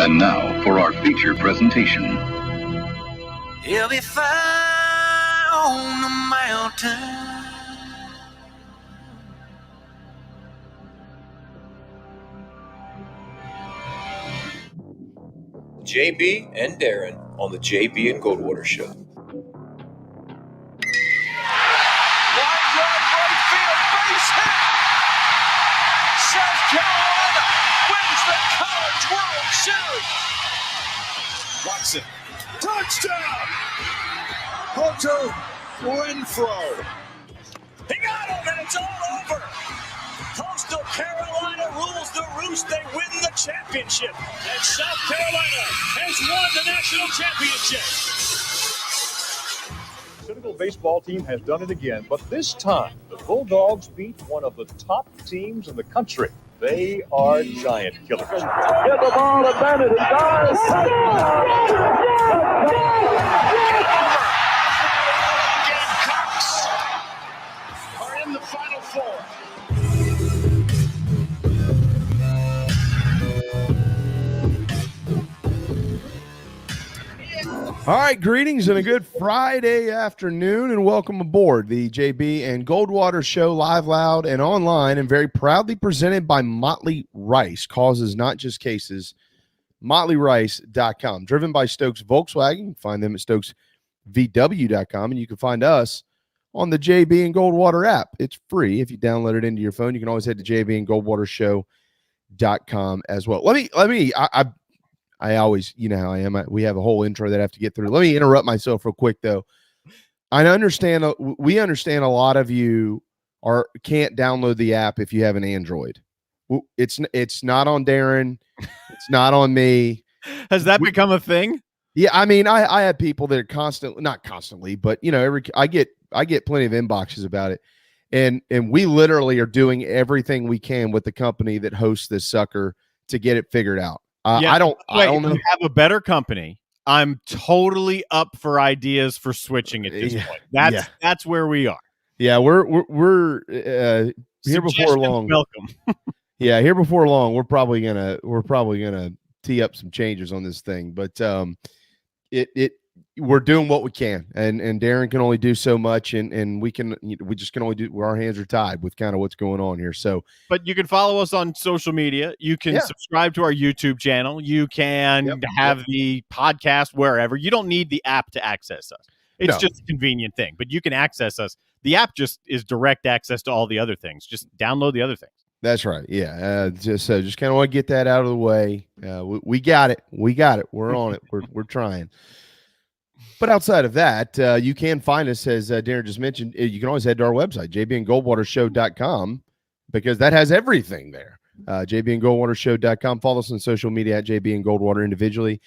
And now for our feature presentation. He'll be fine on the mountain. JB and Darren on the JB and Goldwater Show. Line drive right field, base hit. South Carolina wins the College World Series. Watson, touchdown! Hunter Renfrow. He got him, and it's all over. Coastal Carolina rules the roost. They win the championship. And South Carolina has won the national championship. The Senegal baseball team has done it again, but this time the Bulldogs beat one of the top teams in the country. They are giant killers. Get the ball to Bennett. He does. Gamecocks are in the Final Four. All right, greetings and a good Friday afternoon, and welcome aboard the JB and Goldwater Show, live, loud, and online, and very proudly presented by Motley Rice. Causes, not just cases. MotleyRice.com. Driven by Stokes Volkswagen. You can find them at StokesVW.com, and you can find us on the JB and Goldwater app. It's free if you download it into your phone. You can always head to JBandGoldwaterShow.com as well. I always, you know how I am. We have a whole intro that I have to get through. Let me interrupt myself real quick, though. I understand. We understand a lot of you can't download the app if you have an Android. It's not on Darren. It's not on me. Has that become a thing? Yeah, I mean, I have people that are not constantly, but you know, I get plenty of inboxes about it, and we literally are doing everything we can with the company that hosts this sucker to get it figured out. I don't know. You have a better company. I'm totally up for ideas for switching at this point. That's where we are. Yeah, we're here before long. Welcome. Yeah, here before long, we're probably gonna tee up some changes on this thing, but we're doing what we can, and Darren can only do so much, and we just can only do where our hands are tied with kind of what's going on here. So, but you can follow us on social media. You can subscribe to our YouTube channel. You can have the podcast wherever. You don't need the app to access us. It's just a convenient thing, but you can access us. The app just is direct access to all the other things. Just download the other things. That's right. Yeah. Just kind of want to get that out of the way. We got it. We're on it. We're trying. But outside of that, you can find us, as Darren just mentioned. You can always head to our website, jbandgoldwatershow.com, because that has everything there. jbandgoldwatershow.com. Follow us on social media at JB and Goldwater individually,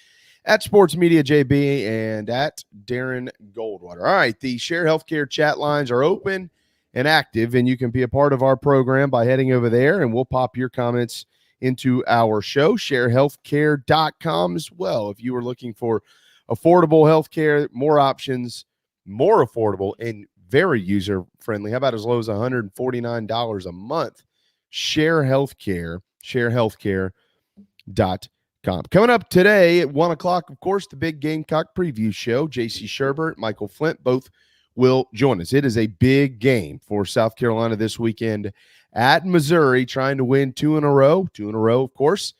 at Sports Media JB, and at Darren Goldwater. All right, the Share Healthcare chat lines are open and active, and you can be a part of our program by heading over there, and we'll pop your comments into our show. ShareHealthcare.com as well. If you are looking for affordable healthcare, more options, more affordable, and very user-friendly. How about as low as $149 a month? Share Healthcare, sharehealthcare.com. Coming up today at 1 o'clock, of course, the Big Gamecock Preview Show. JC Shurburtt, Michael Flint, both will join us. It is a big game for South Carolina this weekend at Missouri, trying to win two in a row, of course,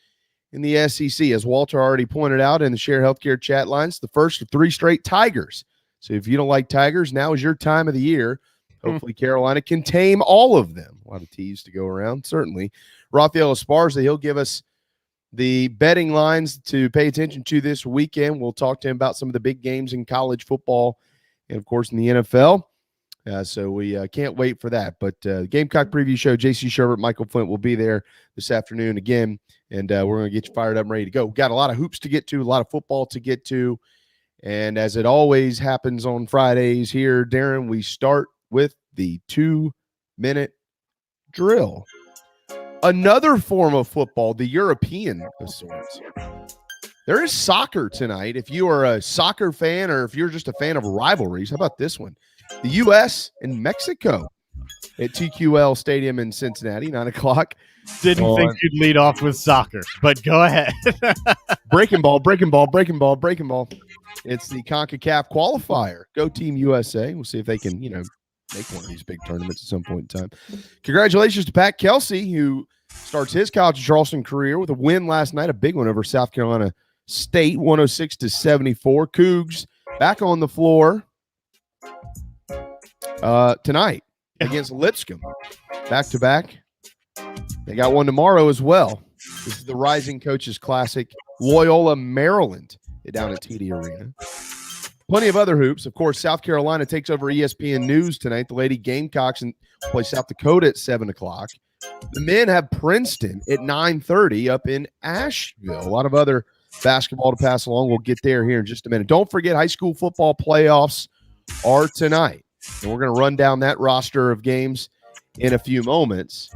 in the SEC. As Walter already pointed out in the Share Healthcare chat lines, the first of three straight Tigers. So if you don't like Tigers, now is your time of the year. Hopefully Carolina can tame all of them. A lot of T's to go around, certainly. Raphael Esparza. He'll give us the betting lines to pay attention to this weekend. We'll talk to him about some of the big games in college football and, of course, in the NFL. So we can't wait for that. But Gamecock Preview Show, JC Shurburtt, Michael Flint will be there this afternoon again, and we're going to get you fired up and ready to go. We've got a lot of hoops to get to, a lot of football to get to, and as it always happens on Fridays here, Darren, we start with the 2-minute drill. Another form of football, the European of sorts. There is soccer tonight. If you are a soccer fan or if you're just a fan of rivalries, how about this one? The U.S. and Mexico at TQL Stadium in Cincinnati, 9 o'clock. Didn't think you'd lead off with soccer, but go ahead. breaking ball. It's the CONCACAF qualifier. Go Team USA. We'll see if they can, make one of these big tournaments at some point in time. Congratulations to Pat Kelsey, who starts his college of Charleston career with a win last night, a big one over South Carolina State, 106-74. Cougs back on the floor tonight against Lipscomb. Back-to-back. They got one tomorrow as well. This is the Rising Coaches Classic, Loyola, Maryland, down at TD Arena. Plenty of other hoops. Of course, South Carolina takes over ESPN News tonight. The Lady Gamecocks play South Dakota at 7 o'clock. The men have Princeton at 9:30 up in Asheville. A lot of other basketball to pass along. We'll get there here in just a minute. Don't forget, high school football playoffs are tonight. And we're going to run down that roster of games in a few moments.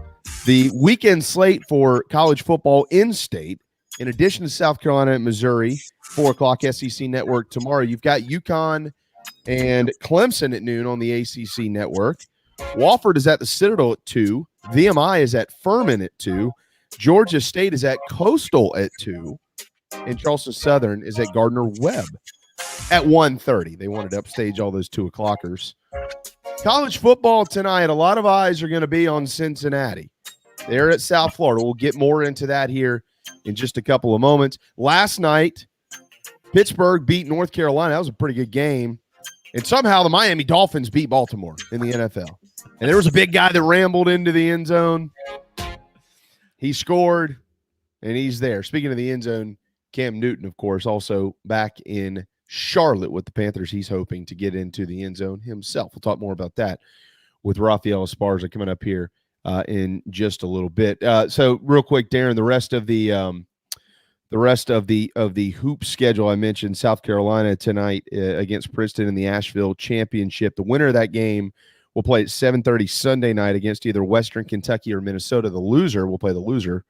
The weekend slate for college football in-state, in addition to South Carolina and Missouri, 4 o'clock SEC Network tomorrow. You've got UConn and Clemson at noon on the ACC Network. Wofford is at the Citadel at 2. VMI is at Furman at 2. Georgia State is at Coastal at 2. And Charleston Southern is at Gardner-Webb at 1:30. They wanted to upstage all those 2 o'clockers. College football tonight, a lot of eyes are going to be on Cincinnati. They're at South Florida. We'll get more into that here in just a couple of moments. Last night, Pittsburgh beat North Carolina. That was a pretty good game. And somehow the Miami Dolphins beat Baltimore in the NFL. And there was a big guy that rambled into the end zone. He scored, and he's there. Speaking of the end zone, Cam Newton, of course, also back in Charlotte with the Panthers. He's hoping to get into the end zone himself. We'll talk more about that with Raphael Esparza coming up here in just a little bit. So real quick, Darren, the rest of the hoop schedule I mentioned, South Carolina tonight against Princeton in the Asheville Championship. The winner of that game will play at 7:30 Sunday night against either Western Kentucky or Minnesota. The loser will play the loser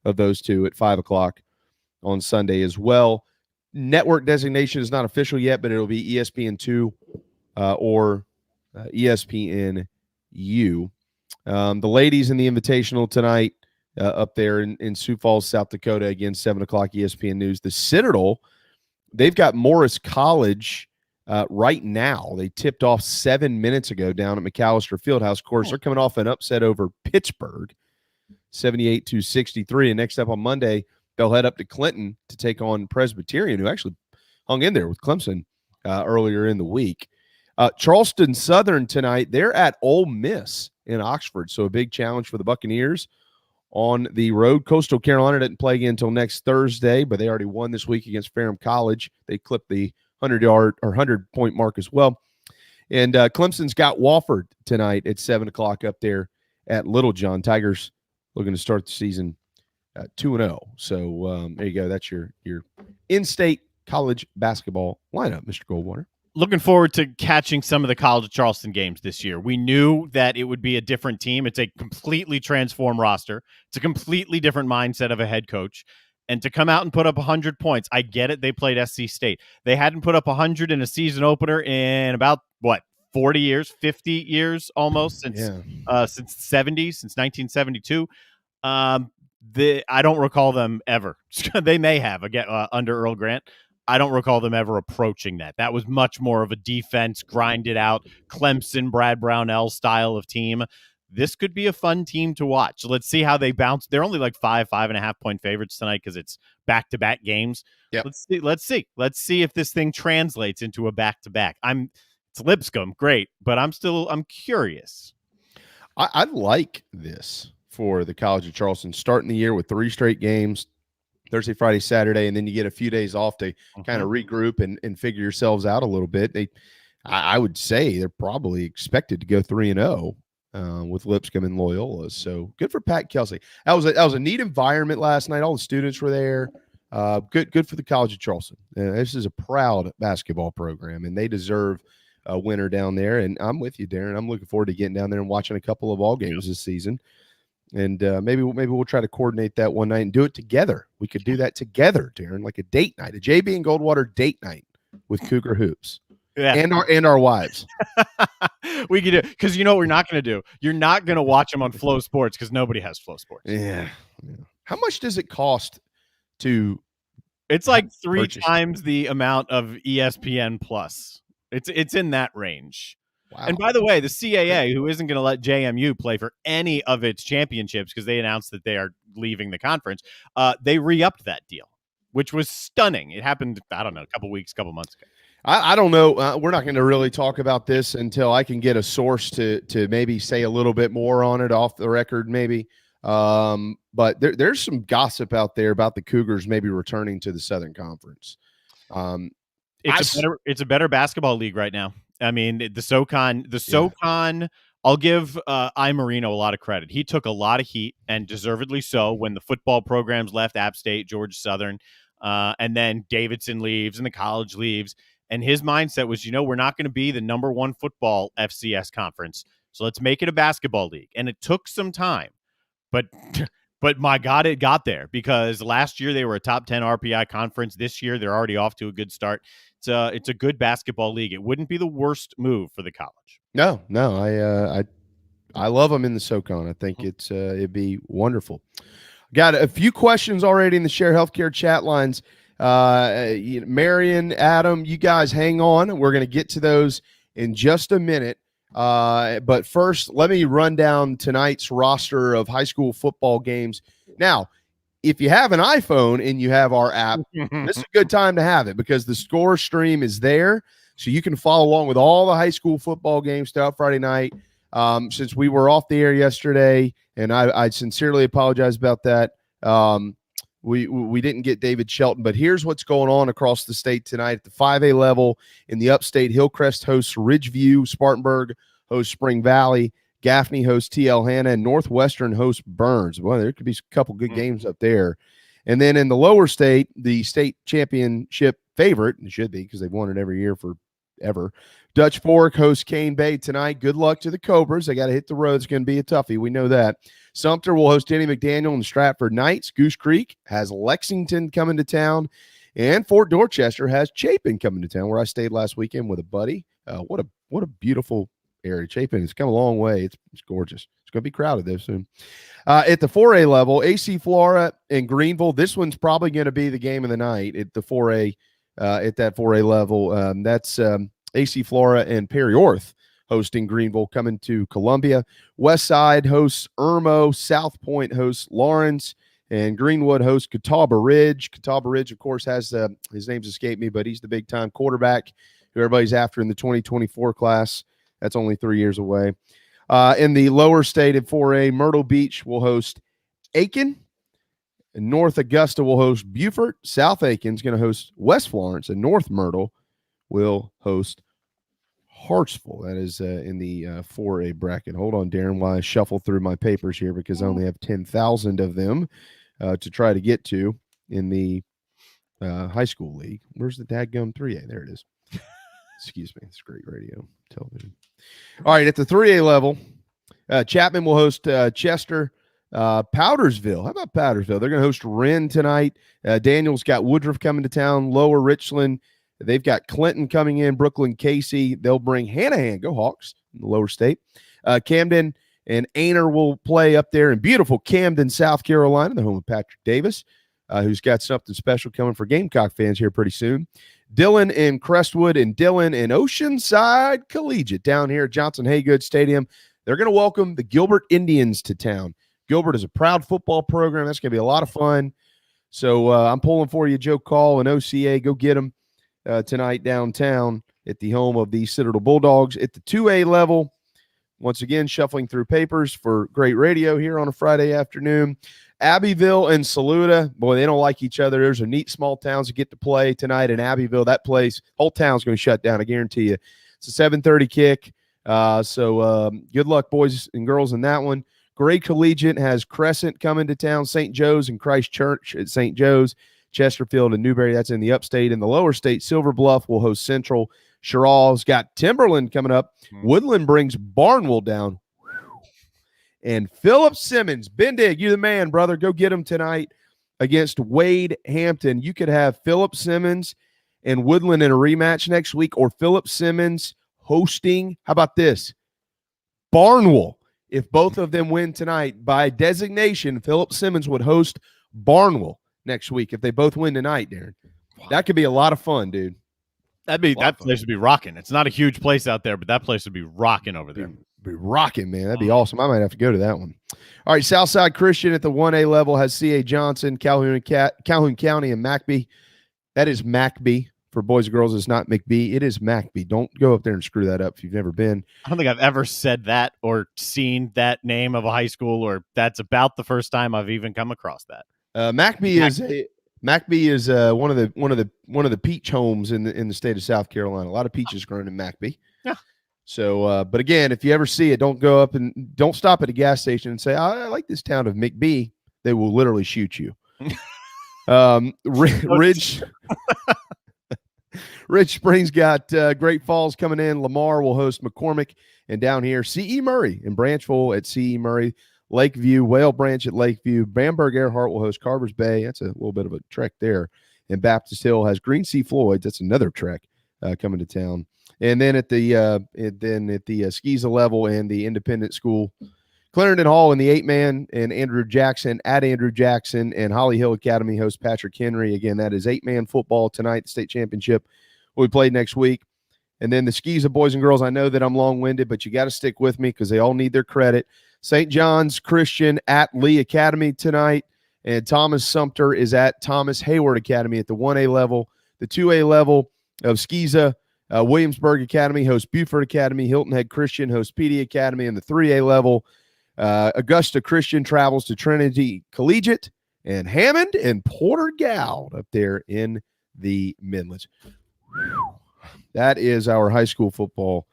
of those two at 5 o'clock on Sunday as well. Network designation is not official yet, but it'll be ESPN2 or ESPNU. The ladies in the Invitational tonight up there in Sioux Falls, South Dakota, again, 7 o'clock ESPN News. The Citadel, they've got Morris College right now. They tipped off 7 minutes ago down at McAllister Fieldhouse. Of course, they're coming off an upset over Pittsburgh, 78-63. And next up on Monday, they'll head up to Clinton to take on Presbyterian, who actually hung in there with Clemson earlier in the week. Charleston Southern tonight, they're at Ole Miss in Oxford, so a big challenge for the Buccaneers on the road. Coastal Carolina didn't play again until next Thursday, but they already won this week against Ferrum College. They clipped the 100-yard or 100-point mark as well. And Clemson's got Wofford tonight at 7 o'clock up there at Littlejohn. Tigers looking to start the season 2-0. So there you go. That's your in-state college basketball lineup, Mr. Goldwater. Looking forward to catching some of the College of Charleston games this year. We knew that it would be a different team. It's a completely transformed roster. It's a completely different mindset of a head coach. And to come out and put up 100 points, I get it. They played SC State. They hadn't put up 100 in a season opener in about, 40 years, 50 years almost, since 70s, since 1972. I don't recall them ever. They may have, again, under Earl Grant. I don't recall them ever approaching that. That was much more of a defense, grind it out, Clemson, Brad Brownell style of team. This could be a fun team to watch. So let's see how they bounce. They're only like 5.5 point favorites tonight because it's back-to-back games. Yep. Let's see if this thing translates into a back-to-back. It's Lipscomb, great, but I'm curious. I like this for the College of Charleston, starting the year with 3 straight games, Thursday, Friday, Saturday, and then you get a few days off to kind of regroup and figure yourselves out a little bit. I would say they're probably expected to go 3-0 with Lipscomb and Loyola. So good for Pat Kelsey. That was a neat environment last night. All the students were there. Good for the College of Charleston. This is a proud basketball program, and they deserve a winner down there. And I'm with you, Darren. I'm looking forward to getting down there and watching a couple of ball games this season. And maybe we'll try to coordinate that one night and do it together. We could do that together, Darren, like a date night, a JB and Goldwater date night with Cougar Hoops. Yeah. And our wives. We could do, because you know what we're not going to do? You're not going to watch them on Flow Sports because nobody has Flow Sports. Yeah. How much does it cost to? It's like 3 times the amount of ESPN Plus. It's in that range. Wow. And by the way, the CAA, who isn't going to let JMU play for any of its championships because they announced that they are leaving the conference, they re-upped that deal, which was stunning. It happened, I don't know, a couple months ago. I don't know. We're not going to really talk about this until I can get a source to maybe say a little bit more on it off the record, maybe. But there's some gossip out there about the Cougars maybe returning to the Southern Conference. It's a better basketball league right now. I mean, the SoCon, I'll give I. Marino a lot of credit. He took a lot of heat, and deservedly so, when the football programs left App State, Georgia Southern, and then Davidson leaves and the college leaves. And his mindset was, we're not going to be the number 1 football FCS conference, so let's make it a basketball league. And it took some time, but my God, it got there, because last year they were a top 10 RPI conference. This year they're already off to a good start. It's a good basketball league. It wouldn't be the worst move for the college. No, I love them in the SoCon. I think it'd be wonderful. Got a few questions already in the Share Healthcare chat lines. Marion, Adam, you guys hang on. We're going to get to those in just a minute. But first, let me run down tonight's roster of high school football games. Now, if you have an iPhone and you have our app, this is a good time to have it, because the score stream is there. So you can follow along with all the high school football games throughout Friday night. Since we were off the air yesterday, and I sincerely apologize about that. We didn't get David Shelton, but here's what's going on across the state tonight. At the 5A level in the upstate, Hillcrest hosts Ridgeview, Spartanburg hosts Spring Valley, Gaffney hosts TL Hanna, and Northwestern hosts Burns. Well, there could be a couple good games up there. And then in the lower state, the state championship favorite, it should be because they've won it every year forever, Dutch Fork hosts Cane Bay tonight. Good luck to the Cobras. They got to hit the road. It's going to be a toughie. We know that. Sumter will host Denny McDaniel and Stratford Knights. Goose Creek has Lexington coming to town. And Fort Dorchester has Chapin coming to town, where I stayed last weekend with a buddy. What a beautiful area. Chapin has come a long way. It's gorgeous. It's going to be crowded there soon. At the 4A level, AC Flora and Greenville. This one's probably going to be the game of the night at the 4A. At that 4A level, that's AC Flora and Perry Orth hosting Greenville, coming to Columbia. West Side hosts Irmo. South Point hosts Lawrence. And Greenwood hosts Catawba Ridge. Catawba Ridge, of course, has his name's escaped me, but he's the big-time quarterback who everybody's after in the 2024 class. That's only 3 years away. In the lower state at 4A, Myrtle Beach will host Aiken. And North Augusta will host Beaufort. South Aiken's going to host West Florence. And North Myrtle will host Hartsville. That is in the 4A bracket. Hold on, Darren, while I shuffle through my papers here, because I only have 10,000 of them to try to get to in the high school league. Where's the dadgum 3A? There it is. Excuse me. It's great radio, television. All right, at the 3A level, Chapman will host Chester. Powdersville. How about Powdersville? They're going to host Wren tonight. Daniel's got Woodruff coming to town. Lower Richland. They've got Clinton coming in. Brooklyn Casey. They'll bring Hanahan. Go Hawks in the lower state. Camden and Aner will play up there in beautiful Camden, South Carolina, the home of Patrick Davis, who's got something special coming for Gamecock fans here pretty soon. Dillon and Crestwood, and Dillon and Oceanside Collegiate down here at Johnson Haygood Stadium. They're going to welcome the Gilbert Indians to town. Gilbert is a proud football program. That's going to be a lot of fun. So I'm pulling for you, Joe Call and OCA. Go get them tonight downtown at the home of the Citadel Bulldogs. At the 2A level, once again, shuffling through papers for great radio here on a Friday afternoon. Abbeville and Saluda, boy, they don't like each other. There's a neat small towns that get to play tonight in Abbeville. That place, whole town's going to shut down, I guarantee you. It's a 7:30 kick. So good luck, boys and girls, in that one. Gray Collegiate has Crescent coming to town, St. Joe's and Christ Church at St. Joe's, Chesterfield and Newberry. That's in the upstate. In the lower state, Silver Bluff will host Central. Sherrall's got Timberland coming up. Woodland brings Barnwell down. And Philip Simmons, Bendig, you're the man, brother. Go get him tonight against Wade Hampton. You could have Philip Simmons and Woodland in a rematch next week, or Philip Simmons hosting. How about this? Barnwell. If both of them win tonight, by designation, Philip Simmons would host Barnwell next week if they both win tonight, Darren. Wow. That could be a lot of fun, dude. That place would be rocking. It's not a huge place out there, but that place would be rocking over there. Be rocking, man. That'd be awesome. I might have to go to that one. All right, Southside Christian at the 1A level has C.A. Johnson, Calhoun County, and McBee. That is McBee for boys and girls. It's not McBee. It is McBee. Don't go up there and screw that up if you've never been. I don't think I've ever said that or seen that name of a high school, or that's about the first time I've even come across that. McBee is one of the peach homes in the state of South Carolina. A lot of peaches grown in McBee. Yeah. So, but again, if you ever see it, don't go up and don't stop at a gas station and say, I like this town of McBee. They will literally shoot you. Rich Springs got Great Falls coming in. Lamar will host McCormick, and down here, C.E. Murray in Branchville at C.E. Murray. Lakeview, Whale Branch at Lakeview. Bamberg Earhart will host Carver's Bay. That's a little bit of a trek there. And Baptist Hill has Green Sea Floyd's. That's another trek coming to town. And then at the Skeeza level and the independent school, Clarendon Hall in the 8-man, and Andrew Jackson and Holly Hill Academy host Patrick Henry. Again, that is 8-man football tonight. The state championship will be played next week. And then the Skeeza boys and girls, I know that I'm long-winded, but you got to stick with me because they all need their credit. St. John's Christian at Lee Academy tonight, and Thomas Sumter is at Thomas Hayward Academy at the 1A level. The 2A level of Skeeza, Williamsburg Academy hosts Buford Academy. Hilton Head Christian hosts PD Academy. In the 3A level, Augusta Christian travels to Trinity Collegiate, and Hammond and Porter Gould up there in the Midlands. Whew. That is our high school football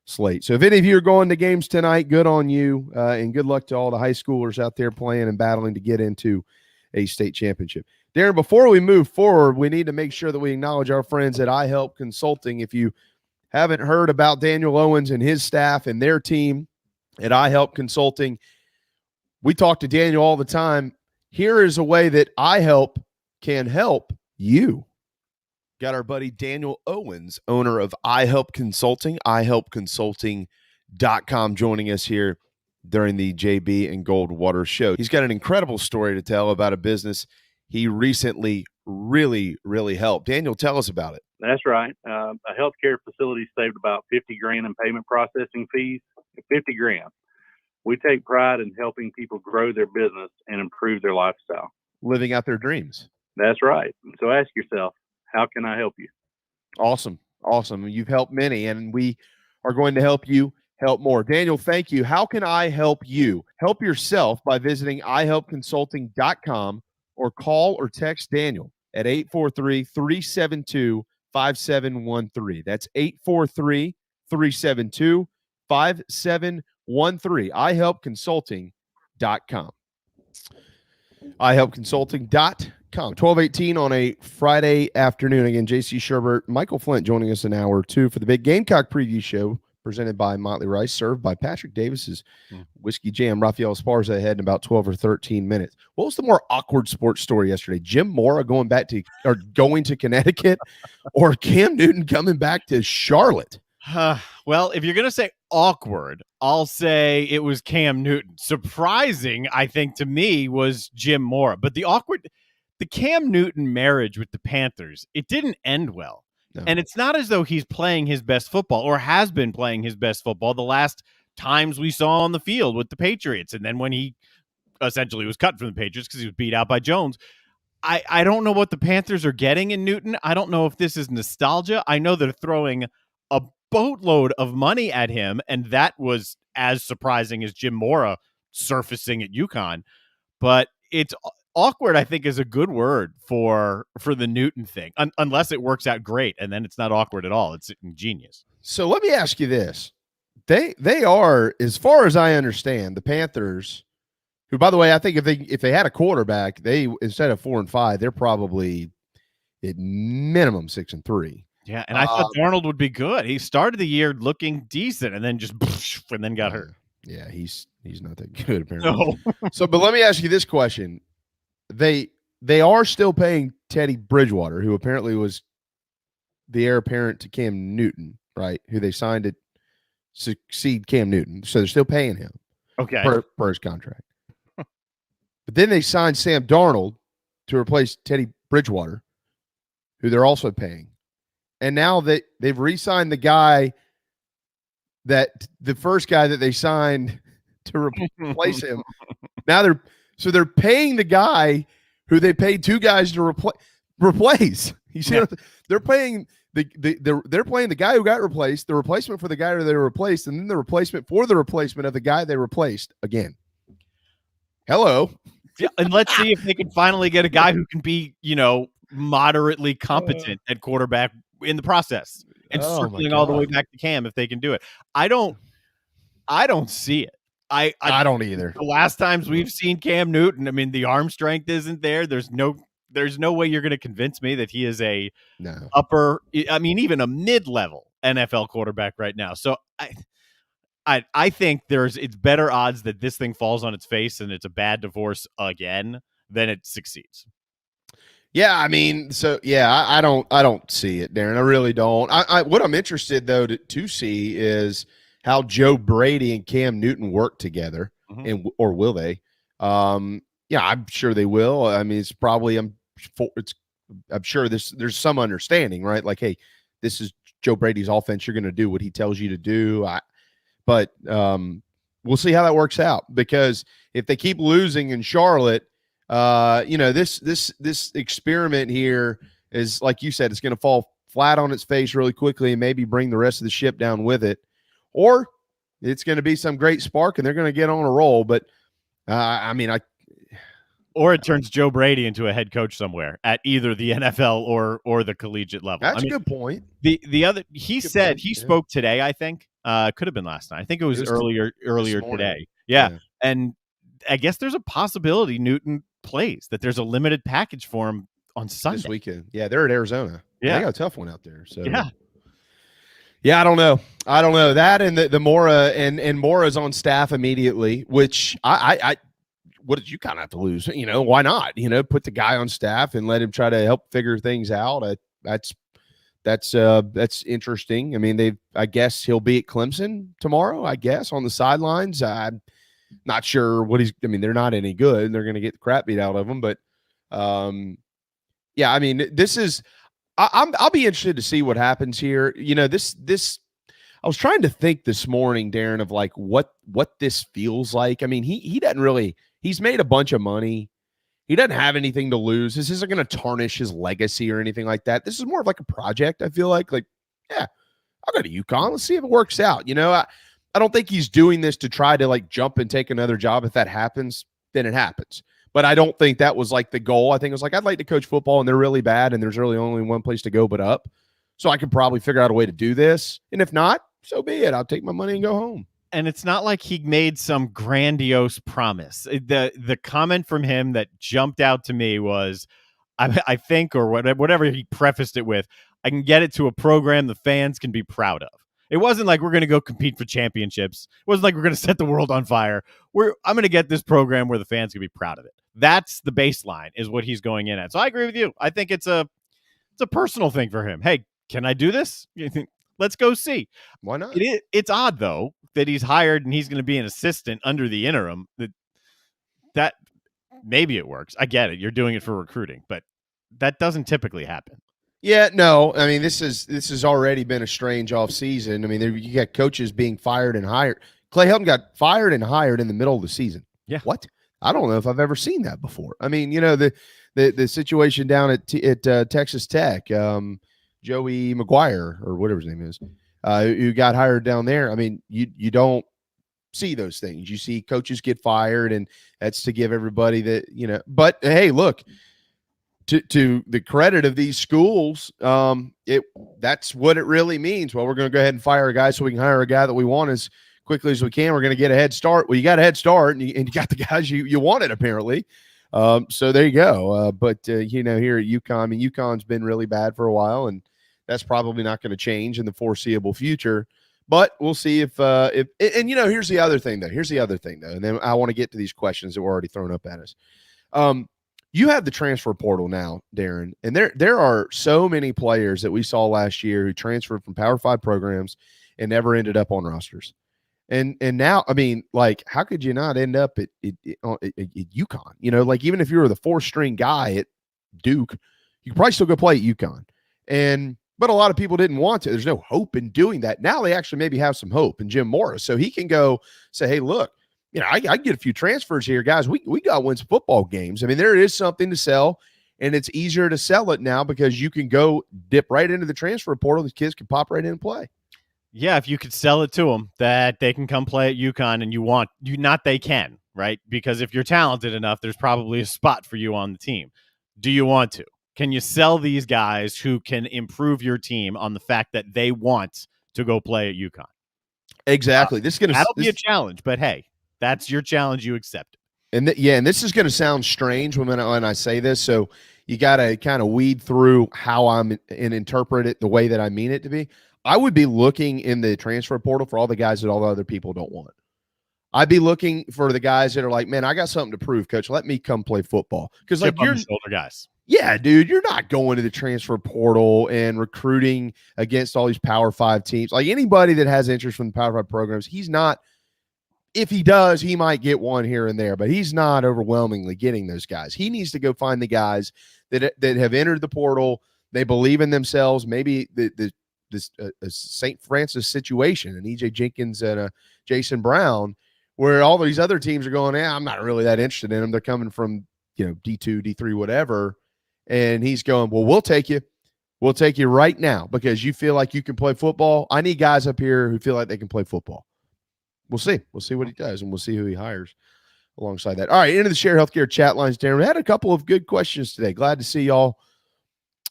slate. So if any of you are going to games tonight, good on you, and good luck to all the high schoolers out there playing and battling to get into a state championship. Darren, before we move forward, we need to make sure that we acknowledge our friends at iHelp Consulting. If you haven't heard about Daniel Owens and his staff and their team at iHelp Consulting, we talk to Daniel all the time. Here is a way that iHelp can help you. Got our buddy Daniel Owens, owner of iHelp Consulting, iHelpConsulting.com, joining us here during the JB and Goldwater show. He's got an incredible story to tell about a business he recently really helped. Daniel, tell us about it. That's right. A healthcare facility saved about $50,000 in payment processing fees. $50,000. We take pride in helping people grow their business and improve their lifestyle. Living out their dreams. That's right. So ask yourself, how can I help you? Awesome. You've helped many, and we are going to help you help more. Daniel, thank you. How can I help you? Help yourself by visiting iHelpConsulting.com or call or text Daniel at 843-372-5713. That's 843-372-5713. iHelpConsulting.com. iHelpConsulting.com. 12:18 on a Friday afternoon. Again, JC Shurburtt, Michael Flint joining us in hour two for the Big Gamecock Preview Show, presented by Motley Rice, served by Patrick Davis's Whiskey Jam. Raphael Esparza ahead in about 12 or 13 minutes. What was the more awkward sports story yesterday? Jim Mora going to Connecticut, or Cam Newton coming back to Charlotte? Well, if you're going to say awkward, I'll say it was Cam Newton. Surprising, I think, to me, was Jim Mora. But the Cam Newton marriage with the Panthers, it didn't end well. No. And it's not as though he's playing his best football or has been playing his best football the last times we saw on the field with the Patriots. And then when he essentially was cut from the Patriots because he was beat out by Jones. I don't know what the Panthers are getting in Newton. I don't know if this is nostalgia. I know they're throwing a boatload of money at him, and that was as surprising as Jim Mora surfacing at UConn. But it's awkward, I think, is a good word for the Newton thing, unless it works out great, and then it's not awkward at all. It's ingenious. So let me ask you this. They are, as far as I understand, the Panthers, who, by the way, I think if they had a quarterback, they, instead of 4-5, they're probably at minimum 6-3. Yeah, and I thought Darnold would be good. He started the year looking decent, and then got hurt. Yeah, he's not that good apparently. No. So, but let me ask you this question: they are still paying Teddy Bridgewater, who apparently was the heir apparent to Cam Newton, right? Who they signed to succeed Cam Newton, so they're still paying him, okay, per his contract. But then they signed Sam Darnold to replace Teddy Bridgewater, who they're also paying. And now they've re-signed the guy the first guy that they signed to replace him. Now they're paying the guy who they paid two guys to replace. You see, they're paying they're playing the guy who got replaced, the replacement for the guy who they replaced, and then the replacement for the replacement of the guy they replaced again. Hello. Yeah, and let's see if they can finally get a guy who can be, moderately competent at quarterback in the process, and circling all the way back to Cam if they can do it. I don't see it. I don't either. The last times we've seen Cam Newton, I mean, the arm strength isn't there. There's no way you're going to convince me that he is even a mid-level NFL quarterback right now. So I think it's better odds that this thing falls on its face and it's a bad divorce again than it succeeds. Yeah, I mean, so yeah, I don't see it, Darren. I really don't. What I'm interested though to see is how Joe Brady and Cam Newton work together, or will they? Yeah, I'm sure they will. I mean, it's probably I'm sure there's some understanding, right? Like, hey, this is Joe Brady's offense. You're going to do what he tells you to do. But we'll see how that works out, because if they keep losing in Charlotte, this experiment here is, like you said, it's going to fall flat on its face really quickly and maybe bring the rest of the ship down with it, or it's going to be some great spark and they're going to get on a roll. But or it turns Joe Brady into a head coach somewhere at either the NFL or the collegiate level. That's a good point. The other, he said he spoke today, I think. Could have been last night. I think it was earlier today. Yeah. And I guess there's a possibility Newton plays, that there's a limited package for him on Sunday. This weekend. Yeah, they're at Arizona. Yeah. They got a tough one out there. So yeah, I don't know. That and the Mora and Mora's on staff immediately, which I what did you kind of have to lose? Why not? Put the guy on staff and let him try to help figure things out. That's interesting. I mean, I guess he'll be at Clemson tomorrow, I guess, on the sidelines. I'm not sure what they're not any good. They're going to get the crap beat out of them. But, yeah, I mean, this is – I'll be interested to see what happens here. This I was trying to think this morning, Darren, of like what this feels like. I mean, he doesn't really – he's made a bunch of money. He doesn't have anything to lose. This isn't going to tarnish his legacy or anything like that. This is more of like a project, I feel like, yeah, I'll go to UConn. Let's see if it works out. I don't think he's doing this to try to like jump and take another job. If that happens, then it happens. But I don't think that was like the goal. I think it was like, I'd like to coach football and they're really bad and there's really only one place to go but up. So I could probably figure out a way to do this. And if not, so be it. I'll take my money and go home. And it's not like he made some grandiose promise. The comment from him that jumped out to me was, I think, or whatever he prefaced it with, I can get it to a program the fans can be proud of. It wasn't like we're going to go compete for championships. It wasn't like we're going to set the world on fire. I'm going to get this program where the fans can be proud of it. That's the baseline, is what he's going in at. So I agree with you. I think it's a personal thing for him. Hey, can I do this? Let's go see. Why not? It's odd, though, that he's hired and he's going to be an assistant under the interim. That maybe it works. I get it. You're doing it for recruiting, but that doesn't typically happen. Yeah, no. I mean, this has already been a strange off season. I mean, you got coaches being fired and hired. Clay Helton got fired and hired in the middle of the season. Yeah. What? I don't know if I've ever seen that before. I mean, the situation down at Texas Tech, Joey McGuire or whatever his name is, who got hired down there. I mean, you don't see those things. You see coaches get fired, and that's to give everybody that, but hey, look, to the credit of these schools, that's what it really means. Well, we're going to go ahead and fire a guy so we can hire a guy that we want as quickly as we can. We're going to get a head start. Well, you got a head start, and you got the guys you wanted, apparently. So there you go. But here at UConn, I mean, UConn's been really bad for a while, and that's probably not going to change in the foreseeable future. But we'll see if here's the other thing, though. And then I want to get to these questions that were already thrown up at us. You have the transfer portal now, Darren, and there are so many players that we saw last year who transferred from Power 5 programs and never ended up on rosters. And now, I mean, like, how could you not end up at UConn? Even if you were the 4th-string guy at Duke, you could probably still go play at UConn. But a lot of people didn't want to. There's no hope in doing that. Now they actually maybe have some hope in Jim Morris. So he can go say, hey, look, I get a few transfers here, guys. We got to win some football games. I mean, there is something to sell, and it's easier to sell it now because you can go dip right into the transfer portal. The kids can pop right in and play. Yeah, if you could sell it to them that they can come play at UConn, and they can, right? Because if you're talented enough, there's probably a spot for you on the team. Do you want to? Can you sell these guys who can improve your team on the fact that they want to go play at UConn? Exactly. That'll be a challenge, but hey, that's your challenge. You accept it. And this is going to sound strange when I say this, so you got to kind of weed through how and interpret it the way that I mean it to be. I would be looking in the transfer portal for all the guys that all the other people don't want. I'd be looking for the guys that are like, man, I got something to prove, coach. Let me come play football. Because you're older guys. Yeah, dude, you're not going to the transfer portal and recruiting against all these Power 5 teams. Like, anybody that has interest from the Power 5 programs, he's not. If he does, he might get one here and there, but he's not overwhelmingly getting those guys. He needs to go find the guys that have entered the portal. They believe in themselves. Maybe this St. Francis situation and EJ Jenkins and Jason Brown, where all these other teams are going, I'm not really that interested in them. They're coming from D2, D3, whatever. And he's going, well, we'll take you. We'll take you right now because you feel like you can play football. I need guys up here who feel like they can play football. We'll see. We'll see what he does, and we'll see who he hires alongside that. All right, into the Share Healthcare chat lines, Darren. We had a couple of good questions today. Glad to see y'all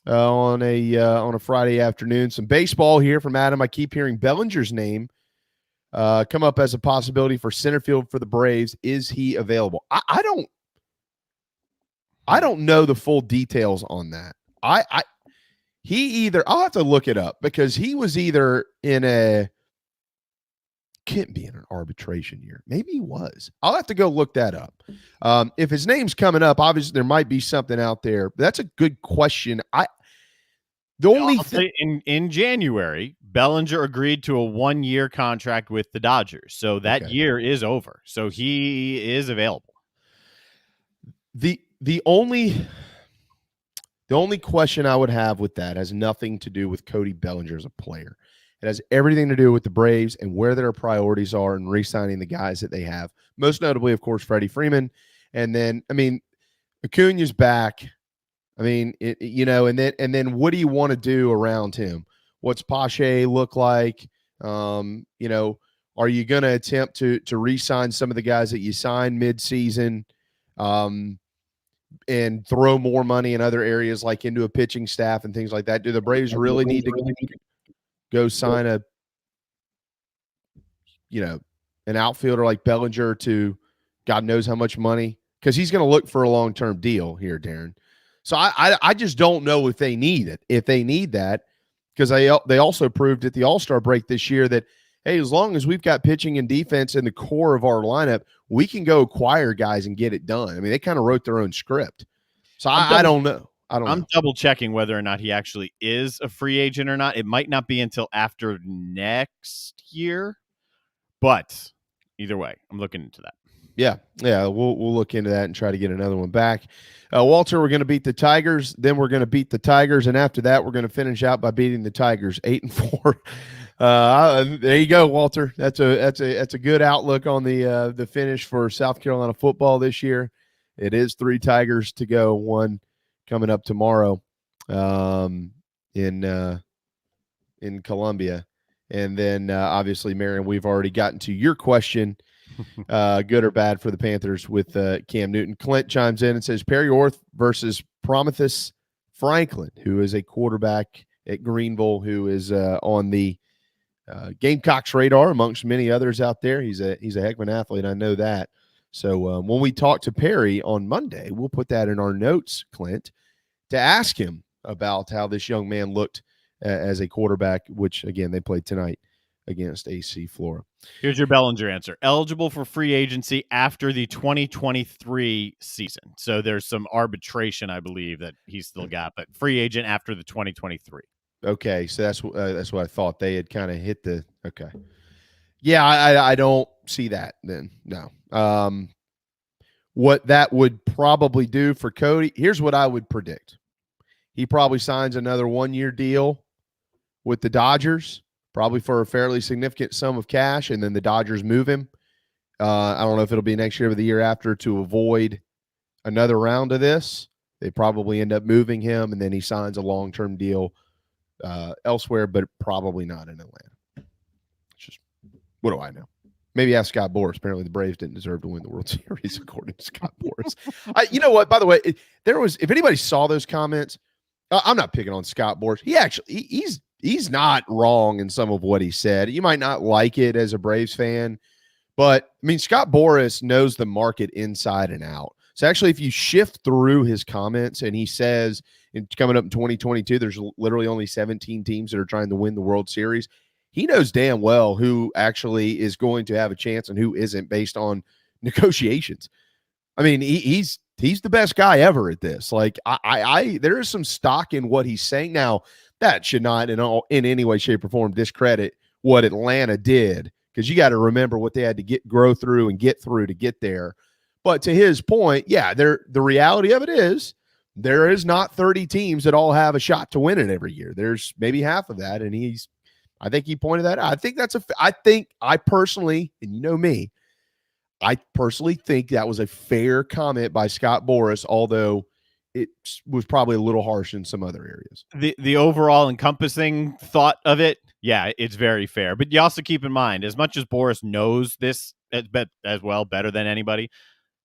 on a Friday afternoon. Some baseball here from Adam. I keep hearing Bellinger's name come up as a possibility for center field for the Braves. Is he available? I don't know the full details on that. I'll have to look it up because he was either can't be in an arbitration year. Maybe he was. I'll have to go look that up. If his name's coming up, obviously there might be something out there. But that's a good question. In January, Bellinger agreed to a 1-year contract with the Dodgers. So that year is over. So he is available. The only question I would have with that has nothing to do with Cody Bellinger as a player. It has everything to do with the Braves and where their priorities are in re-signing the guys that they have. Most notably, of course, Freddie Freeman. And then, Acuna's back. And then what do you want to do around him? What's Pache look like? Are you going to attempt to re-sign some of the guys that you signed mid-season and throw more money in other areas like into a pitching staff and things like that? Do the Braves really need to go sign an outfielder like Bellinger to God knows how much money? Because he's going to look for a long-term deal here, Darren. So I just don't know if they need it. If they need that, because they also proved at the All-Star break this year that, hey, as long as we've got pitching and defense in the core of our lineup, we can go acquire guys and get it done. They kind of wrote their own script. So I don't know. I'm double checking whether or not he actually is a free agent or not. It might not be until after next year, but either way, I'm looking into that. Yeah, we'll look into that and try to get another one back. Walter, we're going to beat the Tigers, then we're going to beat the Tigers, and after that, we're going to finish out by beating the Tigers 8-4. There you go, Walter. That's a good outlook on the finish for South Carolina football this year. It is 3 Tigers to go, 1 coming up tomorrow in Columbia. And then obviously, Marion, we've already gotten to your question. good or bad for the Panthers with Cam Newton. Clint chimes in and says Perry Orth versus Prometheus Franklin, who is a quarterback at Greenville, who is on the Gamecocks radar amongst many others out there. He's a heck of an athlete. I know that. So when we talk to Perry on Monday, we'll put that in our notes, Clint, to ask him about how this young man looked as a quarterback, which, again, they played tonight against AC Flora. Here's your Bellinger answer. Eligible for free agency after the 2023 season. So there's some arbitration, I believe, that he's still got, but free agent after the 2023. Okay, so that's what I thought. They had kind of hit the – okay. Yeah, I don't see that then, no. What that would probably do for Cody, here's what I would predict. He probably signs another 1-year deal with the Dodgers, probably for a fairly significant sum of cash, and then the Dodgers move him. I don't know if it'll be next year or the year after to avoid another round of this. They probably end up moving him, and then he signs a long-term deal elsewhere, but probably not in Atlanta. It's just, what do I know? Maybe ask Scott Boras. Apparently the Braves didn't deserve to win the World Series, according to Scott Boras. You know what? By the way, if anybody saw those comments, I'm not picking on Scott Boras. He's not wrong in some of what he said. You might not like it as a Braves fan, but I mean, Scott Boras knows the market inside and out. So actually, if you shift through his comments, and he says, coming up in 2022, there's literally only 17 teams that are trying to win the World Series. He knows damn well who actually is going to have a chance and who isn't based on negotiations. I mean, he's the best guy ever at this. Like, there is some stock in what he's saying. Now, that should not in any way, shape, or form discredit what Atlanta did, because you got to remember what they had to grow through and get through to get there. But to his point, yeah, the reality of it is there is not 30 teams that all have a shot to win it every year. There's maybe half of that, and I think he pointed that out. I personally, and you know me, I personally think that was a fair comment by Scott Boras, although it was probably a little harsh in some other areas. The overall encompassing thought of it, yeah, it's very fair. But you also keep in mind, as much as Boras knows this as well, better than anybody,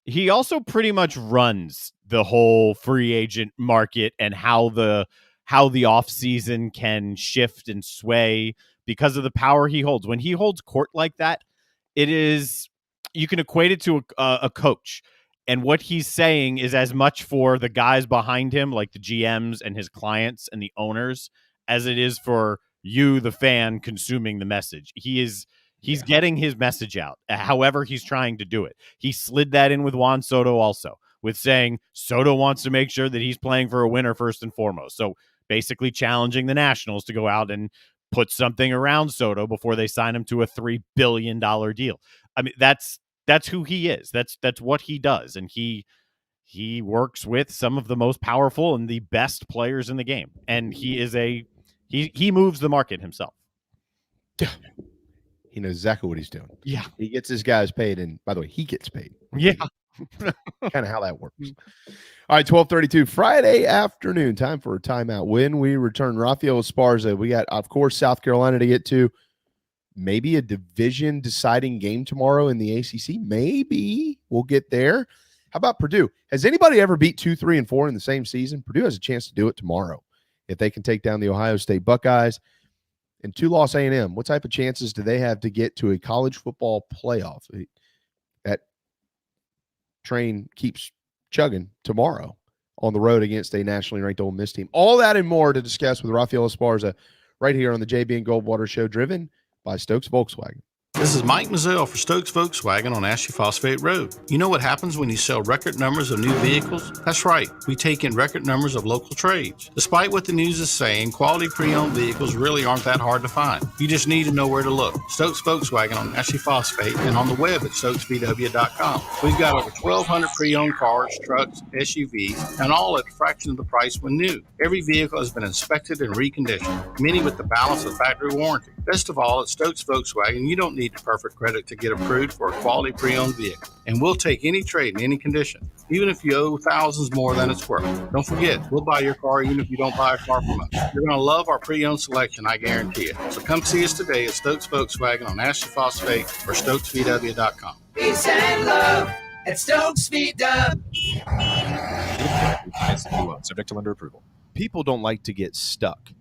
he also pretty much runs the whole free agent market and how the offseason can shift and sway because of the power he holds. When he holds court like that, you can equate it to a coach. And what he's saying is as much for the guys behind him, like the GMs and his clients and the owners, as it is for you, the fan, consuming the message. He's getting his message out, however he's trying to do it. He slid that in with Juan Soto also, with saying Soto wants to make sure that he's playing for a winner first and foremost. So basically challenging the Nationals to go out and put something around Soto before they sign him to a $3 billion deal. I mean, that's who he is. That's what he does. And he works with some of the most powerful and the best players in the game. And he moves the market himself. He knows exactly what he's doing. Yeah. He gets his guys paid, and by the way, he gets paid. Yeah. Kind of how that works. All right, 12:32 Friday afternoon. Time for a timeout. When we return, Raphael Esparza. We got, of course, South Carolina to get to. Maybe a division deciding game tomorrow in the ACC. Maybe we'll get there. How about Purdue? Has anybody ever beat 2, 3, and 4 in the same season? Purdue has a chance to do it tomorrow if they can take down the Ohio State Buckeyes. And Tulane A&M, what type of chances do they have to get to a college football playoff? That train keeps chugging tomorrow on the road against a nationally ranked Ole Miss team. All that and more to discuss with Raphael Esparza right here on the JB and Goldwater Show, driven by Stokes Volkswagen. This is Mike Mazzell for Stokes Volkswagen on Ashley Phosphate Road. You know what happens when you sell record numbers of new vehicles? That's right, we take in record numbers of local trades. Despite what the news is saying, quality pre-owned vehicles really aren't that hard to find. You just need to know where to look. Stokes Volkswagen on Ashley Phosphate and on the web at stokesvw.com. We've got over 1,200 pre-owned cars, trucks, SUVs, and all at a fraction of the price when new. Every vehicle has been inspected and reconditioned, many with the balance of factory warranty. Best of all, at Stokes Volkswagen, you don't need perfect credit to get approved for a quality pre-owned vehicle, and we'll take any trade in any condition. even if you owe thousands more than it's worth. Don't forget, we'll buy your car even if you don't buy a car from us. You're going to love our pre-owned selection, I guarantee it. So come see us today at Stokes Volkswagen on Ashley Phosphate or StokesVW.com. Peace and love at Stokes VW. Subject to lender approval. People don't like to get stuck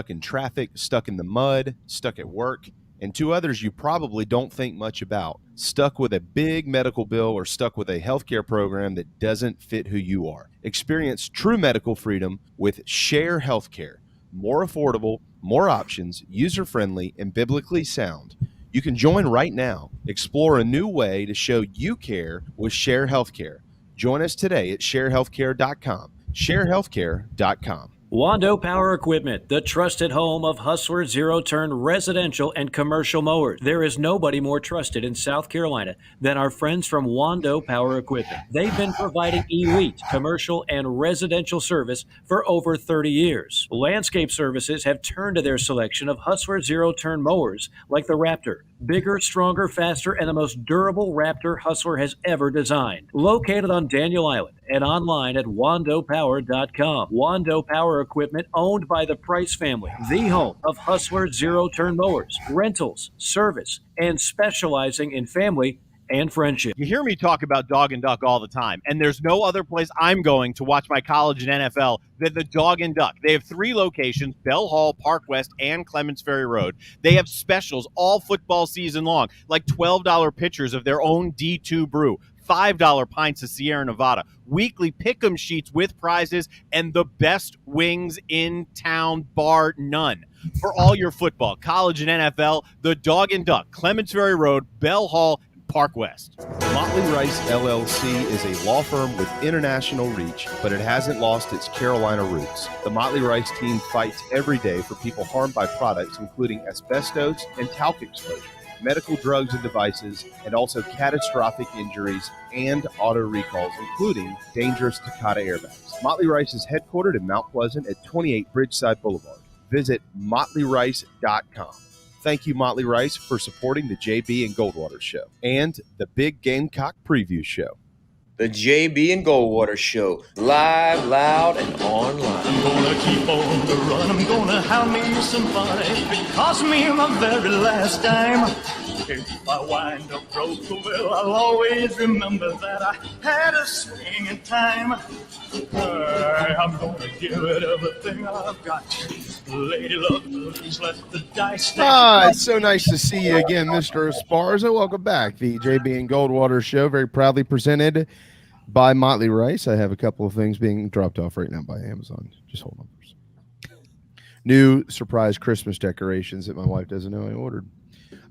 in traffic, stuck in the mud, stuck at work, and two others you probably don't think much about, stuck with a big medical bill or stuck with a healthcare program that doesn't fit who you are. Experience true medical freedom with Share Healthcare. More affordable, more options, user-friendly, and biblically sound. You can join right now. Explore a new way to show you care with Share Healthcare. Join us today at sharehealthcare.com. sharehealthcare.com. Wando Power Equipment, the trusted home of Hustler zero-turn residential and commercial mowers. There is nobody more trusted in South Carolina than our friends from Wando Power Equipment. They've been providing elite commercial and residential service for over 30 years. Landscape Services have turned to their selection of Hustler zero-turn mowers like the Raptor. Bigger, stronger, faster, and the most durable Raptor Hustler has ever designed. Located on Daniel Island and online at wandopower.com. Wando Power Equipment, owned by the Price family, the home of Hustler zero-turn mowers, rentals, service, and specializing in family and friendship. You hear me talk about Dog and Duck all the time, and there's no other place I'm going to watch my college and NFL than the Dog and Duck. They have 3 locations, Bell Hall, Park West, and Clements Ferry Road. They have specials all football season long, like $12 pitchers of their own D2 brew, $5 pints of Sierra Nevada, weekly pick'em sheets with prizes, and the best wings in town, bar none. For all your football, college, and NFL, the Dog and Duck, Clements Ferry Road, Bell Hall, Park West. Motley Rice LLC is a law firm with international reach, but it hasn't lost its Carolina roots. The Motley Rice team fights every day for people harmed by products including asbestos and talc exposure, medical drugs and devices, and also catastrophic injuries and auto recalls, including dangerous Takata airbags. Motley Rice is headquartered in Mount Pleasant at 28 Bridgeside Boulevard. Visit motleyrice.com. Thank you, Motley Rice, for supporting the JB and Goldwater Show and the Big Gamecock Preview Show. The JB and Goldwater Show, live, loud, and online. I'm gonna keep on the run. I'm gonna have me some fun. If it costs me my very last dime. If I wind up broke, well, I'll always remember that I had a swinging time. I'm gonna give it everything I've got. Lady luck, just let the dice stand. It's so nice to see you again, Mr. Esparza. Welcome back. The JB and Goldwater Show, very proudly presented by Motley Rice. I have a couple of things being dropped off right now by Amazon. Just hold on for a second. New surprise Christmas decorations that my wife doesn't know I ordered.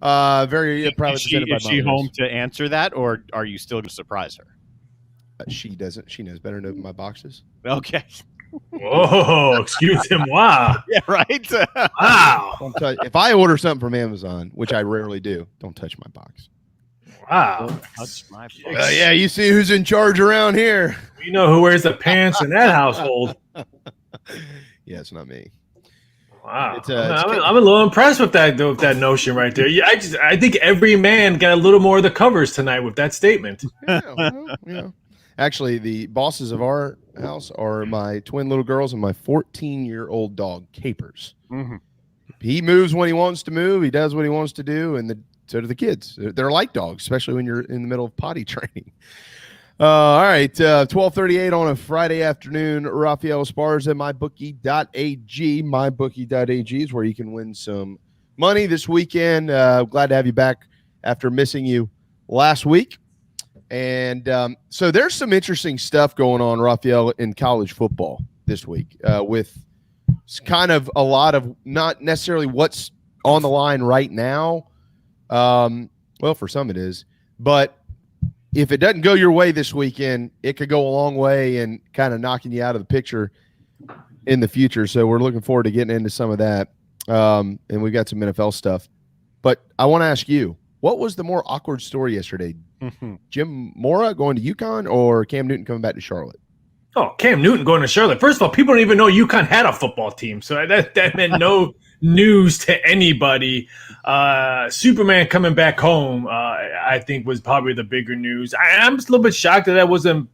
Very proudly presented by Motley Rice. Is she home to answer that, or are you still going to surprise her? She doesn't. She knows better than open my boxes. Okay. Whoa, excuse him. Wow. Yeah, right. Wow. Don't touch, if I order something from Amazon, which I rarely do, don't touch my box. Wow. Don't touch my box. Yeah, you see who's in charge around here. You know who wears the pants in that household. Yeah, it's not me. Wow. I'm a little impressed with that notion right there. Yeah, I think every man got a little more of the covers tonight with that statement. Yeah. Actually, the bosses of our house are my twin little girls and my 14-year-old dog, Capers. Mm-hmm. He moves when he wants to move. He does what he wants to do, and so do the kids. They're like dogs, especially when you're in the middle of potty training. All right, 12:38 on a Friday afternoon. Raphael Esparza, mybookie.ag. Mybookie.ag is where you can win some money this weekend. Glad to have you back after missing you last week. And so there's some interesting stuff going on, Raphael, in college football this week with kind of a lot of not necessarily what's on the line right now. Well, for some it is. But if it doesn't go your way this weekend, it could go a long way in kind of knocking you out of the picture in the future. So we're looking forward to getting into some of that. And we've got some NFL stuff. But I want to ask you, what was the more awkward story yesterday? Jim Mora going to UConn or Cam Newton coming back to Charlotte? Oh, Cam Newton going to Charlotte. First of all, people don't even know UConn had a football team. So that meant news to anybody. Superman coming back home, I think, was probably the bigger news. I'm just a little bit shocked that wasn't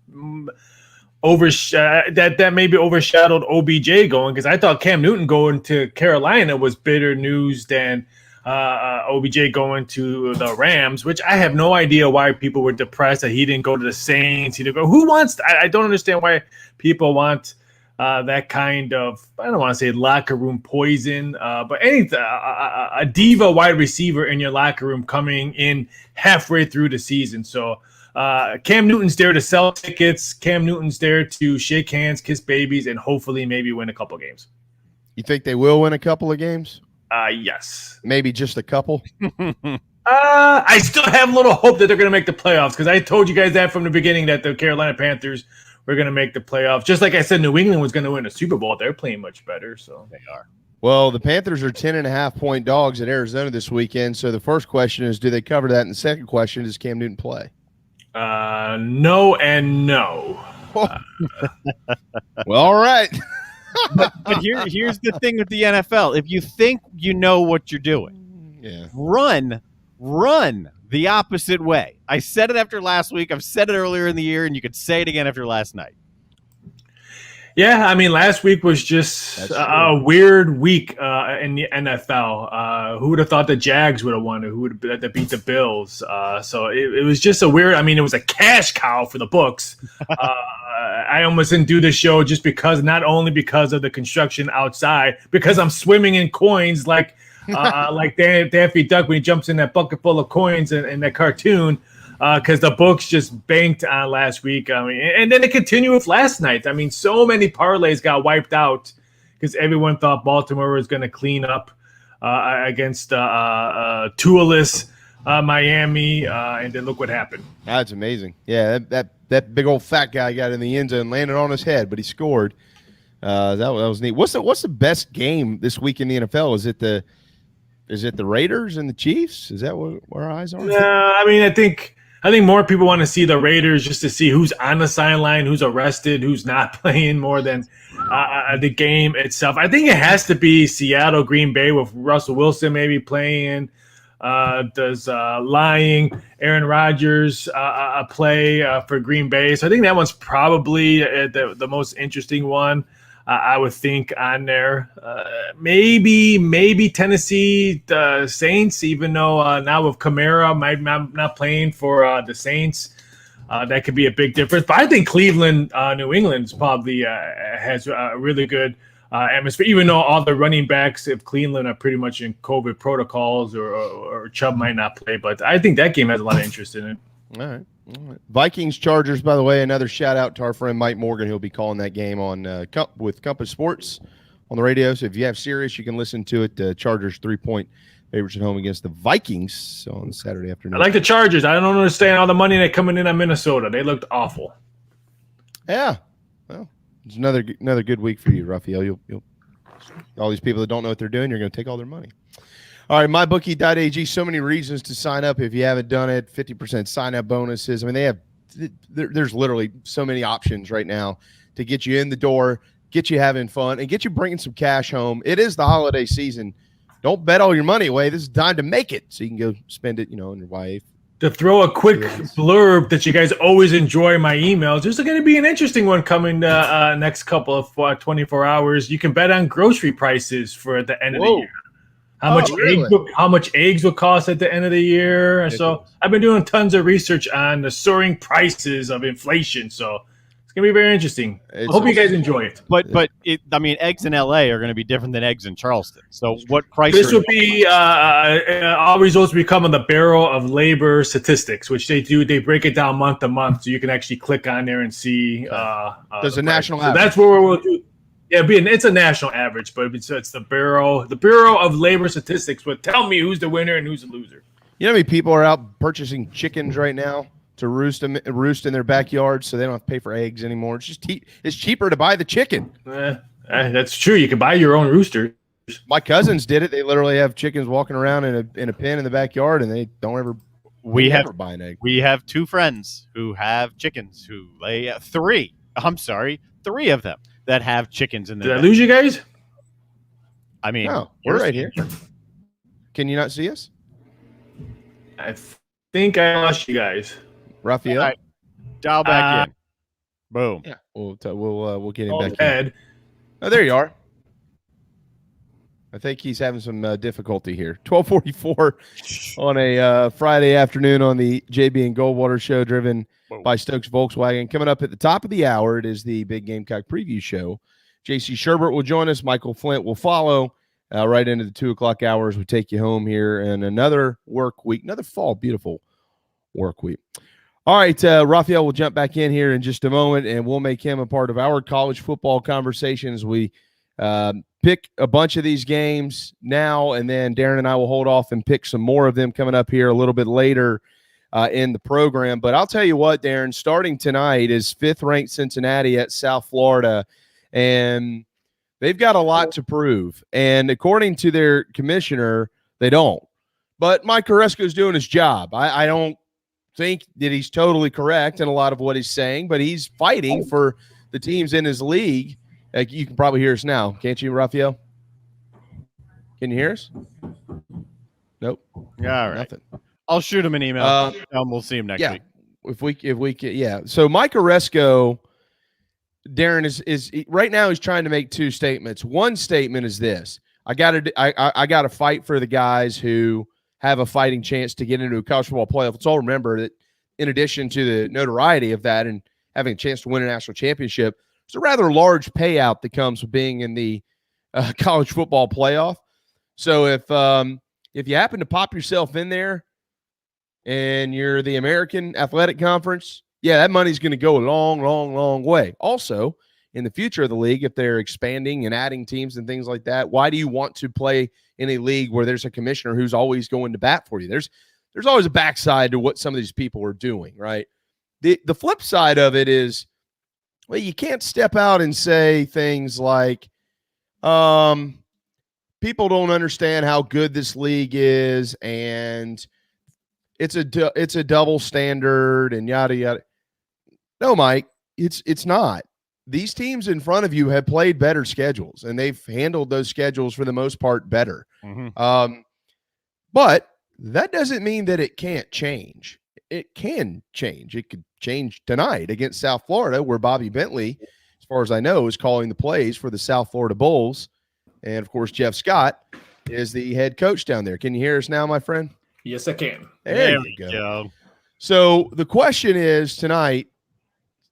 that maybe overshadowed OBJ going, because I thought Cam Newton going to Carolina was bigger news than OBJ going to the Rams, which I have no idea why people were depressed that he didn't go to the Saints. He didn't go. Who wants? I don't understand why people want that kind of, I don't want to say locker room poison, but anything, a diva wide receiver in your locker room coming in halfway through the season. So Cam Newton's there to sell tickets. Cam Newton's there to shake hands, kiss babies, and hopefully maybe win a couple games. You think they will win a couple of games? Yes. Maybe just a couple? I still have a little hope that they're going to make the playoffs, because I told you guys that from the beginning that the Carolina Panthers were going to make the playoffs. Just like I said, New England was going to win a Super Bowl. They're playing much better, so they are. Well, the Panthers are 10.5-point dogs at Arizona this weekend. So the first question is, do they cover that? And the second question is, Cam Newton play? No and no. Well, all right. but here's the thing with the NFL. If you think you know what you're doing, run the opposite way. I said it after last week. I've said it earlier in the year, and you could say it again after last night. Yeah, I mean, last week was just a weird week in the NFL. Who would have thought the Jags would have won, or who would have beat the Bills? So it was just a weird. I mean, it was a cash cow for the books. I almost didn't do this show just because, not only because of the construction outside, because I'm swimming in coins like Daffy Duck when he jumps in that bucket full of coins in that cartoon. Because the books just banked on last week. I mean, and then it continued with last night. I mean, so many parlays got wiped out because everyone thought Baltimore was going to clean up against Tualess Miami, and then look what happened. That's amazing. Yeah, that big old fat guy got in the end zone, landed on his head, but he scored. That was neat. What's the best game this week in the NFL? Is it the Raiders and the Chiefs? Is that where our eyes are? I mean, I think more people want to see the Raiders just to see who's on the sideline, who's arrested, who's not playing, more than the game itself. I think it has to be Seattle, Green Bay, with Russell Wilson maybe playing. Does lying Aaron Rodgers play for Green Bay? So I think that one's probably the most interesting one. I would think on there. Maybe Tennessee, the Saints, even though now with Kamara might not playing for the Saints, that could be a big difference. But I think Cleveland, New England's probably has a really good atmosphere, even though all the running backs of Cleveland are pretty much in COVID protocols, or Chubb might not play. But I think that game has a lot of interest in it. All right. Vikings Chargers, by the way, another shout out to our friend Mike Morgan. He'll be calling that game on with Compass Sports on the radio. So if you have Sirius, you can listen to it. Chargers 3-point favorites at home against the Vikings on Saturday afternoon. I like the Chargers. I don't understand all the money they're coming in on Minnesota. They looked awful. Yeah. Well, it's another good week for you, Raphael. You'll all these people that don't know what they're doing, you're going to take all their money. All right, mybookie.ag, so many reasons to sign up if you haven't done it. 50% sign-up bonuses. I mean, there's literally so many options right now to get you in the door, get you having fun, and get you bringing some cash home. It is the holiday season. Don't bet all your money away. This is time to make it so you can go spend it, on your wife. To throw a quick blurb that you guys always enjoy my emails, there's going to be an interesting one coming next couple of 24 hours. You can bet on grocery prices for the end of the year. How much eggs will cost at the end of the year? And so I've been doing tons of research on the soaring prices of inflation. So it's going to be very interesting. I hope you guys enjoy it. But eggs in LA are going to be different than eggs in Charleston. So what price? This will be all results will become on the Bureau of Labor Statistics, which they do. They break it down month to month, so you can actually click on there and see. There's a national average. So that's where we'll do. Yeah, it's a national average, but it's the Bureau of Labor Statistics would tell me who's the winner and who's the loser. You know how many people are out purchasing chickens right now to roost in their backyard, so they don't have to pay for eggs anymore? It's just it's cheaper to buy the chicken. That's true. You can buy your own rooster. My cousins did it. They literally have chickens walking around in a pen in the backyard, and they don't ever. Never buy an egg. We have two friends who have chickens who lay three of them that have chickens in their Did I lose you guys? I mean, no, we're right here. Can you not see us? I think I lost you guys. Raphael? All right. Dial back in. Boom. Yeah, we'll get him back in. Oh, there you are. I think he's having some difficulty here. 12:44 on a Friday afternoon on the JB and Goldwater show, driven by Stokes Volkswagen. Coming up at the top of the hour, it is the Big Gamecock Preview Show. JC Shurburtt will join us. Michael Flint will follow right into the 2 o'clock hours. We take you home here in another work week, another fall, beautiful work week. All right, Raphael will jump back in here in just a moment, and we'll make him a part of our college football conversations. We pick a bunch of these games now, and then Darren and I will hold off and pick some more of them coming up here a little bit later in the program. But I'll tell you what, Darren, starting tonight is 5th-ranked Cincinnati at South Florida, and they've got a lot to prove. And according to their commissioner, they don't. But Mike Carrasco's doing his job. I don't think that he's totally correct in a lot of what he's saying, but he's fighting for the teams in his league. You can probably hear us now, can't you, Raphael? Can you hear us? Nope. Yeah, all right. Nothing. I'll shoot him an email. And we'll see him next week. If we can, yeah. So Mike Carrasco, Darren is right now. He's trying to make two statements. One statement is this: I got to fight for the guys who have a fighting chance to get into a college football playoff. Let's all remember that in addition to the notoriety of that and having a chance to win a national championship, it's a rather large payout that comes with being in the college football playoff. So if you happen to pop yourself in there and you're the American Athletic Conference, yeah, that money's going to go a long, long, long way. Also, in the future of the league, if they're expanding and adding teams and things like that, why do you want to play in a league where there's a commissioner who's always going to bat for you? There's always a backside to what some of these people are doing, right? The flip side of it is, well, you can't step out and say things like, people don't understand how good this league is, and it's a double standard, and yada yada. No, Mike, it's not. These teams in front of you have played better schedules, and they've handled those schedules for the most part better. Mm-hmm. But that doesn't mean that it can't change. It can change. It could change tonight against South Florida, where Bobby Bentley, as far as I know, is calling the plays for the South Florida Bulls. And, of course, Jeff Scott is the head coach down there. Can you hear us now, my friend? Yes, I can. There we go. So the question is tonight,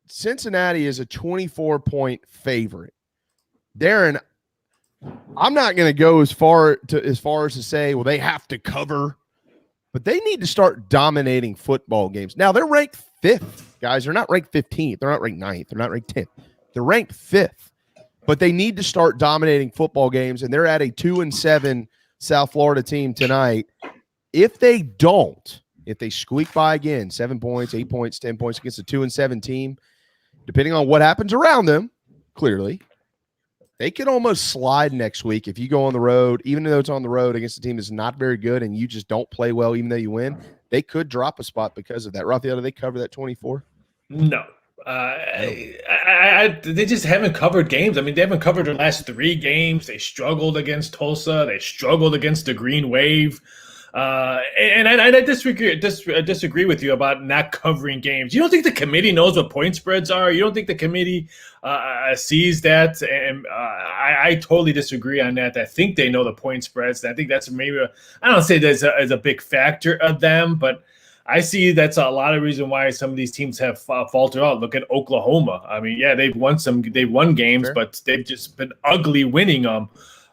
Cincinnati is a 24-point favorite. Darren, I'm not going to go as far as to say, well, they have to cover, but they need to start dominating football games. Now, they're ranked 5th, guys. They're not ranked 15th. They're not ranked 9th. They're not ranked 10th. They're ranked 5th, but they need to start dominating football games, and they're at a 2-7 South Florida team tonight. If they don't, if they squeak by again, 7 points, 8 points, 10 points against a 2-7 team, depending on what happens around them, clearly, they could almost slide next week if you go on the road, even though it's on the road against a team that's not very good and you just don't play well, even though you win. They could drop a spot because of that. Raphael, do they cover that 24? No. They just haven't covered games. I mean, they haven't covered their last 3 games. They struggled against Tulsa. They struggled against the Green Wave. And I disagree with you about not covering games. You don't think the committee knows what point spreads are? You don't think the committee sees that? And I totally disagree on that. I think they know the point spreads. I think that's maybe I don't say that as a big factor of them, but I see that's a lot of reason why some of these teams have faltered out. Look at Oklahoma. I mean, yeah, they've won games, sure, but they've just been ugly winning them.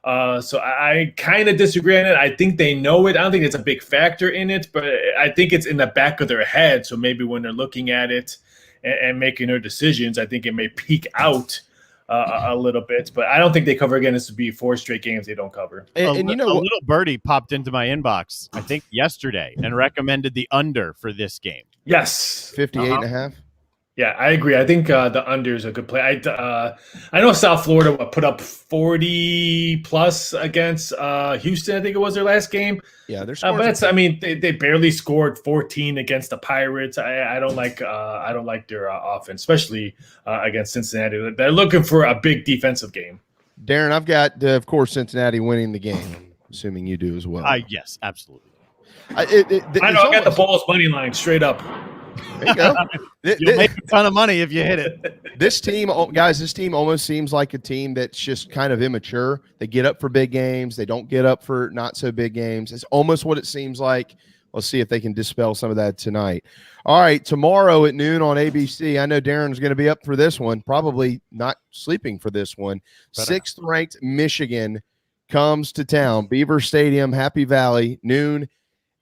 So I kind of disagree on it. I think they know it. I don't think it's a big factor in it, but I think it's in the back of their head. So maybe when they're looking at it and making their decisions, I think it may peek out a little bit. But I don't think they cover again. This would be 4 straight games they don't cover. And you know, a little birdie popped into my inbox, I think yesterday, and recommended the under for this game. Yes. 58.5. Yeah, I agree. I think the under is a good play. I know South Florida put up 40 plus against Houston. I think it was their last game. Yeah, they're. But I mean, they barely scored 14 against the Pirates. I don't like their offense, especially against Cincinnati. They're looking for a big defensive game. Darren, I've got, of course, Cincinnati winning the game. I'm assuming you do as well. Yes, absolutely. I got the Bulls money line straight up. There you go. You'll make a ton of money if you hit it. This team almost seems like a team that's just kind of immature. They get up for big games. They don't get up for not so big games. It's almost what it seems like. Let's see if they can dispel some of that tonight. All right, tomorrow at noon on ABC. I know Darren's going to be up for this one, probably not sleeping for this one. Sixth-ranked Michigan comes to town. Beaver Stadium, Happy Valley, noon,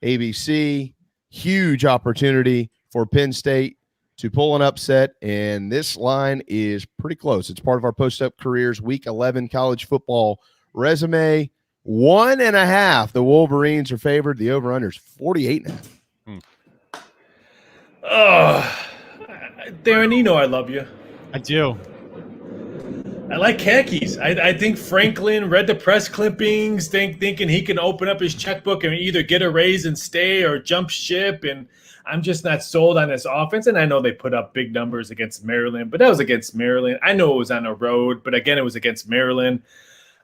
ABC. Huge opportunity for Penn State to pull an upset, and this line is pretty close. It's part of our Post-Up Careers Week 11 college football resume. 1.5. The Wolverines are favored. The over-under is 48.5. Oh, Darren, you know I love you. I do. I like khakis. I think Franklin read the press clippings, thinking he can open up his checkbook and either get a raise and stay or jump ship. And I'm just not sold on this offense. And I know they put up big numbers against Maryland, but that was against Maryland. I know it was on the road, but again, it was against Maryland.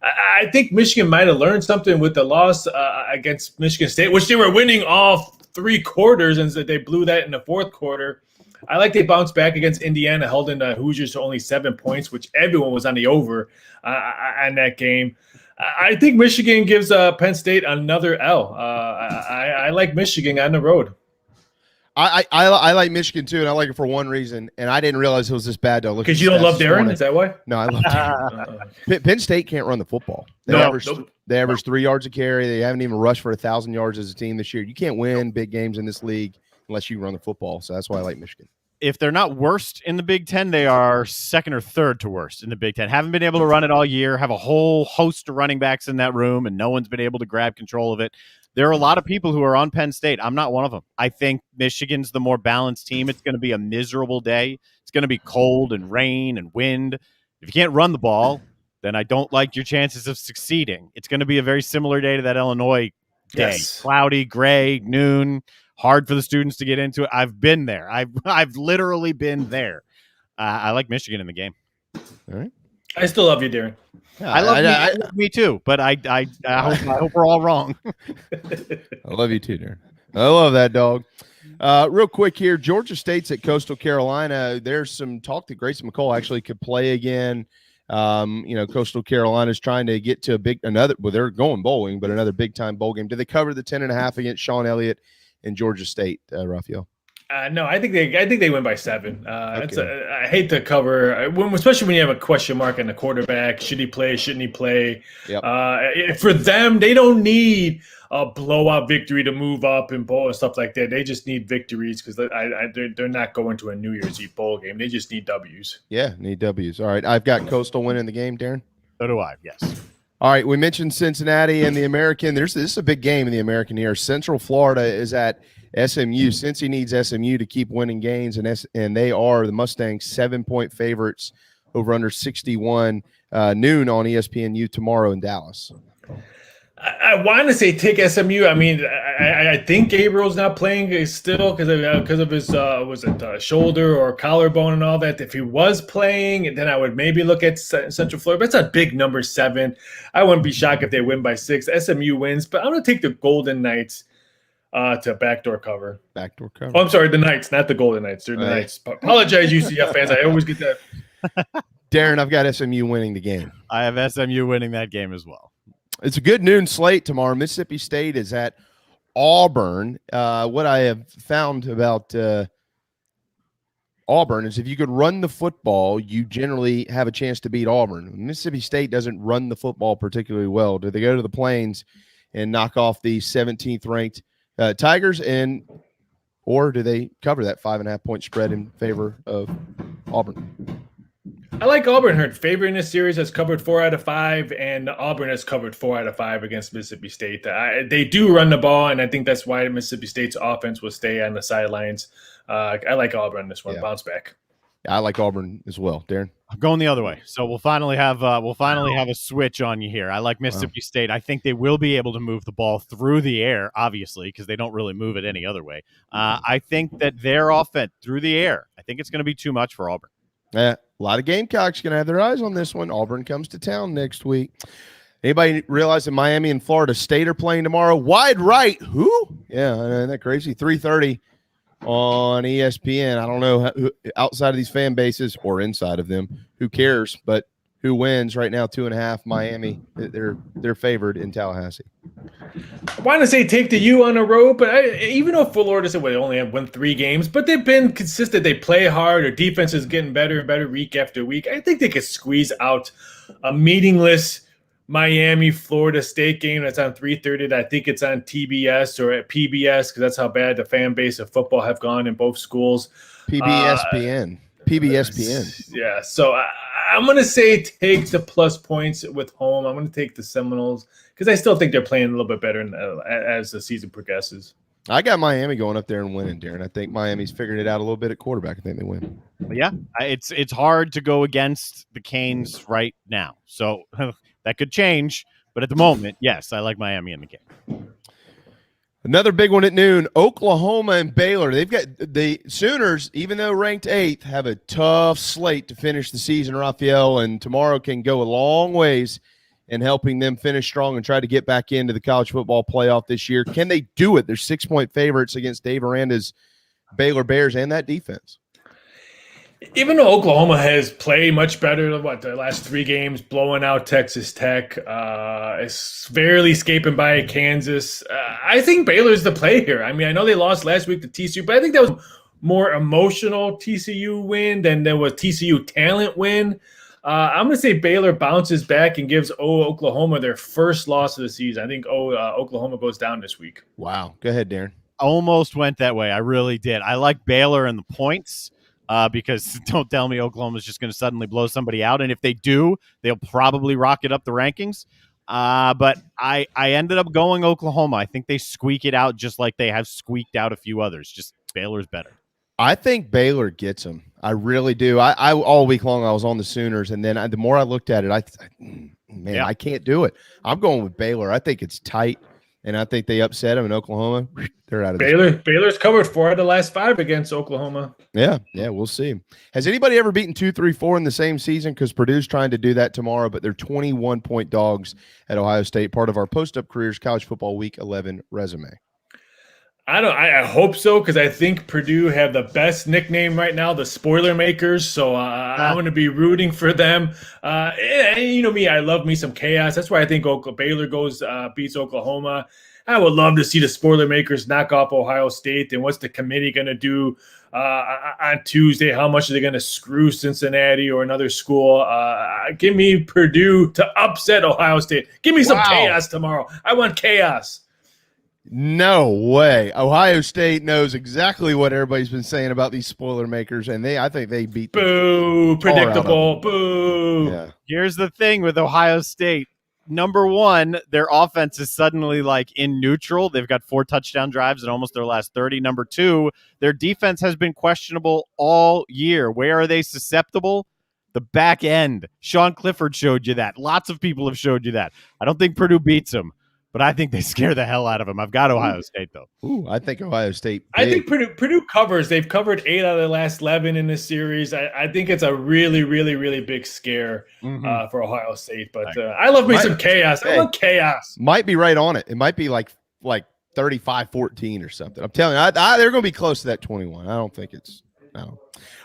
I think Michigan might have learned something with the loss against Michigan State, which they were winning all 3 quarters, and so they blew that in the fourth quarter. I like they bounced back against Indiana, held in the Hoosiers to only 7 points, which everyone was on the over on that game. I think Michigan gives Penn State another L. I like Michigan on the road. I like Michigan too, and I like it for one reason. And I didn't realize it was this bad. Because you don't love Darren? Is that why? No, I love Darren. Penn State can't run the football. They average 3 yards a carry. They haven't even rushed for 1,000 yards as a team this year. You can't win big games in this league unless you run the football. So that's why I like Michigan. If they're not worst in the Big Ten, they are second or third to worst in the Big Ten. Haven't been able to run it all year, have a whole host of running backs in that room, and no one's been able to grab control of it. There are a lot of people who are on Penn State. I'm not one of them. I think Michigan's the more balanced team. It's going to be a miserable day. It's going to be cold and rain and wind. If you can't run the ball, then I don't like your chances of succeeding. It's going to be a very similar day to that Illinois day. Yes. Cloudy, gray, noon, hard for the students to get into it. I've been there. I've literally been there. I like Michigan in the game. All right. I still love you, Darren. Yeah, I love me too, but I hope we're all wrong. I love you too, Darren. I love that dog. Real quick here, Georgia State's at Coastal Carolina. There's some talk that Grayson McCall actually could play again. Coastal Carolina's trying to get to they're going bowling, but another big-time bowl game. Do they cover the 10.5 against Sean Elliott and Georgia State, Raphael? No, I think they win by 7. I hate to cover, especially when you have a question mark on the quarterback. Should he play? Shouldn't he play? Yep. For them, they don't need a blowout victory to move up and bowl and stuff like that. They just need victories because they're not going to a New Year's Eve bowl game. They just need W's. Yeah, need W's. All right, I've got Coastal winning the game, Darren. So do I, yes. All right, we mentioned Cincinnati and the American. This is a big game in the American here. Central Florida is at SMU. Cincy needs SMU to keep winning games, and they are the Mustangs 7-point favorites over under 61 noon on ESPNU tomorrow in Dallas. I want to say take SMU. I mean, I think Gabriel's not playing still because of his shoulder or collarbone and all that. If he was playing, then I would maybe look at Central Florida. But it's a big number 7. I wouldn't be shocked if they win by 6. SMU wins, but I'm going to take the Golden Knights to backdoor cover. Backdoor cover. Oh, I'm sorry, the Knights, not the Golden Knights. They're the Knights. Apologize, UCF fans. I always get that. Darren, I've got SMU winning the game. I have SMU winning that game as well. It's a good noon slate tomorrow. Mississippi State is at Auburn. What I have found about Auburn is if you could run the football, you generally have a chance to beat Auburn. Mississippi State doesn't run the football particularly well. Do they go to the Plains and knock off the 17th ranked Tigers, or do they cover that 5.5 point spread in favor of Auburn? I like Auburn here. Favorite in this series has covered 4 out of 5, and Auburn has covered 4 out of 5 against Mississippi State. They do run the ball, and I think that's why Mississippi State's offense will stay on the sidelines. I like Auburn in this one. Yeah. Bounce back. I like Auburn as well, Darren. I'm going the other way. So we'll finally have a switch on you here. I like Mississippi State. I think they will be able to move the ball through the air, obviously, because they don't really move it any other way. I think that their offense through the air, I think it's going to be too much for Auburn. A lot of Gamecocks going to have their eyes on this one. Auburn comes to town next week. Anybody realize that Miami and Florida State are playing tomorrow? Wide right. Who? Yeah, isn't that crazy? 3:30 on ESPN. I don't know who, outside of these fan bases or inside of them, who cares? But who wins right now? 2.5. Miami. They're favored in Tallahassee. I want to say take the U on the road, but even though Florida said they only have won 3 games, but they've been consistent. They play hard. Their defense is getting better and better week after week. I think they could squeeze out a meaningless Miami-Florida State game that's on 3:30. I think it's on TBS or at PBS because that's how bad the fan base of football have gone in both schools. PBSPN. Yeah, so I'm going to say take the plus points with home. I'm going to take the Seminoles because I still think they're playing a little bit better as the season progresses. I got Miami going up there and winning, Darren. I think Miami's figured it out a little bit at quarterback. I think they win. Yeah, it's hard to go against the Canes right now. So that could change. But at the moment, yes, I like Miami in the game. Another big one at noon, Oklahoma and Baylor. They've got the Sooners, even though ranked 8th, have a tough slate to finish the season, Raphael, and tomorrow can go a long ways in helping them finish strong and try to get back into the college football playoff this year. Can they do it? They're 6-point favorites against Dave Aranda's Baylor Bears and that defense. Even though Oklahoma has played much better than the last 3 games, blowing out Texas Tech, is barely escaping by Kansas. I think Baylor's the play here. I mean, I know they lost last week to TCU, but I think that was more emotional TCU win than there was TCU talent win. I'm going to say Baylor bounces back and gives Oklahoma their first loss of the season. I think Oklahoma goes down this week. Wow. Go ahead, Darren. Almost went that way. I really did. I like Baylor and the points. Because don't tell me Oklahoma's just going to suddenly blow somebody out. And if they do, they'll probably rocket up the rankings. But I ended up going Oklahoma. I think they squeak it out just like they have squeaked out a few others. Just Baylor's better. I think Baylor gets them. I really do. I all week long I was on the Sooners, and then the more I looked at it, I can't do it. I'm going with Baylor. I think it's tight, and I think they upset them in Oklahoma. They're out of Baylor's covered 4 of the last 5 against Oklahoma. Yeah, we'll see. Has anybody ever beaten 2, 3, 4 in the same season? Because Purdue's trying to do that tomorrow, but they're 21-point dogs at Ohio State, part of our Post-Up Careers College Football Week 11 resume. I hope so, because I think Purdue have the best nickname right now, the Spoiler Makers. So I'm going to be rooting for them. And you know me, I love me some chaos. That's why I think Baylor beats Oklahoma. I would love to see the Spoiler Makers knock off Ohio State. And what's the committee going to do on Tuesday? How much are they going to screw Cincinnati or another school? Give me Purdue to upset Ohio State. Give me some chaos tomorrow. I want chaos. No way. Ohio State knows exactly what everybody's been saying about these Spoiler Makers, and I think they beat them. Boo, predictable, boo. Yeah. Here's the thing with Ohio State. Number one, their offense is suddenly like in neutral. They've got 4 touchdown drives in almost their last 30. Number two, their defense has been questionable all year. Where are they susceptible? The back end. Sean Clifford showed you that. Lots of people have showed you that. I don't think Purdue beats them, but I think they scare the hell out of them. I've got Ohio State, though. Ooh, I think Ohio State. I think Purdue covers. They've covered 8 out of the last 11 in this series. I think it's a really, really, really big scare for Ohio State. But I love me some chaos. I love chaos. Might be right on it. It might be like 35-14 or something. I'm telling you, they're going to be close to that 21. I don't think it's – no.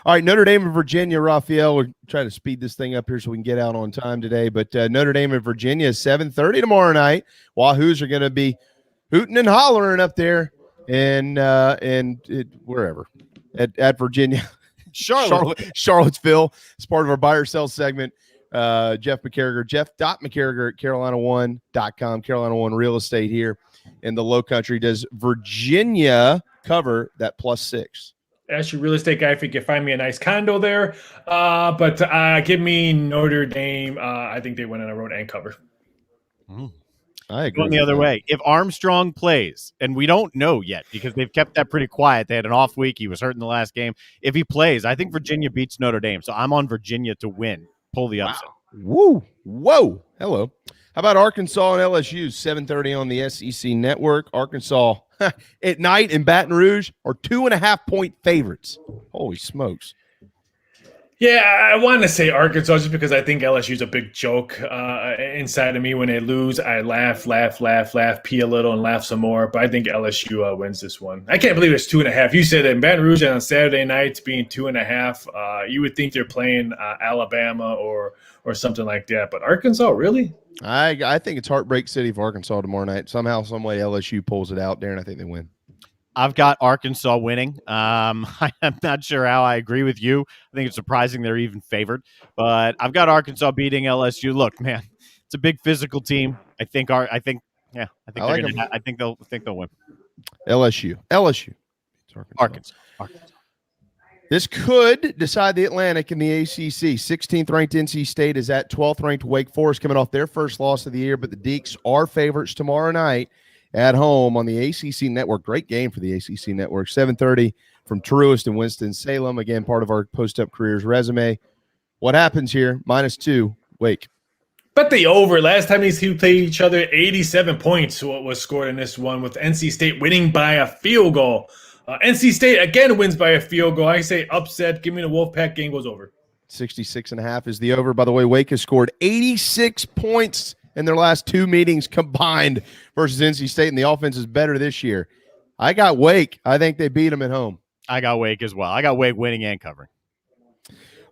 All right, Notre Dame and Virginia, Raphael. We're trying to speed this thing up here so we can get out on time today. But Notre Dame and Virginia is 7:30 tomorrow night. Wahoos are going to be hooting and hollering up there and wherever at Virginia. Charlottesville. It's part of our buy or sell segment. Jeff McCarragher, Jeff.McCarragher at Carolina1.com. Carolina One Real Estate here in the Low Country. Does Virginia cover that +6? Ask your real estate guy if you can find me a nice condo there. But give me Notre Dame. I think they win on the road and cover. I agree. Going the other way. If Armstrong plays, and we don't know yet because they've kept that pretty quiet. They had an off week. He was hurt in the last game. If he plays, I think Virginia beats Notre Dame. So I'm on Virginia to win. Pull the upset. Wow. Whoa. Hello. How about Arkansas and LSU? 7:30 on the SEC Network. Arkansas at night in Baton Rouge are 2.5-point favorites. Holy smokes. Yeah, I want to say Arkansas just because I think LSU's a big joke inside of me. When they lose, I laugh, pee a little, and laugh some more. But I think LSU wins this one. I can't believe it's 2.5. You said that in Baton Rouge on Saturday nights being 2.5. You would think they're playing Alabama or something like that. But Arkansas, really? I think it's Heartbreak City for Arkansas tomorrow night. Somehow, some way, LSU pulls it out there, and I think they win. I've got Arkansas winning. I'm not sure how I agree with you. I think it's surprising they're even favored, but I've got Arkansas beating LSU. Look, man, it's a big physical team. I think they'll win. LSU. Arkansas. This could decide the Atlantic in the ACC. 16th ranked NC State is at 12th ranked Wake Forest, coming off their first loss of the year, but the Deacs are favorites tomorrow night at home on the ACC network. Great game for the ACC network. 7:30 from Truist and Winston-Salem. Again, part of our post-up careers resume. What happens here? -2, Wake. But the over. Last time these two played each other, 87 points what was scored in this one, with NC State winning by a field goal. NC State, again, wins by a field goal. I say upset. Give me the Wolfpack. Game goes over. 66.5 is the over. By the way, Wake has scored 86 points in their last 2 meetings combined versus NC State, and the offense is better this year. I got Wake. I think they beat them at home. I got Wake as well. I got Wake winning and covering.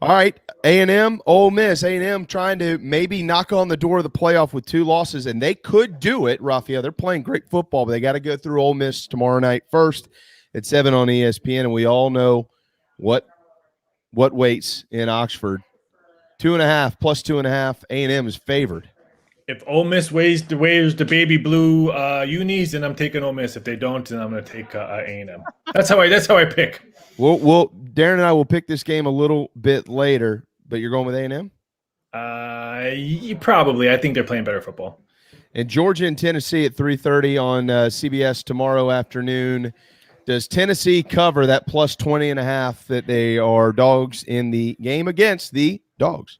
All right, A&M, Ole Miss. A&M trying to maybe knock on the door of the playoff with 2 losses, and they could do it, Raphael. They're playing great football, but they got to go through Ole Miss tomorrow night first at 7 on ESPN, and we all know what waits in Oxford. 2.5 plus 2.5. A&M is favored. If Ole Miss wears the baby blue unis, then I'm taking Ole Miss. If they don't, then I'm going to take A&M. That's how I pick. We'll Darren and I will pick this game a little bit later, but you're going with A&M? Probably. I think they're playing better football. And Georgia and Tennessee at 3:30 on CBS tomorrow afternoon. Does Tennessee cover that plus 20.5 that they are dogs in the game against the Dogs?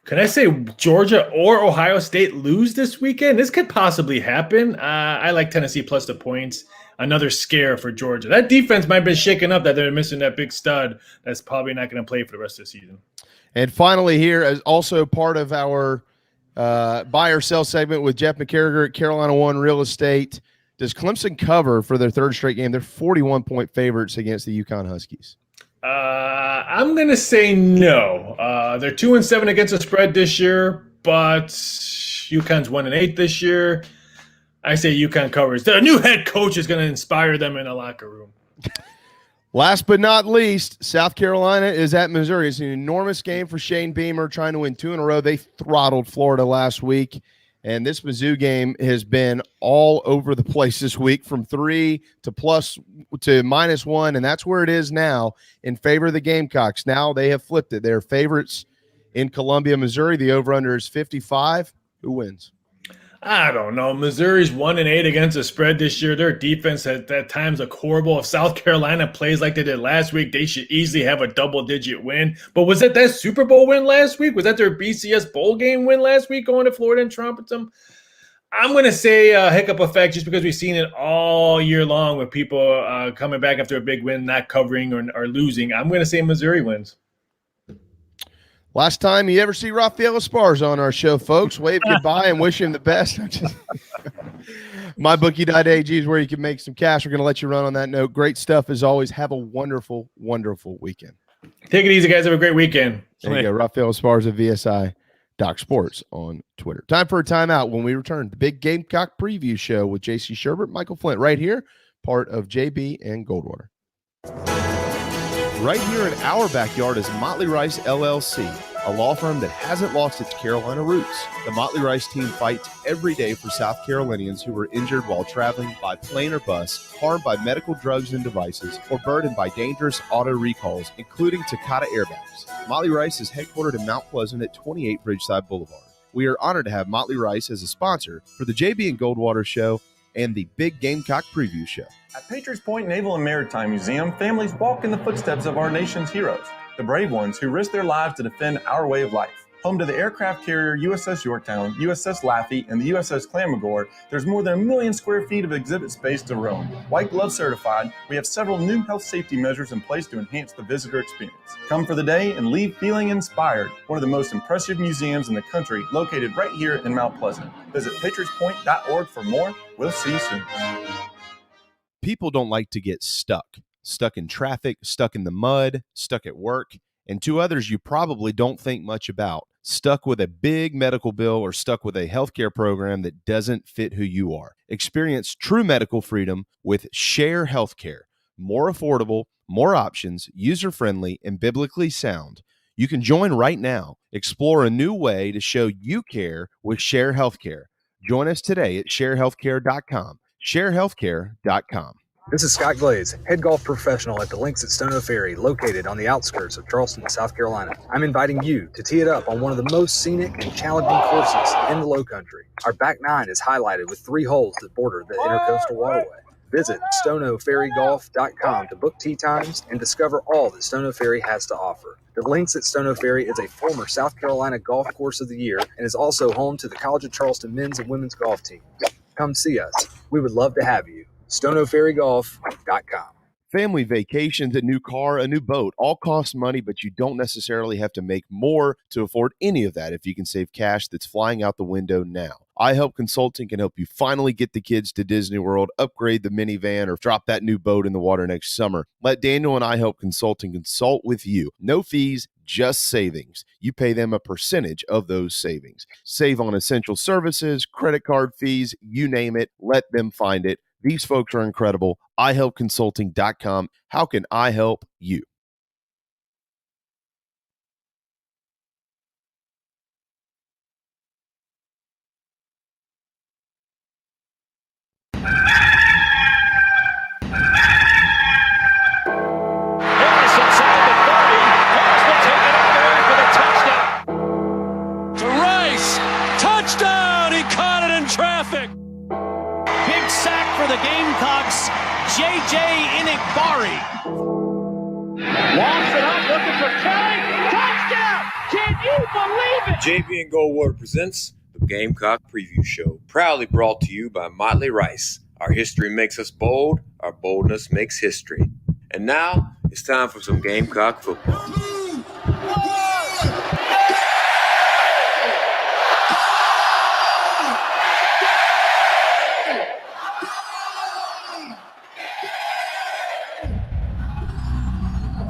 Can I say Georgia or Ohio State lose this weekend? This could possibly happen. I like Tennessee plus the points. Another scare for Georgia. That defense might be shaken up that they're missing that big stud that's probably not going to play for the rest of the season. And finally here, as also part of our buy or sell segment with Jeff McCarragher at Carolina One Real Estate, does Clemson cover for their 3rd straight game? They're 41-point favorites against the UConn Huskies. I'm going to say no. They're 2-7 against the spread this year, but UConn's 1-8 this year. I say UConn covers. The new head coach is going to inspire them in the locker room. Last but not least, South Carolina is at Missouri. It's an enormous game for Shane Beamer, trying to win 2 in a row. They throttled Florida last week, and this Mizzou game has been all over the place this week, from 3 to -1, and that's where it is now in favor of the Gamecocks. Now they have flipped it. They're favorites in Columbia, Missouri. The over-under is 55. Who wins? I don't know. Missouri's 1-8 against the spread this year. Their defense at times look horrible. If South Carolina plays like they did last week, they should easily have a double-digit win. But was that Super Bowl win last week? Was that their BCS bowl game win last week, going to Florida and trumpet them? I'm going to say hiccup effect, just because we've seen it all year long with people coming back after a big win, not covering or losing. I'm going to say Missouri wins. Last time you ever see Raphael Esparza on our show, folks, wave goodbye and wish him the best. MyBookie.ag is where you can make some cash. We're going to let you run on that note. Great stuff as always. Have a wonderful, wonderful weekend. Take it easy, guys. Have a great weekend. There you go. Raphael Esparza, VSI Doc Sports on Twitter. Time for a timeout. When we return, the Big Gamecock Preview Show with JC Shurburtt, Michael Flint, right here, part of JB and Goldwater. Right here in our backyard is Motley Rice LLC, a law firm that hasn't lost its Carolina roots. The Motley Rice team fights every day for South Carolinians who were injured while traveling by plane or bus, harmed by medical drugs and devices, or burdened by dangerous auto recalls, including Takata airbags. Motley Rice is headquartered in Mount Pleasant at 28 Bridgeside Boulevard. We are honored to have Motley Rice as a sponsor for the JB and Goldwater Show and the Big Gamecock Preview Show. At Patriots Point Naval and Maritime Museum, families walk in the footsteps of our nation's heroes, the brave ones who risked their lives to defend our way of life. Home to the aircraft carrier USS Yorktown, USS Laffey, and the USS Clamagore, there's more than 1 million square feet of exhibit space to roam. White Glove certified, we have several new health safety measures in place to enhance the visitor experience. Come for the day and leave feeling inspired. One of the most impressive museums in the country, located right here in Mount Pleasant. Visit patriotspoint.org for more. We'll see you soon. People don't like to get stuck in traffic, stuck in the mud, stuck at work, and two others you probably don't think much about, stuck with a big medical bill or stuck with a healthcare program that doesn't fit who you are. Experience true medical freedom with Share Healthcare. More affordable, more options, user-friendly, and biblically sound. You can join right now. Explore a new way to show you care with Share Healthcare. Join us today at sharehealthcare.com. sharehealthcare.com. This is Scott Glaze, head golf professional at the Links at Stono Ferry, located on the outskirts of Charleston, South Carolina. I'm inviting you to tee it up on one of the most scenic and challenging courses in the Lowcountry. Our back nine is highlighted with 3 holes that border the Intercoastal Waterway. Visit stonoferrygolf.com to book tee times and discover all that Stono Ferry has to offer. The Links at Stono Ferry is a former South Carolina Golf Course of the Year and is also home to the College of Charleston men's and women's golf teams. Come see us. We would love to have you. stonoferrygolf.com. Family vacations, a new car, a new boat, all cost money, but you don't necessarily have to make more to afford any of that if you can save cash that's flying out the window now. iHelp Consulting can help you finally get the kids to Disney World, upgrade the minivan, or drop that new boat in the water next summer. Let Daniel and iHelp Consulting consult with you. No fees, just savings. You pay them a percentage of those savings. Save on essential services, credit card fees, you name it. Let them find it. These folks are incredible. iHelpConsulting.com. How can I help you? To Rice, touchdown! He caught it in traffic. Big sack for the Gamecocks. JJ Inigbari Walks it up, looking for Kelly. Touchdown! Can you believe it? JB and Goldwater presents the Gamecock Preview Show, proudly brought to you by Motley Rice. Our history makes us bold. Our boldness makes history. And now it's time for some Gamecock football.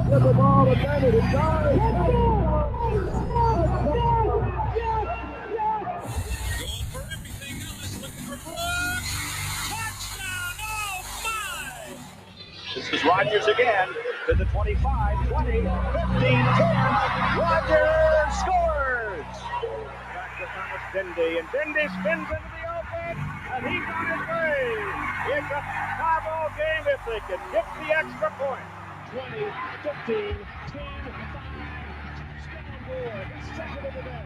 Get the ball to Bennett. It does. This is Rodgers again to the 25, 20, 15, 10. Rodgers scores! Back to Thomas Dendy, and Dendy spins into the open, and he's on his way. It's a tie-ball game if they can get the extra point. 20, 15, 10, 5. Touchdown board, second of the day.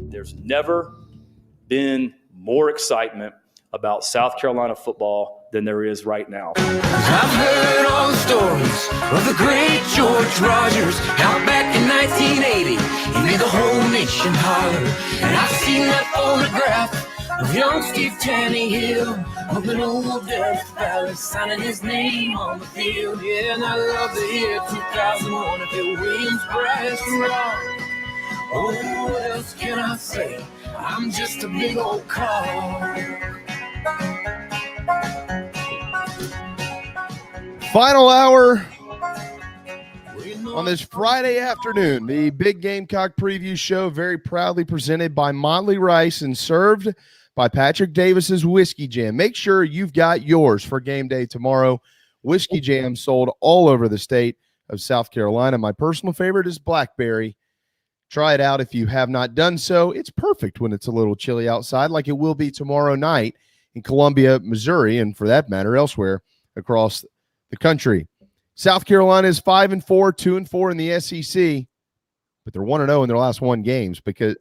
There's never been more excitement about South Carolina football than there is right now. I've heard all the stories of the great George Rogers out back in 1980. He made the whole nation holler. And I've seen that photograph of young Steve Tannehill up in old Death Valley signing his name on the field. Yeah, and I love the year 2001 at Bill Williams Brass Rock. Oh, what else can I say? I'm just a big old car. Final hour on this Friday afternoon. The Big Gamecock Preview Show, very proudly presented by Motley Rice and served by Patrick Davis's Whiskey Jam. Make sure you've got yours for game day tomorrow. Whiskey Jam sold all over the state of South Carolina. My personal favorite is Blackberry. Try it out if you have not done so. It's perfect when it's a little chilly outside, like it will be tomorrow night in Columbia, Missouri, and for that matter, elsewhere across the country. South Carolina is 5-4, 2-4 in the SEC, but they're 1-0 in their last because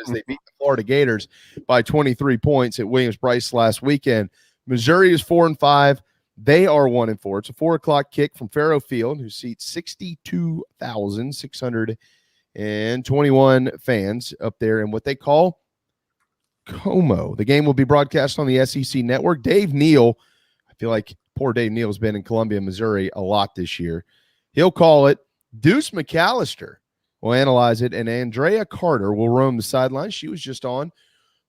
they beat the Florida Gators by 23 points at Williams-Brice last weekend. Missouri is 4-5. They are 1-4. It's a 4:00 kick from Faro Field, who seats 62,621 fans up there in what they call Como. The game will be broadcast on the SEC network. Dave Neal, I feel like poor Dave Neal's been in Columbia, Missouri a lot this year. He'll call it. Deuce McAllister will analyze it, and Andrea Carter will roam the sidelines. She was just on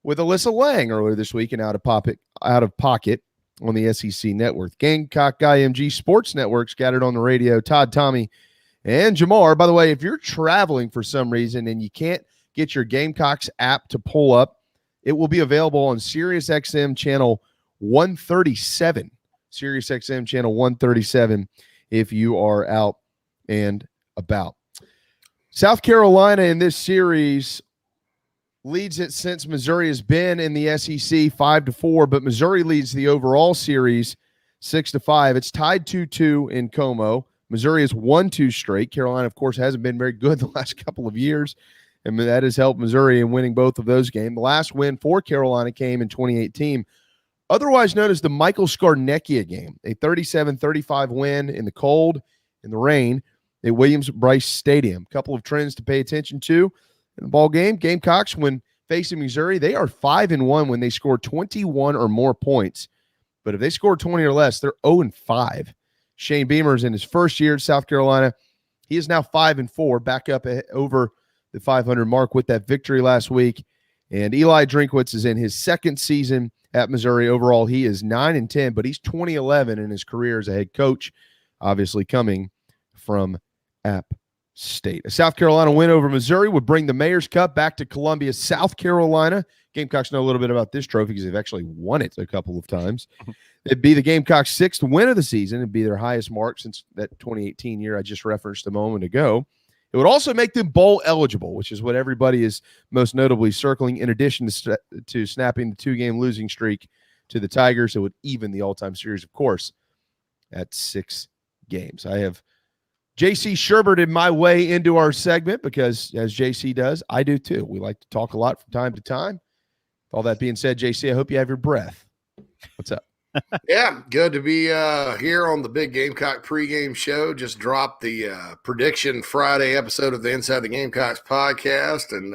with Alyssa Lang earlier this week and out of pocket on the SEC network. Gamecock IMG Sports Network scattered on the radio. Todd, Tommy, and Jamar. By the way, if you're traveling for some reason and you can't get your Gamecocks app to pull up, it will be available on SiriusXM channel 137. SiriusXM channel 137 if you are out and about. South Carolina in this series leads it since Missouri has been in the SEC 5-4, but Missouri leads the overall series 6-5. It's tied 2-2 in Como. Missouri has won 2 straight. Carolina, of course, hasn't been very good the last couple of years, and that has helped Missouri in winning both of those games. The last win for Carolina came in 2018, otherwise known as the Michael Scarnecchia game, a 37-35 win in the cold, in the rain, at Williams-Brice Stadium. A couple of trends to pay attention to in the ball game. Gamecocks, when facing Missouri, they are 5-1 when they score 21 or more points. But if they score 20 or less, they're 0-5. Shane Beamer's in his first year at South Carolina. He is now 5-4, back up over the 500 mark with that victory last week. And Eli Drinkwitz is in his second season at Missouri. Overall, he is 9-10, but he's 2011 in his career as a head coach, obviously coming from App State. A South Carolina win over Missouri would bring the Mayor's Cup back to Columbia, South Carolina. Gamecocks know a little bit about this trophy because they've actually won it a couple of times. It'd be the Gamecocks' 6th win of the season. It'd be their highest mark since that 2018 year I just referenced a moment ago. It would also make them bowl eligible, which is what everybody is most notably circling, in addition to snapping the 2-game losing streak to the Tigers. It would even the all-time series, of course, at 6 games. I have JC Shurburtt in my way into our segment because, as JC does, I do too. We like to talk a lot from time to time. All that being said, JC, I hope you have your breath. What's up? Yeah, good to be here on the Big Gamecock Pregame Show. Just dropped the Prediction Friday episode of the Inside the Gamecocks podcast and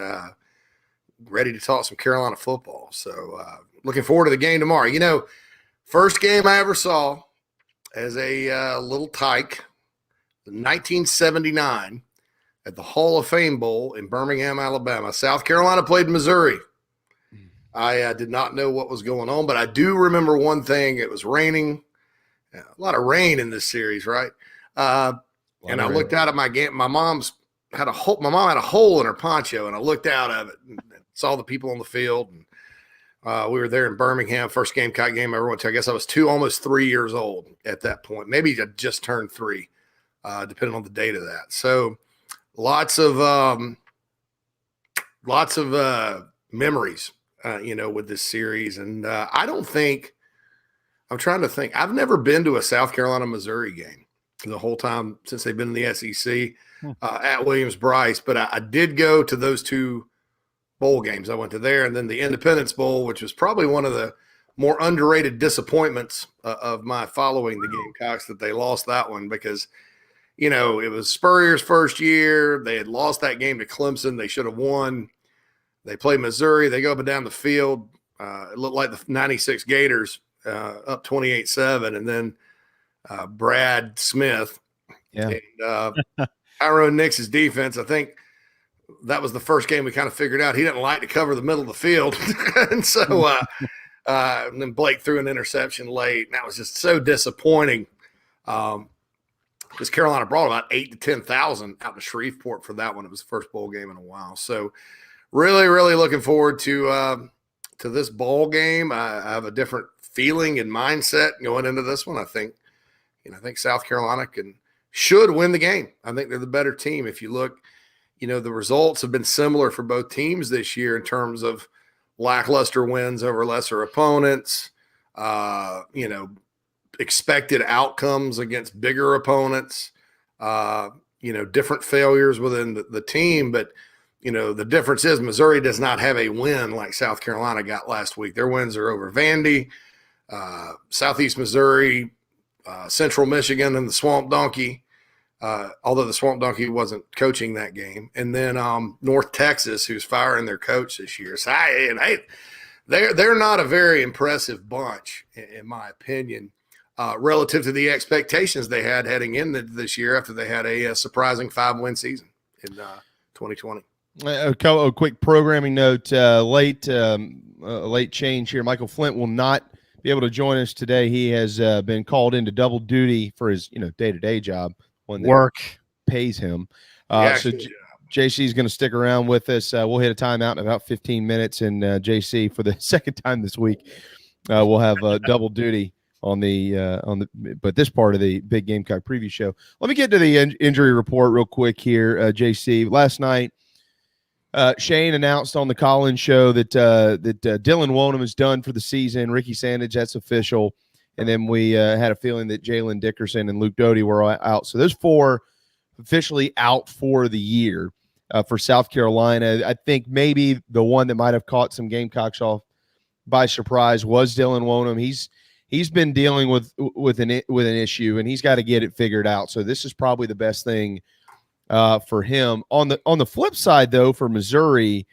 ready to talk some Carolina football. So looking forward to the game tomorrow. You know, first game I ever saw as a little tyke, 1979 at the Hall of Fame Bowl in Birmingham, Alabama. South Carolina played Missouri. I did not know what was going on, but I do remember one thing. It was raining. A lot of rain in this series, right? And I looked out at my game. My mom had a hole in her poncho, and I looked out of it and saw the people on the field. And we were there in Birmingham, first Gamecock game I ever went to. I guess I was almost 3 years old at that point. Maybe I just turned 3. Depending on the date of that. So lots of memories, with this series. And I'm trying to think. I've never been to a South Carolina, Missouri game the whole time since they've been in the SEC at Williams-Brice. But I did go to those 2 bowl games. I went to there and then the Independence Bowl, which was probably one of the more underrated disappointments of my following the Gamecocks, that they lost that one because – it was Spurrier's first year. They had lost that game to Clemson. They should have won. They played Missouri. They go up and down the field. It looked like the 96 Gators up 28-7. And then Brad Smith and Tyrone Nix's defense, I think that was the first game we kind of figured out he didn't like to cover the middle of the field. And so and then Blake threw an interception late. And that was just so disappointing. Because Carolina brought about 8,000 to 10,000 out to Shreveport for that one. It was the first bowl game in a while. So really, really looking forward to this bowl game. I have a different feeling and mindset going into this one. I think South Carolina should win the game. I think they're the better team. If you look, the results have been similar for both teams this year in terms of lackluster wins over lesser opponents, expected outcomes against bigger opponents, different failures within the team. But, the difference is Missouri does not have a win like South Carolina got last week. Their wins are over Vandy. Southeast Missouri Central Michigan and the Swamp Donkey, although the Swamp Donkey wasn't coaching that game. And then North Texas, who's firing their coach this year. So they're not a very impressive bunch, in my opinion, relative to the expectations they had heading into this year after they had a surprising 5-win season in 2020. A quick programming note, late change here. Michael Flint will not be able to join us today. He has been called into double duty for his day-to-day job. When work pays him. So JC is going to stick around with us. We'll hit a timeout in about 15 minutes, and JC, for the second time this week, we'll have double duty on but this part of the Big Gamecock Preview Show. Let me get to the injury report real quick here, JC. Last night, Shane announced on the Collins show that Dylan Wonham is done for the season. Ricky Sandage, that's official. And then we had a feeling that Jalen Dickerson and Luke Doty were out. So those 4 officially out for the year for South Carolina. I think maybe the one that might have caught some Gamecocks off by surprise was Dylan Wonham. He's been dealing with an issue, and he's got to get it figured out. So this is probably the best thing for him. On the flip side, though, for Missouri,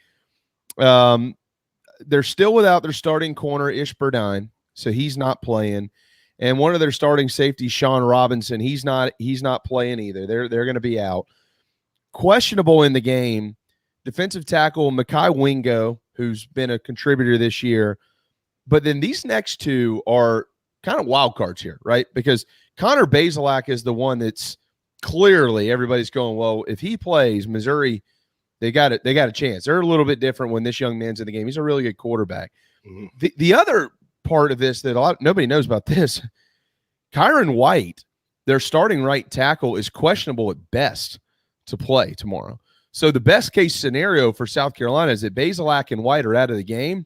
they're still without their starting corner, Ish Burdine. So he's not playing. And one of their starting safeties, Sean Robinson, he's not playing either. They're going to be out. Questionable in the game, defensive tackle Mekhi Wingo, who's been a contributor this year. But then these next 2 are kind of wild cards here, right? Because Connor Bazelak is the one that's clearly everybody's going, well, if he plays, Missouri, they got a chance. They're a little bit different when this young man's in the game. He's a really good quarterback. Mm-hmm. The other part of this that nobody knows about this, Kyron White, their starting right tackle, is questionable at best to play tomorrow. So the best case scenario for South Carolina is that Bazelak and White are out of the game,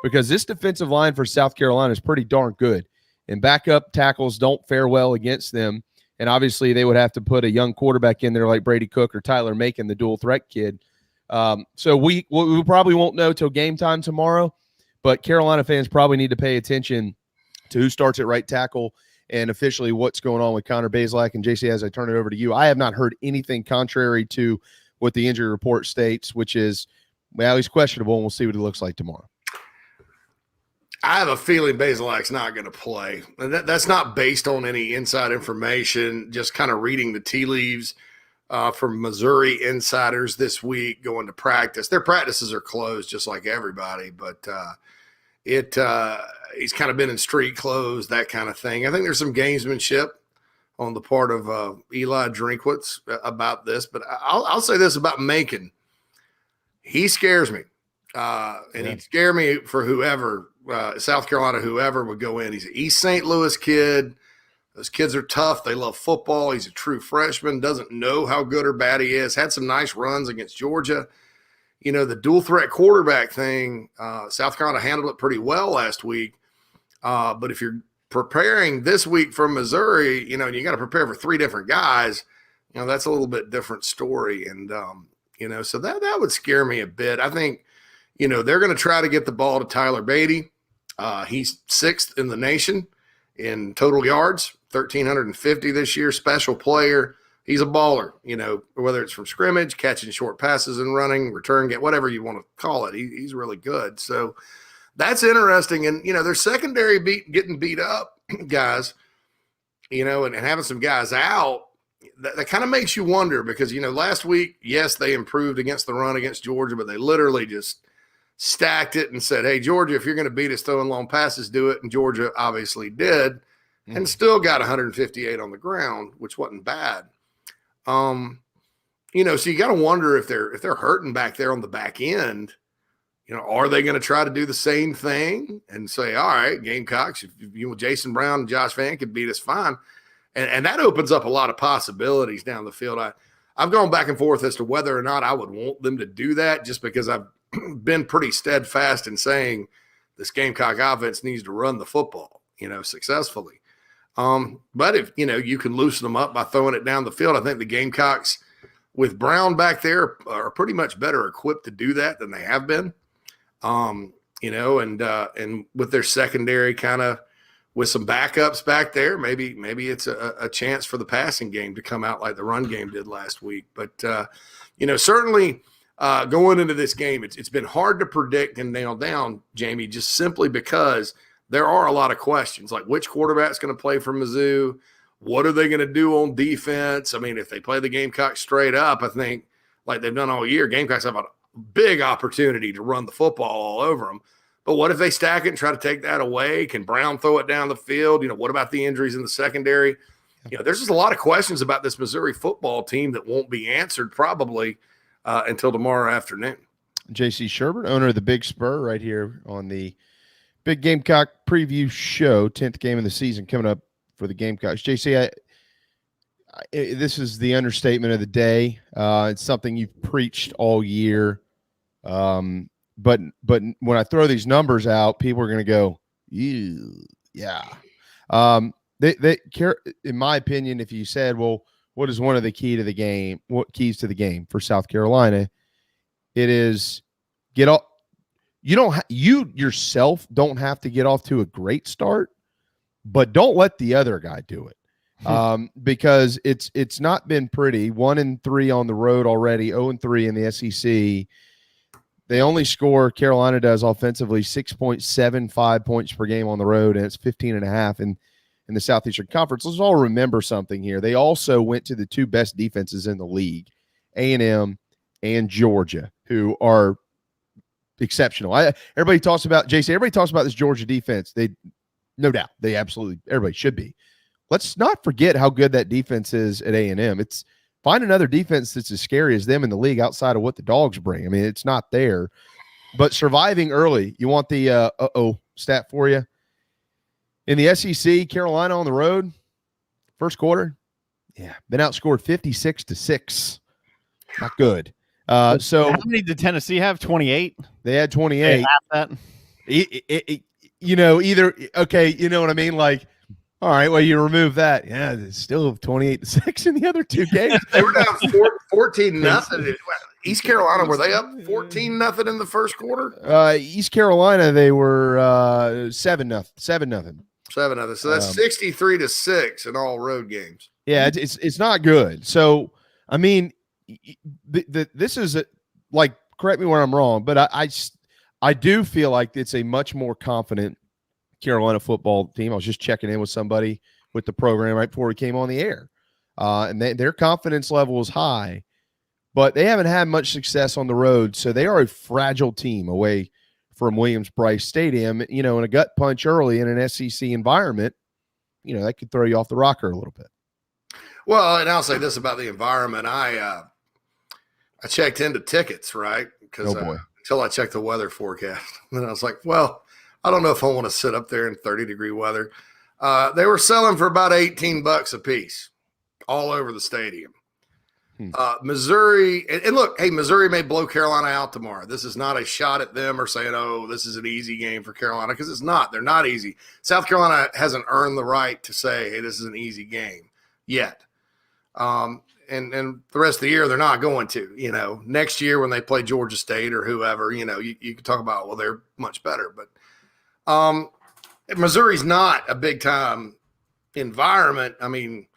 because this defensive line for South Carolina is pretty darn good, and backup tackles don't fare well against them. And obviously they would have to put a young quarterback in there like Brady Cook or Tyler Macon, the dual threat kid. So we probably won't know till game time tomorrow. But Carolina fans probably need to pay attention to who starts at right tackle and officially what's going on with Connor Bazelak. And JC, as I turn it over to you, I have not heard anything contrary to what the injury report states, which is, well, he's questionable, and we'll see what it looks like tomorrow. I have a feeling Bazelak's not going to play. And that's not based on any inside information, just kind of reading the tea leaves from Missouri insiders this week going to practice. Their practices are closed just like everybody, but he's kind of been in street clothes, that kind of thing. I think there's some gamesmanship on the part of Eli Drinkwitz about this, but I'll say this about Macon. He scares me, and he'd scare me for whoever, South Carolina, whoever would go in. He's an East St. Louis kid. Those kids are tough. They love football. He's a true freshman, doesn't know how good or bad he is. Had some nice runs against Georgia. The dual threat quarterback thing, South Carolina handled it pretty well last week. But if you're preparing this week from Missouri, you got to prepare for 3 different guys, that's a little bit different story. And, so that would scare me a bit. I think, they're going to try to get the ball to Tyler Beatty. He's 6th in the nation in total yards, 1,350 this year, special player. He's a baller, whether it's from scrimmage, catching short passes and running, return, whatever you want to call it. He's really good. So that's interesting. And, their secondary getting beat up, guys, and having some guys out, that kind of makes you wonder because, last week, yes, they improved against the run against Georgia, but they literally just stacked it and said, hey, Georgia, if you're going to beat us throwing long passes, do it. And Georgia obviously did and still got 158 on the ground, which wasn't bad. So you got to wonder if they're hurting back there on the back end, are they going to try to do the same thing and say, all right, Gamecocks, if Jason Brown and Josh Vann could beat us, fine. And that opens up a lot of possibilities down the field. I've gone back and forth as to whether or not I would want them to do that just because I've been pretty steadfast in saying this Gamecock offense needs to run the football, successfully. But if, you can loosen them up by throwing it down the field, I think the Gamecocks with Brown back there are pretty much better equipped to do that than they have been. And with their secondary kind of with some backups back there, maybe it's a chance for the passing game to come out like the run game did last week. But, certainly going into this game, it's been hard to predict and nail down, Jamie, just simply because there are a lot of questions, like which quarterback's going to play for Mizzou? What are they going to do on defense? I mean, if they play the Gamecocks straight up, I think like they've done all year, Gamecocks have a big opportunity to run the football all over them. But what if they stack it and try to take that away? Can Brown throw it down the field? What about the injuries in the secondary? There's just a lot of questions about this Missouri football team that won't be answered probably until tomorrow afternoon. JC Shurburtt, owner of the Big Spur, right here on the Big Gamecock Preview Show, 10th game of the season coming up for the Gamecocks. JC, this is the understatement of the day. It's something you've preached all year. But when I throw these numbers out, people are going to go, yeah. They care, in my opinion, if you said, well, what is one of the keys to the game for South Carolina? It is get off. You yourself don't have to get off to a great start, but don't let the other guy do it. Because it's not been pretty. 1-3 on the road already, 0-3 in the SEC. They only score, Carolina does offensively, 6.75 points per game on the road, and it's 15.5 in the Southeastern Conference. Let's all remember something here. They also went to the two best defenses in the league, A&M and Georgia, who are exceptional. Everybody talks about this Georgia defense. No doubt, everybody should be. Let's not forget how good that defense is at A&M. Find another defense that's as scary as them in the league outside of what the Dogs bring. I mean, it's not there. But surviving early, you want the stat for you. In the SEC, Carolina on the road, first quarter, been outscored 56-6. Not good. So how many did Tennessee have? 28? They had 28. Half that. You know what I mean? Like, all right, well, you remove that. Yeah, it's still 28-6 in the other two games. They were down 14-0. East Carolina, were they up 14-0 in the first quarter? East Carolina, they were 7-0. 7-0. So that's 63-6 in all road games. Yeah, it's not good. So, I mean, this is correct me where I'm wrong, but I do feel like it's a much more confident Carolina football team. I was just checking in with somebody with the program right before we came on the air, and their confidence level is high, but they haven't had much success on the road, so they are a fragile team away from Williams-Brice Stadium. And a gut punch early in an SEC environment, that could throw you off the rocker a little bit. Well, and I'll say this about the environment. I checked into tickets, right? Because until I checked the weather forecast, and then I was like, well, I don't know if I want to sit up there in 30-degree weather. They were selling for about $18 a piece all over the stadium. Missouri, and look, hey, Missouri may blow Carolina out tomorrow. This is not a shot at them or saying, oh, this is an easy game for Carolina, because it's not. They're not easy. South Carolina hasn't earned the right to say, hey, this is an easy game yet. And the rest of the year, they're not going to. Next year when they play Georgia State or whoever, you can talk about, well, they're much better. But Missouri's not a big-time environment. I mean,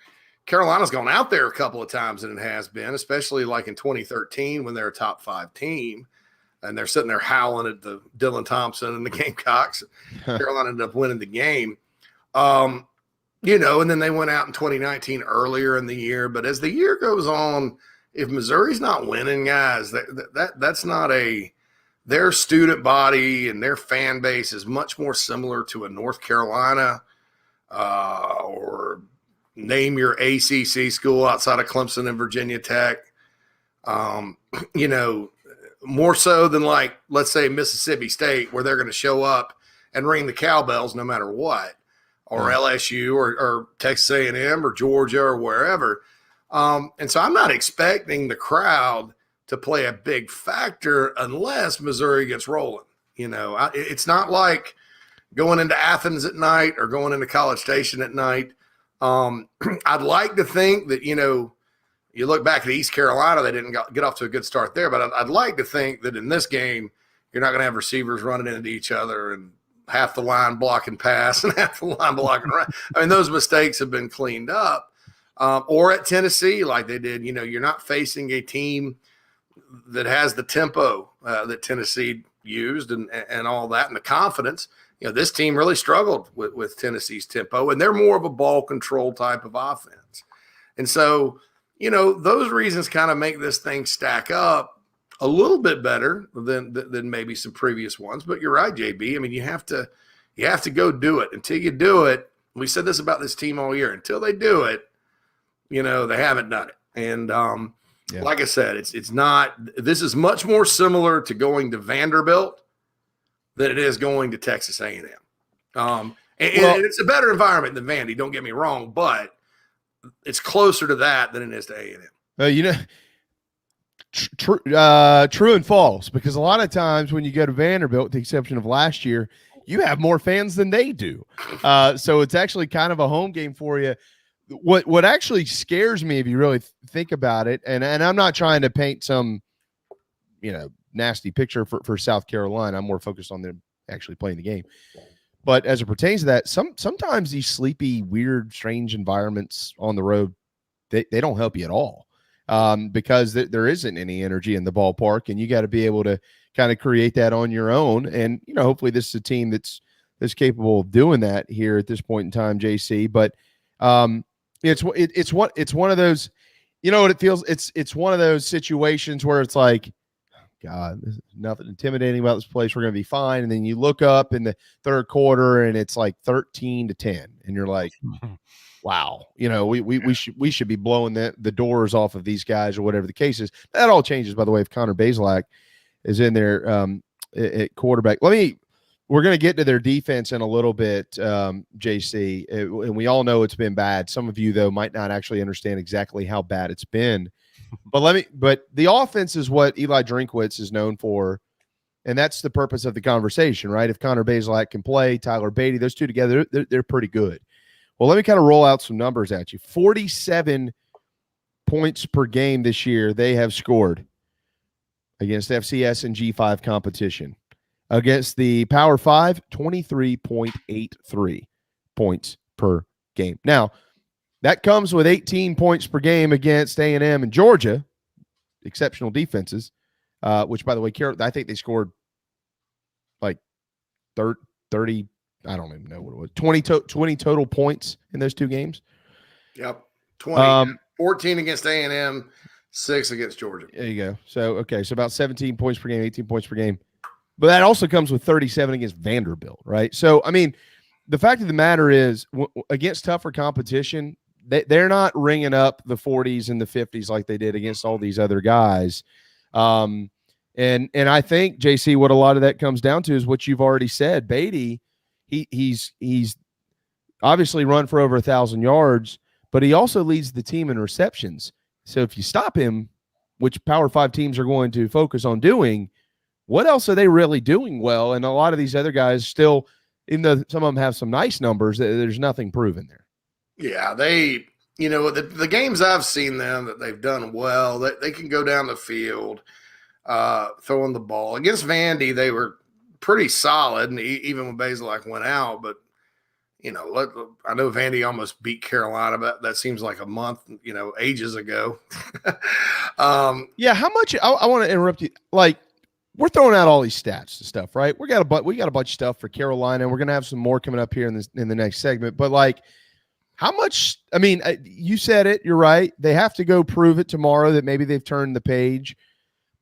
Carolina's gone out there a couple of times, and it has been, especially like in 2013 when they're a top 5 team, and they're sitting there howling at the Dylan Thompson and the Gamecocks. Carolina ended up winning the game. And then they went out in 2019 earlier in the year. But as the year goes on, if Missouri's not winning, guys, that's not their student body and their fan base is much more similar to a North Carolina or name your ACC school outside of Clemson and Virginia Tech. More so than let's say Mississippi State, where they're going to show up and ring the cowbells no matter what, or LSU or Texas A&M or Georgia or wherever. And so I'm not expecting the crowd to play a big factor unless Missouri gets rolling. It's not like going into Athens at night or going into College Station at night. I'd like to think that, you look back at East Carolina, they didn't get off to a good start there, but I'd like to think that in this game, you're not going to have receivers running into each other and half the line blocking pass and half the line blocking run. I mean, those mistakes have been cleaned up. Or at Tennessee, like they did, you're not facing a team that has the tempo that Tennessee used and all that, and the confidence. This team really struggled with Tennessee's tempo, and they're more of a ball control type of offense. And so, those reasons kind of make this thing stack up a little bit better than maybe some previous ones. But you're right, JB. I mean, you have to go do it. Until you do it, we said this about this team all year. Until they do it, they haven't done it. And like I said, it's not. This is much more similar to going to Vanderbilt than it is going to Texas A&M. And it's a better environment than Vandy. Don't get me wrong, but it's closer to that than it is to A&M. True and false, because a lot of times when you go to Vanderbilt, with the exception of last year, you have more fans than they do. So it's actually kind of a home game for you. What actually scares me, if you really think about it, and I'm not trying to paint some, nasty picture for South Carolina. I'm more focused on them actually playing the game. But as it pertains to that, sometimes these sleepy, weird, strange environments on the road, they don't help you at all, because there isn't any energy in the ballpark, and you got to be able to kind of create that on your own. And hopefully this is a team that's capable of doing that here at this point in time, JC. But it's one of those, what it feels. It's one of those situations where it's like, God, there's nothing intimidating about this place. We're going to be fine. And then you look up in the third quarter and it's like 13-10. And you're like, wow, we should be blowing the doors off of these guys or whatever the case is. That all changes, by the way, if Connor Bazelak is in there at quarterback. We're going to get to their defense in a little bit, JC, and we all know it's been bad. Some of you, though, might not actually understand exactly how bad it's been. But the offense is what Eli Drinkwitz is known for, and that's the purpose of the conversation, right? If Connor Bazelak can play, Tyler Beatty, those two together, they're pretty good. Well, let me kind of roll out some numbers at you. 47 points per game this year they have scored against FCS and G5 competition. Against the Power 5, 23.83 points per game. Now, that comes with 18 points per game against A&M and Georgia, exceptional defenses, which, by the way, I think they scored like 30, I don't even know what it was, 20 total points in those two games. Yep, 20. 14 against A&M, 6 against Georgia. There you go. So about 17 points per game, 18 points per game. But that also comes with 37 against Vanderbilt, right? So, I mean, the fact of the matter is, against tougher competition, they're not ringing up the 40s and the 50s like they did against all these other guys. And I think, JC, what a lot of that comes down to is what you've already said. Beatty, he's obviously run for over 1,000 yards, but he also leads the team in receptions. So if you stop him, which Power 5 teams are going to focus on doing, what else are they really doing well? And a lot of these other guys still, even though some of them have some nice numbers, there's nothing proven there. Yeah, the games I've seen them that they've done well, they can go down the field throwing the ball. Against Vandy, they were pretty solid, and even when Bazelak went out. But, I know Vandy almost beat Carolina, but that seems like a month, ages ago. Yeah, how much – I want to interrupt you. Like, we're throwing out all these stats and stuff, right? We got a bunch of stuff for Carolina. We're going to have some more coming up here in the next segment. But, like, how much – I mean, you said it. You're right. They have to go prove it tomorrow that maybe they've turned the page.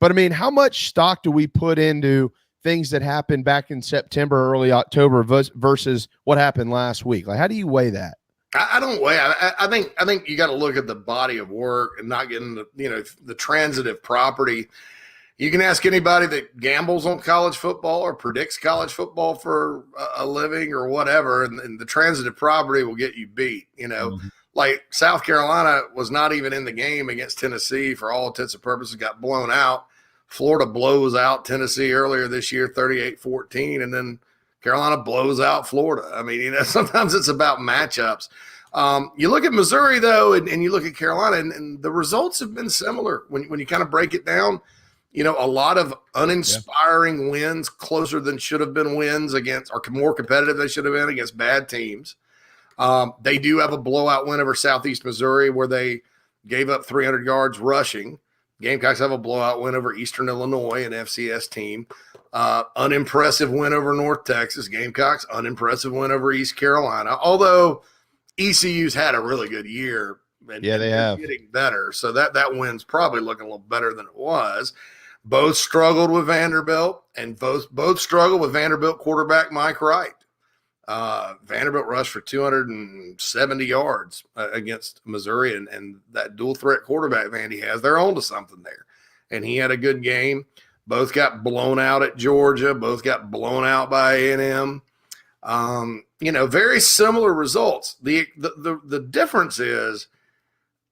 But, I mean, how much stock do we put into things that happened back in September, early October versus what happened last week? Like, how do you weigh that? I don't weigh. I think you got to look at the body of work and not getting the transitive property. You can ask anybody that gambles on college football or predicts college football for a living or whatever, and the transitive property will get you beat. Like South Carolina was not even in the game against Tennessee for all intents and purposes, got blown out. Florida blows out Tennessee earlier this year, 38-14, and then Carolina blows out Florida. I mean, sometimes it's about matchups. You look at Missouri, though, and you look at Carolina, and the results have been similar when you kind of break it down. a lot of uninspiring wins, closer than should have been wins against, or more competitive than should have been against bad teams. They do have a blowout win over Southeast Missouri where they gave up 300 yards rushing. Gamecocks have a blowout win over Eastern Illinois, an FCS team. Unimpressive win over North Texas. Gamecocks, unimpressive win over East Carolina. Although ECU's had a really good year. And they have. Getting better. So that win's probably looking a little better than it was. Both struggled with Vanderbilt, and both struggled with Vanderbilt quarterback Mike Wright. Vanderbilt rushed for 270 yards against Missouri, and that dual threat quarterback Vandy has, they're on to something there. And he had a good game. Both got blown out at Georgia. Both got blown out by A&M. Very similar results. The difference is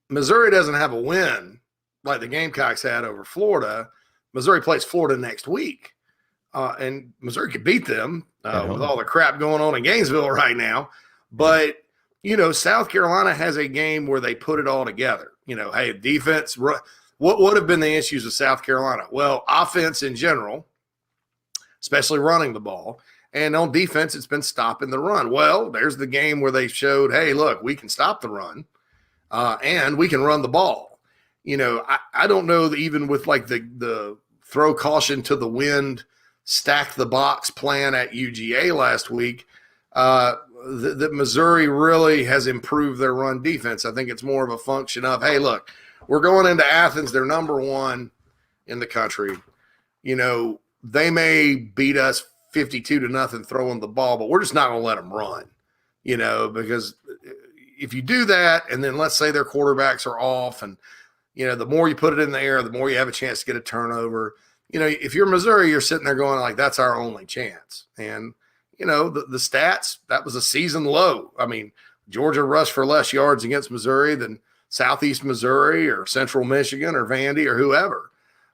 Missouri doesn't have a win like the Gamecocks had over Florida. Missouri plays Florida next week. And Missouri could beat them with all the crap going on in Gainesville right now. But, South Carolina has a game where they put it all together. Hey, defense, what would have been the issues with South Carolina? Well, offense in general, especially running the ball. And on defense, it's been stopping the run. Well, there's the game where they showed, hey, look, we can stop the run and we can run the ball. I don't know that even with like the throw caution to the wind, stack the box plan at UGA last week, that Missouri really has improved their run defense. I think it's more of a function of, hey, look, we're going into Athens. They're number one in the country. They may beat us 52-0 throwing the ball, but we're just not going to let them run, because if you do that, and then let's say their quarterbacks are off, and, the more you put it in the air, the more you have a chance to get a turnover. If you're Missouri, you're sitting there going like, that's our only chance. And, the stats, that was a season low. I mean, Georgia rushed for less yards against Missouri than Southeast Missouri or Central Michigan or Vandy or whoever.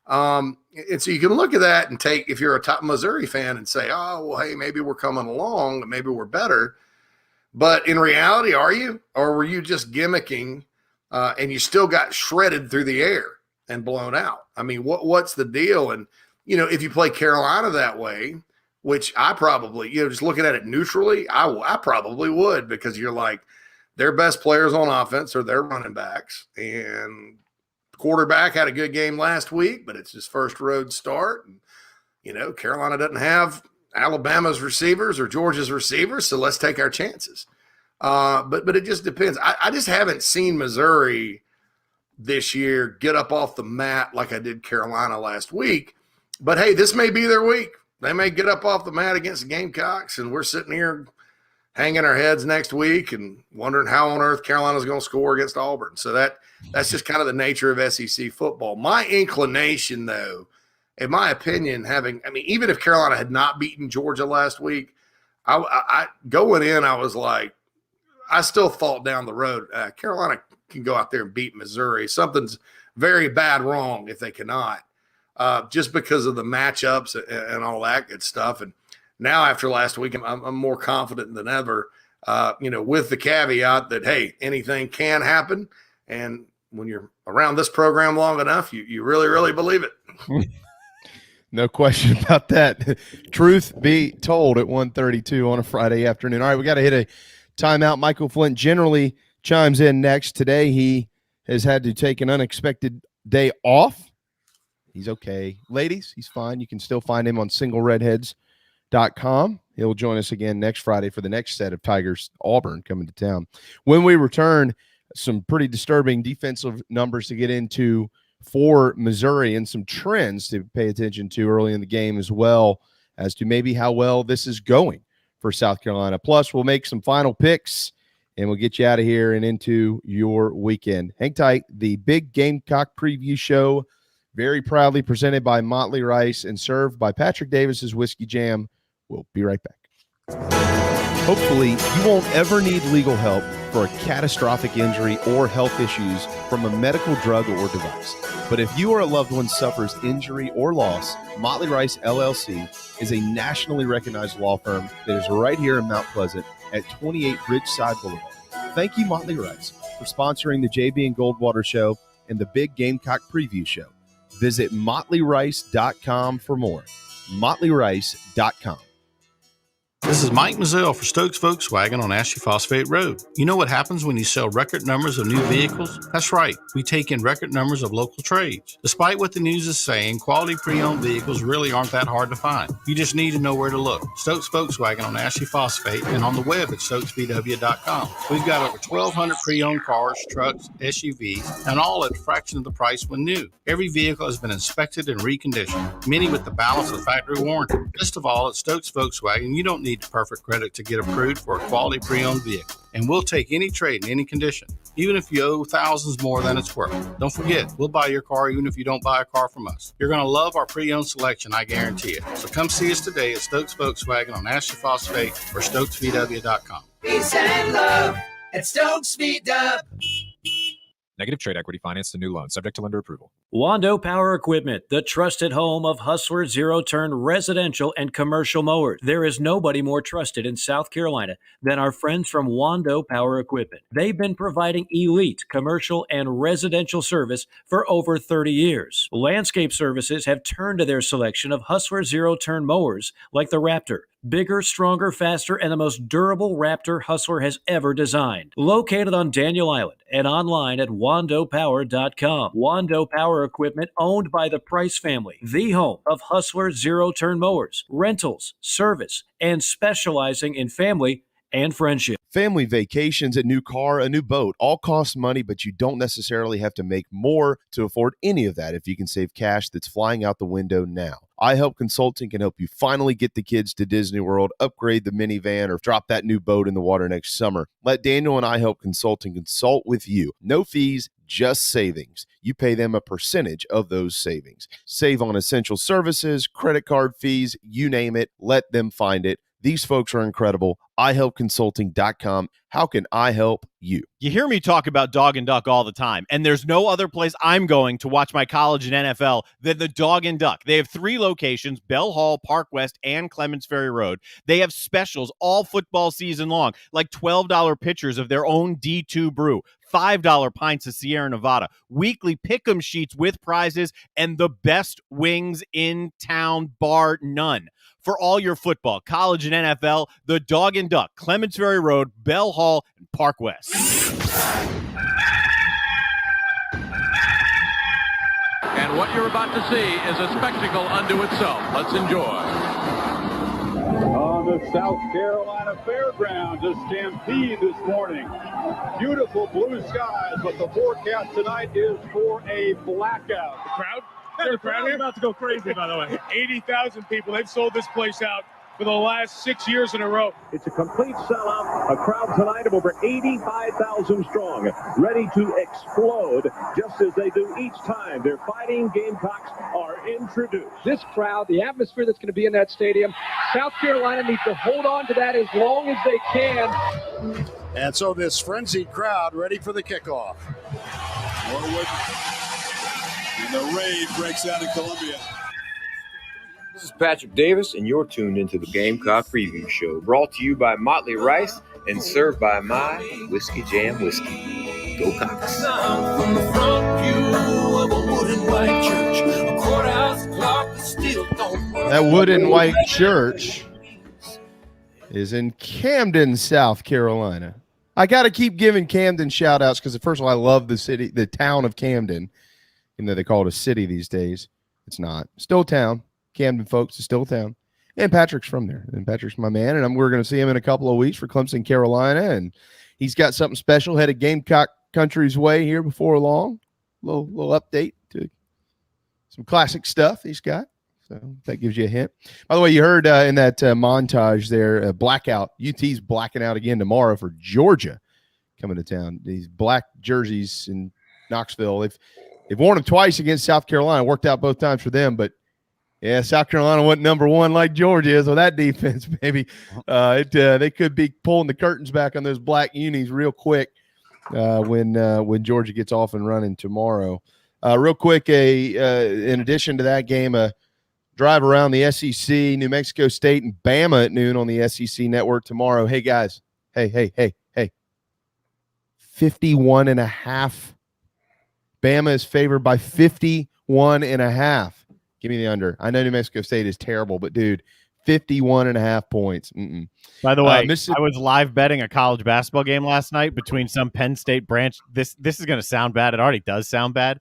And so you can look at that and take, if you're a top Missouri fan, and say, oh, well, hey, maybe we're coming along, maybe we're better. But in reality, are you? Or were you just gimmicking and you still got shredded through the air and blown out? I mean, what's the deal? And, if you play Carolina that way, which I probably, just looking at it neutrally, I probably would, because you're like, their best players on offense are their running backs. And quarterback had a good game last week, but it's his first road start. And, Carolina doesn't have Alabama's receivers or Georgia's receivers, so let's take our chances. But it just depends. I just haven't seen Missouri this year get up off the mat like I did Carolina last week. But, hey, this may be their week. They may get up off the mat against the Gamecocks, and we're sitting here hanging our heads next week and wondering how on earth Carolina's going to score against Auburn. So that's just kind of the nature of SEC football. My inclination, though, in my opinion, even if Carolina had not beaten Georgia last week, I going in, I was like, I still thought down the road, Carolina can go out there and beat Missouri. Something's very bad wrong if they cannot, just because of the matchups and all that good stuff. And now after last week, I'm more confident than ever, with the caveat that, hey, anything can happen. And when you're around this program long enough, you really, really believe it. No question about that. Truth be told at 1:32 on a Friday afternoon. All right, we got to hit a timeout. Michael Flint generally chimes in next. Today he has had to take an unexpected day off. He's okay. Ladies, he's fine. You can still find him on singleredheads.com. He'll join us again next Friday for the next set of Tigers Auburn coming to town. When we return, some pretty disturbing defensive numbers to get into for Missouri and some trends to pay attention to early in the game, as well as to maybe how well this is going for South Carolina. Plus, we'll make some final picks and we'll get you out of here and into your weekend. Hang tight. The Big Gamecock Preview Show, very proudly presented by Motley Rice and served by Patrick Davis's Whiskey Jam. We'll be right back. Hopefully, you won't ever need legal help for a catastrophic injury or health issues from a medical drug or device. But if you or a loved one suffers injury or loss, Motley Rice LLC is a nationally recognized law firm that is right here in Mount Pleasant at 28 Ridgeside Boulevard. Thank you, Motley Rice, for sponsoring the JB and Goldwater Show and the Big Gamecock Preview Show. Visit MotleyRice.com for more. MotleyRice.com. This is Mike Mazzell for Stokes Volkswagen on Ashley Phosphate Road. You know what happens when you sell record numbers of new vehicles? That's right, we take in record numbers of local trades. Despite what the news is saying, quality pre-owned vehicles really aren't that hard to find. You just need to know where to look. Stokes Volkswagen on Ashley Phosphate and on the web at stokesvw.com. We've got over 1,200 pre-owned cars, trucks, SUVs, and all at a fraction of the price when new. Every vehicle has been inspected and reconditioned, many with the balance of factory warranty. Best of all, at Stokes Volkswagen, you don't need perfect credit to get approved for a quality pre-owned vehicle. And we'll take any trade in any condition, even if you owe thousands more than it's worth. Don't forget, we'll buy your car even if you don't buy a car from us. You're going to love our pre-owned selection, I guarantee it. So come see us today at Stokes Volkswagen on Ashley Phosphate or stokesvw.com. Peace and love at Stokes VW. Negative trade equity financed a new loan, subject to lender approval. Wando Power Equipment, the trusted home of Hustler zero-turn residential and commercial mowers. There is nobody more trusted in South Carolina than our friends from Wando Power Equipment. They've been providing elite commercial and residential service for over 30 years. Landscape Services have turned to their selection of Hustler zero-turn mowers like the Raptor. Bigger, stronger, faster, and the most durable Raptor Hustler has ever designed. Located on Daniel Island and online at wandopower.com. Wando Power Equipment, owned by the Price family, the home of Hustler zero-turn mowers, rentals, service, and specializing in family and friendship. Family vacations, a new car, a new boat, all cost money, but you don't necessarily have to make more to afford any of that if you can save cash that's flying out the window now. iHelp Consulting can help you finally get the kids to Disney World, upgrade the minivan, or drop that new boat in the water next summer. Let Daniel and iHelp Consulting consult with you. No fees, just savings. You pay them a percentage of those savings. Save on essential services, credit card fees, you name it. Let them find it. These folks are incredible. iHelpConsulting.com. How can I help you? You hear me talk about Dog and Duck all the time, and there's no other place I'm going to watch my college and NFL than the Dog and Duck. They have 3 locations, Bell Hall, Park West, and Clements Ferry Road. They have specials all football season long, like $12 pitchers of their own D2 brew, $5 pints of Sierra Nevada, weekly pick'em sheets with prizes, and the best wings in town, bar none. For all your football, college, and NFL, the Dog and Duck, Clements Ferry Road, Bell Hall, and Park West. And what you're about to see is a spectacle unto itself. Let's enjoy. On the South Carolina Fairgrounds, a stampede this morning. Beautiful blue skies, but the forecast tonight is for a blackout. The crowd? The crowd is about to go crazy, by the way. 80,000 people. They've sold this place out for the last 6 years in a row. It's a complete sellout. A crowd tonight of over 85,000 strong, ready to explode, just as they do each time their Fighting Gamecocks are introduced. This crowd, the atmosphere that's going to be in that stadium, South Carolina needs to hold on to that as long as they can. And so this frenzied crowd ready for the kickoff. Norwood. And the raid breaks out in Columbia. This is Patrick Davis, and you're tuned into the Gamecock Preview Show, brought to you by Motley Rice and served by my Whiskey Jam Whiskey. Go Cox. From the front pew of a wooden white church, a courthouse clock that still don't work. That wooden white church is in Camden, South Carolina. I got to keep giving Camden shout outs because, first of all, I love the city, the town of Camden. Even though they call it a city these days, it's not. Still a town. Camden, folks, is still a town. And Patrick's from there. And Patrick's my man. And we're going to see him in a couple of weeks for Clemson, Carolina. And he's got something special headed Gamecock Country's way here before long. Little update to some classic stuff he's got. So that gives you a hint. By the way, you heard in that montage there, blackout. UT's blacking out again tomorrow for Georgia coming to town. These black jerseys in Knoxville. They've worn them twice against South Carolina. Worked out both times for them, but yeah, South Carolina wasn't number one like Georgia is with that defense, baby. They could be pulling the curtains back on those black unis real quick when Georgia gets off and running tomorrow. Real quick, in addition to that game, a drive around the SEC, New Mexico State and Bama at noon on the SEC network tomorrow. Hey, guys. Hey. 51.5. Bama is favored by 51.5 51.5. Give me the under. I know New Mexico State is terrible, but dude, 51.5 points. Mm-mm. By the way, I was live betting a college basketball game last night between some Penn State branch. This is going to sound bad. It already does sound bad.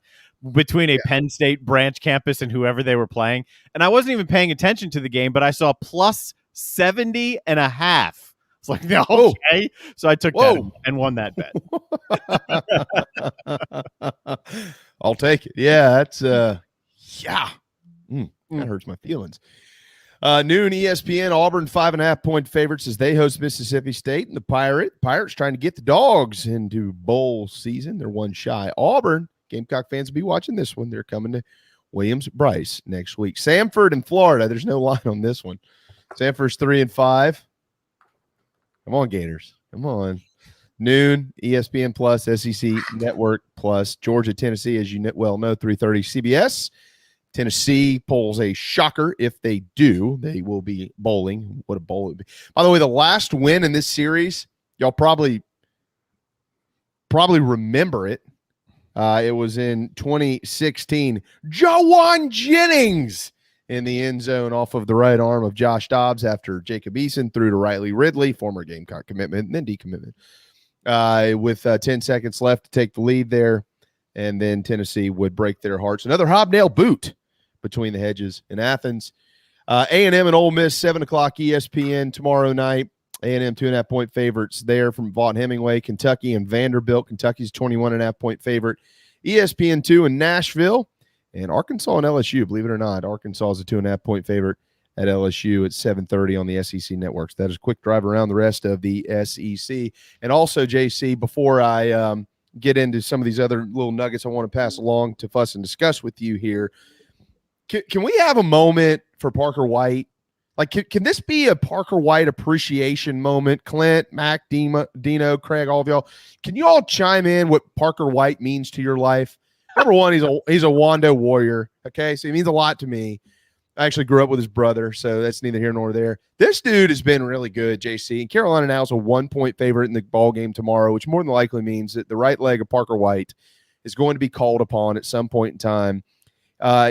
Between a Penn State branch campus and whoever they were playing. And I wasn't even paying attention to the game, but I saw plus 70.5. It's like, no, okay. So I took that and won that bet. I'll take it. Yeah, that's that hurts my feelings. Noon ESPN, Auburn 5.5-point favorites as they host Mississippi State, and the Pirates trying to get the Dogs into bowl season. They're one shy. Auburn, Gamecock fans will be watching this one. They're coming to Williams-Brice next week. Samford in Florida. There's no line on this one. Samford's 3-5. Come on, Gators. Come on. Noon, ESPN Plus, SEC Network Plus, Georgia, Tennessee, as you well know, 3:30 CBS. Tennessee pulls a shocker. If they do, they will be bowling. What a bowl it would be. By the way, the last win in this series, y'all probably remember it. It was in 2016. Jawan Jennings in the end zone off of the right arm of Josh Dobbs after Jacob Eason threw to Riley Ridley, former Gamecock commitment, and then decommitment. With 10 seconds left to take the lead there, and then Tennessee would break their hearts. Another hobnail boot between the hedges in Athens. A&M and Ole Miss, 7 o'clock ESPN tomorrow night. A&M 2.5-point favorites there from Vaught-Hemingway, Kentucky, and Vanderbilt. Kentucky's 21.5-point favorite. ESPN2 in Nashville, and Arkansas and LSU. Believe it or not, Arkansas is a 2.5-point favorite at LSU at 7:30 on the SEC networks. That is a quick drive around the rest of the SEC. And also, JC, before I get into some of these other little nuggets I want to pass along to fuss and discuss with you here, can we have a moment for Parker White? Like, can this be a Parker White appreciation moment? Clint, Mac, Dino, Craig, all of y'all, can you all chime in what Parker White means to your life? Number one, he's a Wando warrior. Okay, so he means a lot to me. I actually grew up with his brother, so that's neither here nor there. This dude has been really good, JC. And Carolina now is a 1-point favorite in the ball game tomorrow, which more than likely means that the right leg of Parker White is going to be called upon at some point in time.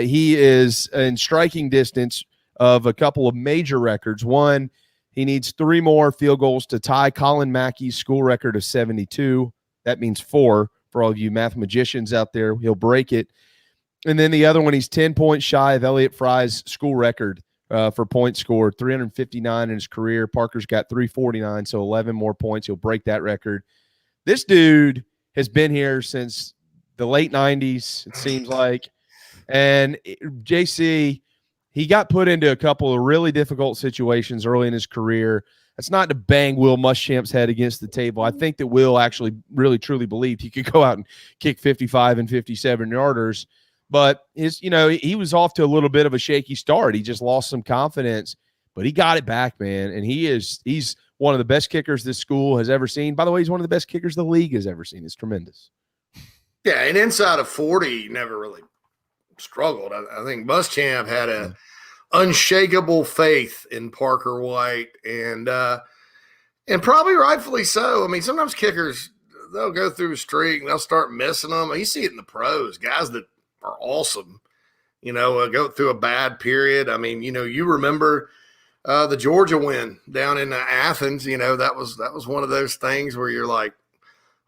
He is in striking distance of a couple of major records. One, he needs 3 more field goals to tie Colin Mackey's school record of 72. That means 4 for all of you mathematicians out there. He'll break it. And then the other one, he's 10 points shy of Elliott Fry's school record for points scored, 359 in his career. Parker's got 349, so 11 more points. He'll break that record. This dude has been here since the late 90s, it seems like. And JC, he got put into a couple of really difficult situations early in his career. That's not to bang Will Muschamp's head against the table. I think that Will actually really truly believed he could go out and kick 55 and 57-yarders. But he was off to a little bit of a shaky start. He just lost some confidence, but he got it back, man. And he's one of the best kickers this school has ever seen. By the way, he's one of the best kickers the league has ever seen. It's tremendous. Yeah, and inside of 40, never really struggled. I think Muschamp had a unshakable faith in Parker White, and probably rightfully so. I mean, sometimes kickers, they'll go through a streak and they'll start missing them. You see it in the pros, guys that are awesome, go through a bad period. I mean, you remember the Georgia win down in Athens. That was one of those things where you're like,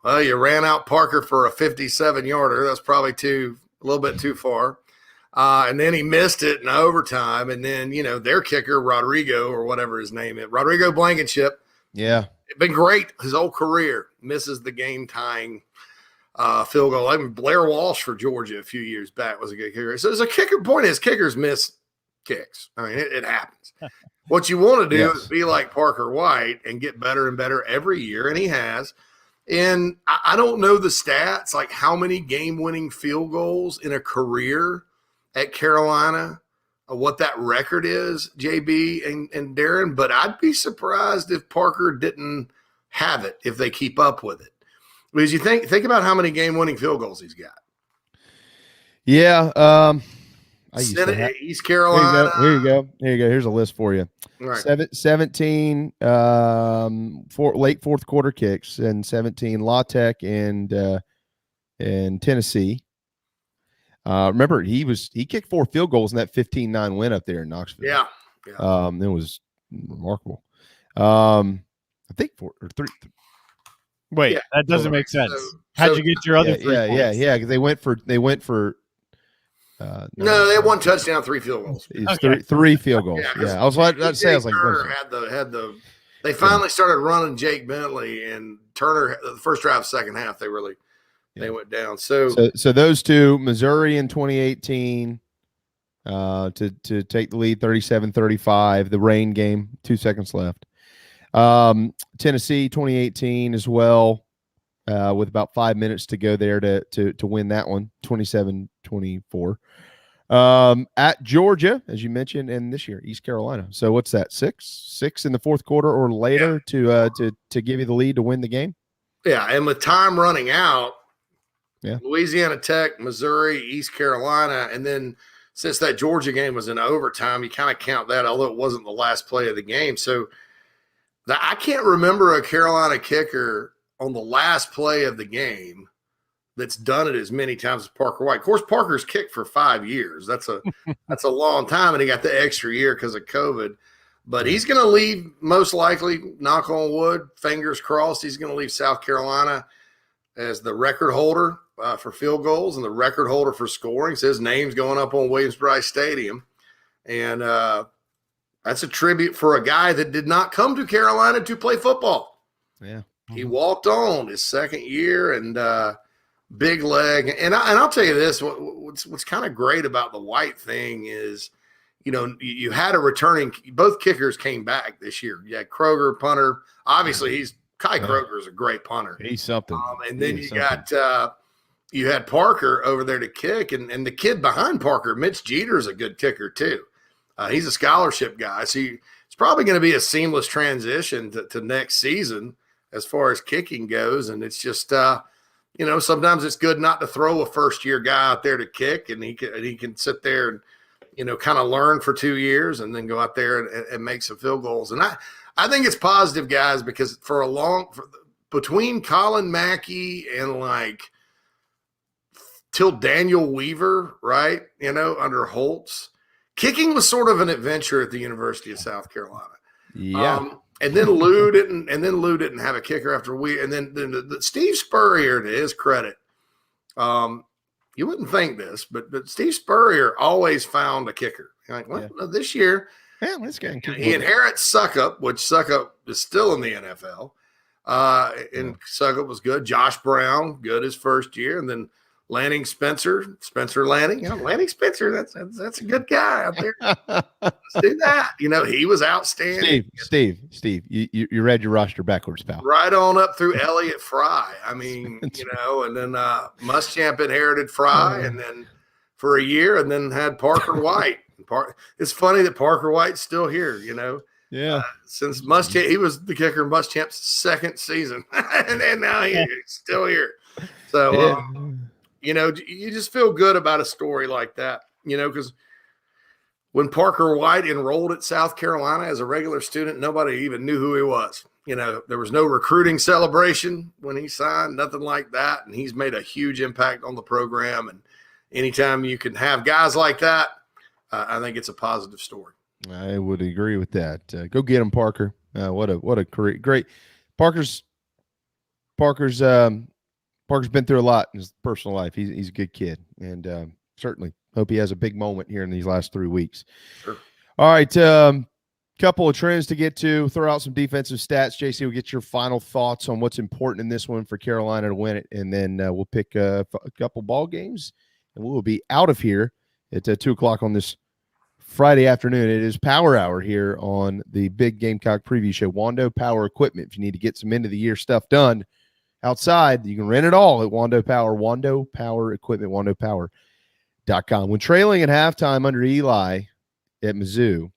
well, you ran out Parker for a 57-yarder. That's probably a little bit too far. And then he missed it in overtime. And then, their kicker, Rodrigo, or whatever his name is, Rodrigo Blankenship. Yeah. Been great his whole career. Misses the game-tying field goal. I mean, Blair Walsh for Georgia a few years back was a good kicker. So there's a kicker. Point is, kickers miss kicks. I mean, it happens. What you want to do is be like Parker White and get better and better every year, and he has. And I don't know the stats, like how many game-winning field goals in a career at Carolina, what that record is, JB and Darren, but I'd be surprised if Parker didn't have it if they keep up with it. Because you think about how many game-winning field goals he's got. Yeah. East Carolina. Here you go. Here's a list for you. Right. 17 late fourth quarter kicks, and 17 La Tech and Tennessee. Remember, he kicked 4 field goals in that 15-9 win up there in Knoxville. Yeah. It was remarkable. I think 4 or 3. Wait, that doesn't make sense. How'd you get your other 3 points? Yeah, because they went for no, they had 1 touchdown, 3 field goals. It's 3 field goals. Yeah, I was like, they finally started running Jake Bentley and Turner. The first drive, second half, they went down. So those two, Missouri in 2018, to take the lead 37-35, the rain game, 2 seconds left. Tennessee 2018 as well, with about 5 minutes to go there to win that one, 27-24. At Georgia, as you mentioned, and this year East Carolina. So what's that? 6 in the fourth quarter or later to give you the lead to win the game. Yeah, and with time running out, yeah, Louisiana Tech, Missouri, East Carolina, and then since that Georgia game was in overtime, you kind of count that, although it wasn't the last play of the game. So I can't remember a Carolina kicker on the last play of the game that's done it as many times as Parker White. Of course, Parker's kicked for 5 years. That's a long time, and he got the extra year because of COVID. But he's going to leave, most likely, knock on wood, fingers crossed, he's going to leave South Carolina as the record holder for field goals and the record holder for scoring. So his name's going up on Williams-Brice Stadium. And that's a tribute for a guy that did not come to Carolina to play football. Yeah. He walked on his second year and big leg. And I'll tell you this, what's kind of great about the White thing is, you had a returning – both kickers came back this year. You had Kroger, punter. Obviously, Kai Kroger is a great punter. He's something. And then you had Parker over there to kick, and the kid behind Parker, Mitch Jeter, is a good kicker too. He's a scholarship guy. So it's probably going to be a seamless transition to next season as far as kicking goes. And it's just sometimes it's good not to throw a first-year guy out there to kick, and he can sit there and, kind of learn for 2 years and then go out there and make some field goals. And I think it's positive, guys, because between Colin Mackey and till Daniel Weaver, right, under Holtz, kicking was sort of an adventure at the University of South Carolina. Yeah. And then Lou didn't have a kicker after and then the Steve Spurrier, to his credit, you wouldn't think this, but Steve Spurrier always found a kicker. This year, this guy he inherits Suckup, which Suckup is still in the NFL. And Suckup was good. Josh Brown, good his first year, and then Lanning Spencer Lanning. Lanning Spencer, that's a good guy out there. Let's do that. He was outstanding. Steve, you read your roster backwards, pal. Right on up through Elliott Fry. I mean, and then Muschamp inherited Fry, and then for a year, and then had Parker White. It's funny that Parker White's still here, Yeah. Since Muschamp, he was the kicker in Muschamp's second season, and now he's still here. So, you just feel good about a story like that, because when Parker White enrolled at South Carolina as a regular student, nobody even knew who he was. There was no recruiting celebration when he signed, nothing like that. And he's made a huge impact on the program. And anytime you can have guys like that, I think it's a positive story. I would agree with that. Go get him, Parker. What a great Parker's been through a lot in his personal life. He's a good kid, and certainly hope he has a big moment here in these last 3 weeks. Sure. All right, couple of trends to get to. Throw out some defensive stats. JC, we'll get your final thoughts on what's important in this one for Carolina to win it, and then we'll pick a couple ball games, and we'll be out of here at 2:00 on this Friday afternoon. It is Power Hour here on the Big Gamecock Preview Show. Wando Power Equipment. If you need to get some end of the year stuff done outside, you can rent it all at Wando Power. Wando Power Equipment. WandoPower.com. When trailing at halftime under Eli at Mizzou,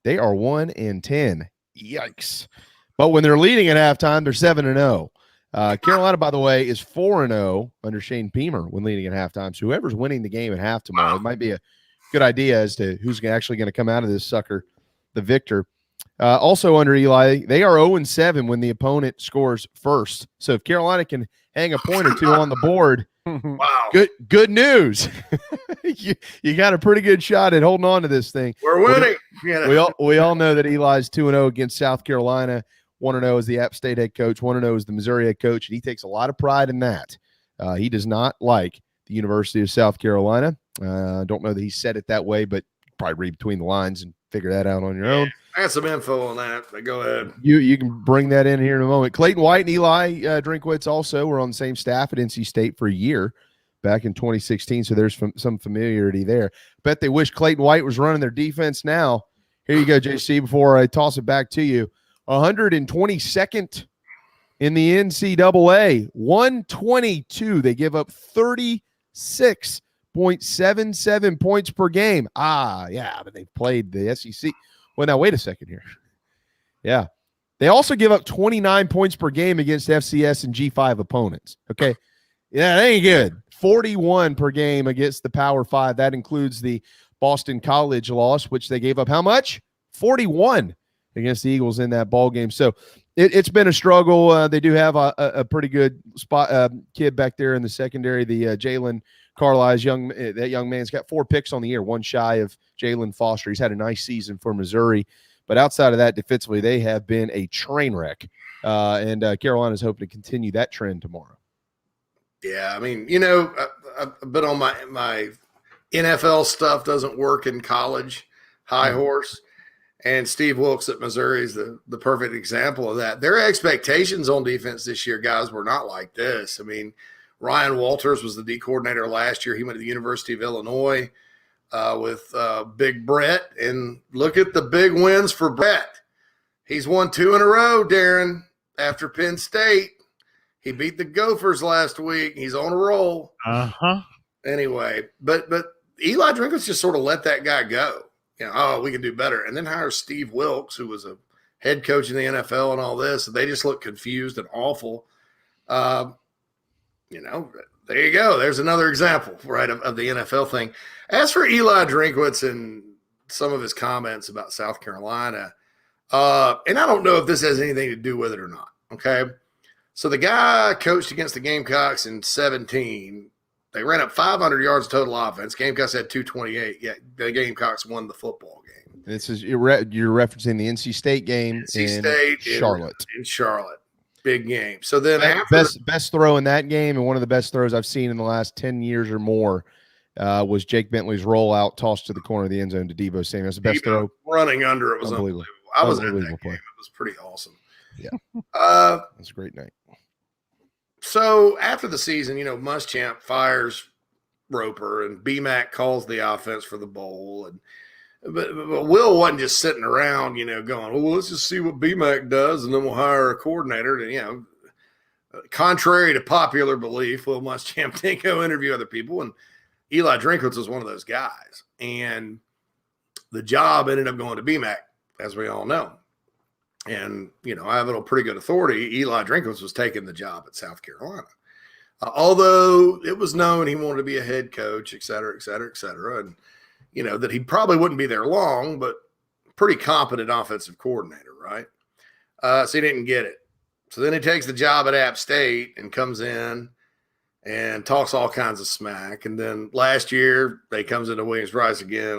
they are 1-10. Yikes! But when they're leading at halftime, they're 7-0. Carolina, by the way, is 4-0 under Shane Beamer when leading at halftime. So whoever's winning the game at half tomorrow, it might be a good idea as to who's actually going to come out of this sucker the victor. Also under Eli, they are 0-7 when the opponent scores first. So if Carolina can hang a point or two on the board Wow. Good news. you got a pretty good shot at holding on to this thing. We're winning. We all know that Eli's 2-0 against South Carolina. 1-0 as the App State head coach. 1-0 as the Missouri head coach, and he takes a lot of pride in that. He does not like the University of South Carolina. I don't know that he said it that way, but probably read between the lines and figure that out on your own. I got some info on that, but go ahead. You can bring that in here in a moment. Clayton White and Eli Drinkwitz also were on the same staff at NC State for a year back in 2016, so there's some familiarity there. Bet they wish Clayton White was running their defense now. Here you go, JC, before I toss it back to you. 122nd in the NCAA, 122. They give up 36.77 points per game. Yeah, but they've played the SEC. Well, now, wait a second here. Yeah. They also give up 29 points per game against FCS and G5 opponents. Okay. Yeah, that ain't good. 41 per game against the Power 5. That includes the Boston College loss, which they gave up how much? 41 against the Eagles in that ball game. So it's been a struggle. They do have a pretty good spot kid back there in the secondary, the Jalen Carlisle's that young man's got 4 picks on the year, one shy of Jalen Foster. He's had a nice season for Missouri. But outside of that, defensively, they have been a train wreck. And Carolina's hoping to continue that trend tomorrow. Yeah, I mean, I've been on my NFL stuff doesn't work in college, high horse. And Steve Wilkes at Missouri is the perfect example of that. Their expectations on defense this year, guys, were not like this. I mean, Ryan Walters was the D coordinator last year. He went to the University of Illinois with Big Brett. And look at the big wins for Brett. He's won 2 in a row, Darren, after Penn State. He beat the Gophers last week. He's on a roll. Anyway, but Eli Drinkwitz just sort of let that guy go. We can do better. And then hire Steve Wilkes, who was a head coach in the NFL and all this. They just look confused and awful. There you go. There's another example, right, of the NFL thing. As for Eli Drinkwitz and some of his comments about South Carolina, and I don't know if this has anything to do with it or not, okay? So the guy coached against the Gamecocks in 2017. They ran up 500 yards total offense. Gamecocks had 228. Yeah, the Gamecocks won the football game. This is you're referencing the NC State game in Charlotte. In Charlotte, big game. So then best throw in that game, and one of the best throws I've seen in the last 10 years or more was Jake Bentley's rollout toss to the corner of the end zone to Deebo Samuel. That's the best throw. Running under it was unbelievable. I was in that game. Play. It was pretty awesome. Yeah, that's a great night. So after the season, Muschamp fires Roper and BMAC calls the offense for the bowl. But Will wasn't just sitting around, going, well, let's just see what BMAC does and then we'll hire a coordinator. And, contrary to popular belief, Will Muschamp didn't go interview other people. And Eli Drinkwitz was one of those guys. And the job ended up going to BMAC, as we all know. And, I have it on pretty good authority. Eli Drinkwitz was taking the job at South Carolina. Although it was known he wanted to be a head coach, et cetera, et cetera, et cetera. And, that he probably wouldn't be there long, but pretty competent offensive coordinator, right? So he didn't get it. So then he takes the job at App State and comes in and talks all kinds of smack. And then last year they comes into Williams-Brice again.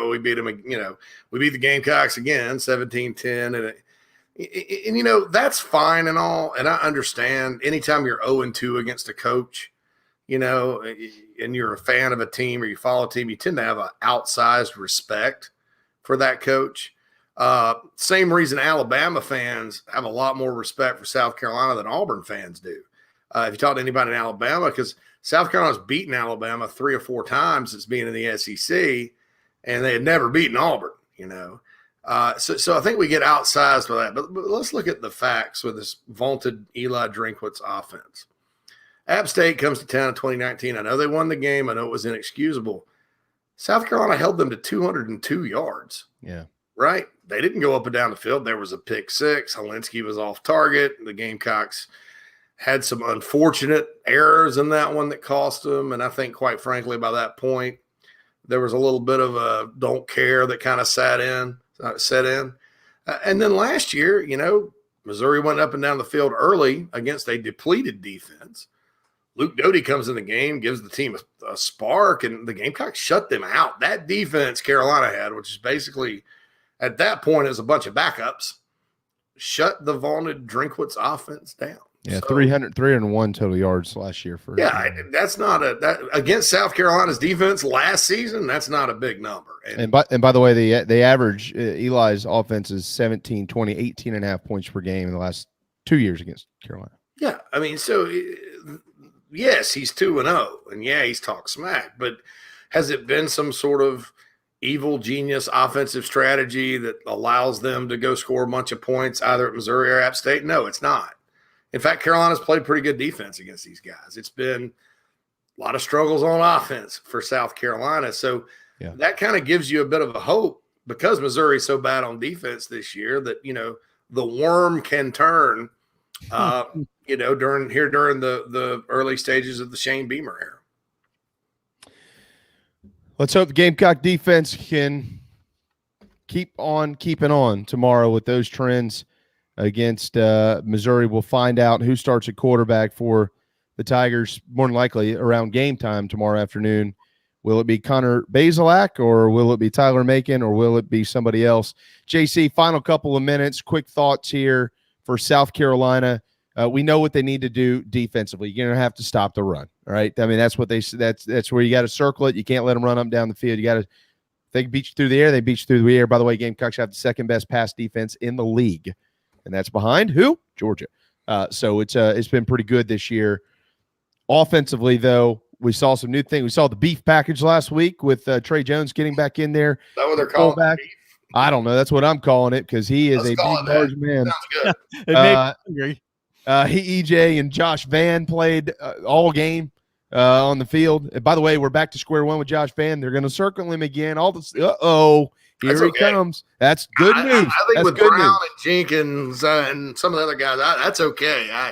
We beat him, we beat the Gamecocks again, 17-10. And that's fine and all. And I understand anytime you're 0-2 against a coach, and you're a fan of a team or you follow a team, you tend to have an outsized respect for that coach. Same reason Alabama fans have a lot more respect for South Carolina than Auburn fans do. If you talk to anybody in Alabama, because South Carolina's beaten Alabama 3 or 4 times since being in the SEC, and they had never beaten Auburn, So I think we get outsized by that. But let's look at the facts with this vaunted Eli Drinkwitz offense. App State comes to town in 2019. I know they won the game. I know it was inexcusable. South Carolina held them to 202 yards. Yeah. Right? They didn't go up and down the field. There was a pick 6. Helinski was off target. The Gamecocks had some unfortunate errors in that one that cost them. And I think, quite frankly, by that point, there was a little bit of a don't care that kind of set in. And then last year, Missouri went up and down the field early against a depleted defense, Luke Doty comes in the game, gives the team a spark, and the Gamecocks shut them out. That defense Carolina had, which is basically at that point is a bunch of backups, shut the vaunted Drinkwitz offense down. Yeah, so, 301 total yards last year for. Yeah, that's not that against South Carolina's defense last season. That's not a big number. And by the way, they average Eli's offense is 17, 20, 18.5 points per game in the last 2 years against Carolina. Yeah, I mean, so yes, he's 2-0, and yeah, he's talked smack. But has it been some sort of evil genius offensive strategy that allows them to go score a bunch of points either at Missouri or App State? No, it's not. In fact, Carolina's played pretty good defense against these guys. It's been a lot of struggles on offense for South Carolina. So that kind of gives you a bit of a hope because Missouri's so bad on defense this year that, the worm can turn, during the early stages of the Shane Beamer era. Let's hope the Gamecock defense can keep on keeping on tomorrow with those trends against Missouri. We'll find out who starts at quarterback for the Tigers more than likely around game time tomorrow afternoon. Will it be Connor Bazelak or will it be Tyler Macon or will it be somebody else? JC, final couple of minutes, quick thoughts here for South Carolina. We know what they need to do defensively. You're going to have to stop the run. All right. I mean, that's what that's where you got to circle it. You can't let them run up and down the field. You got to, they beat you through the air. They beat you through the air. By the way, Gamecocks have the second best pass defense in the league. And that's behind who? Georgia. So it's been pretty good this year. Offensively, though, we saw some new things. We saw the beef package last week with Trey Jones getting back in there. Is that what they're calling it? I don't know. That's what I'm calling it because he is a big, large man. Sounds good. EJ and Josh Van played all game on the field. And by the way, we're back to square one with Josh Van. They're going to circle him again. Here he comes. That's good news. I think that's with good Brown news. and Jenkins and some of the other guys, that's okay.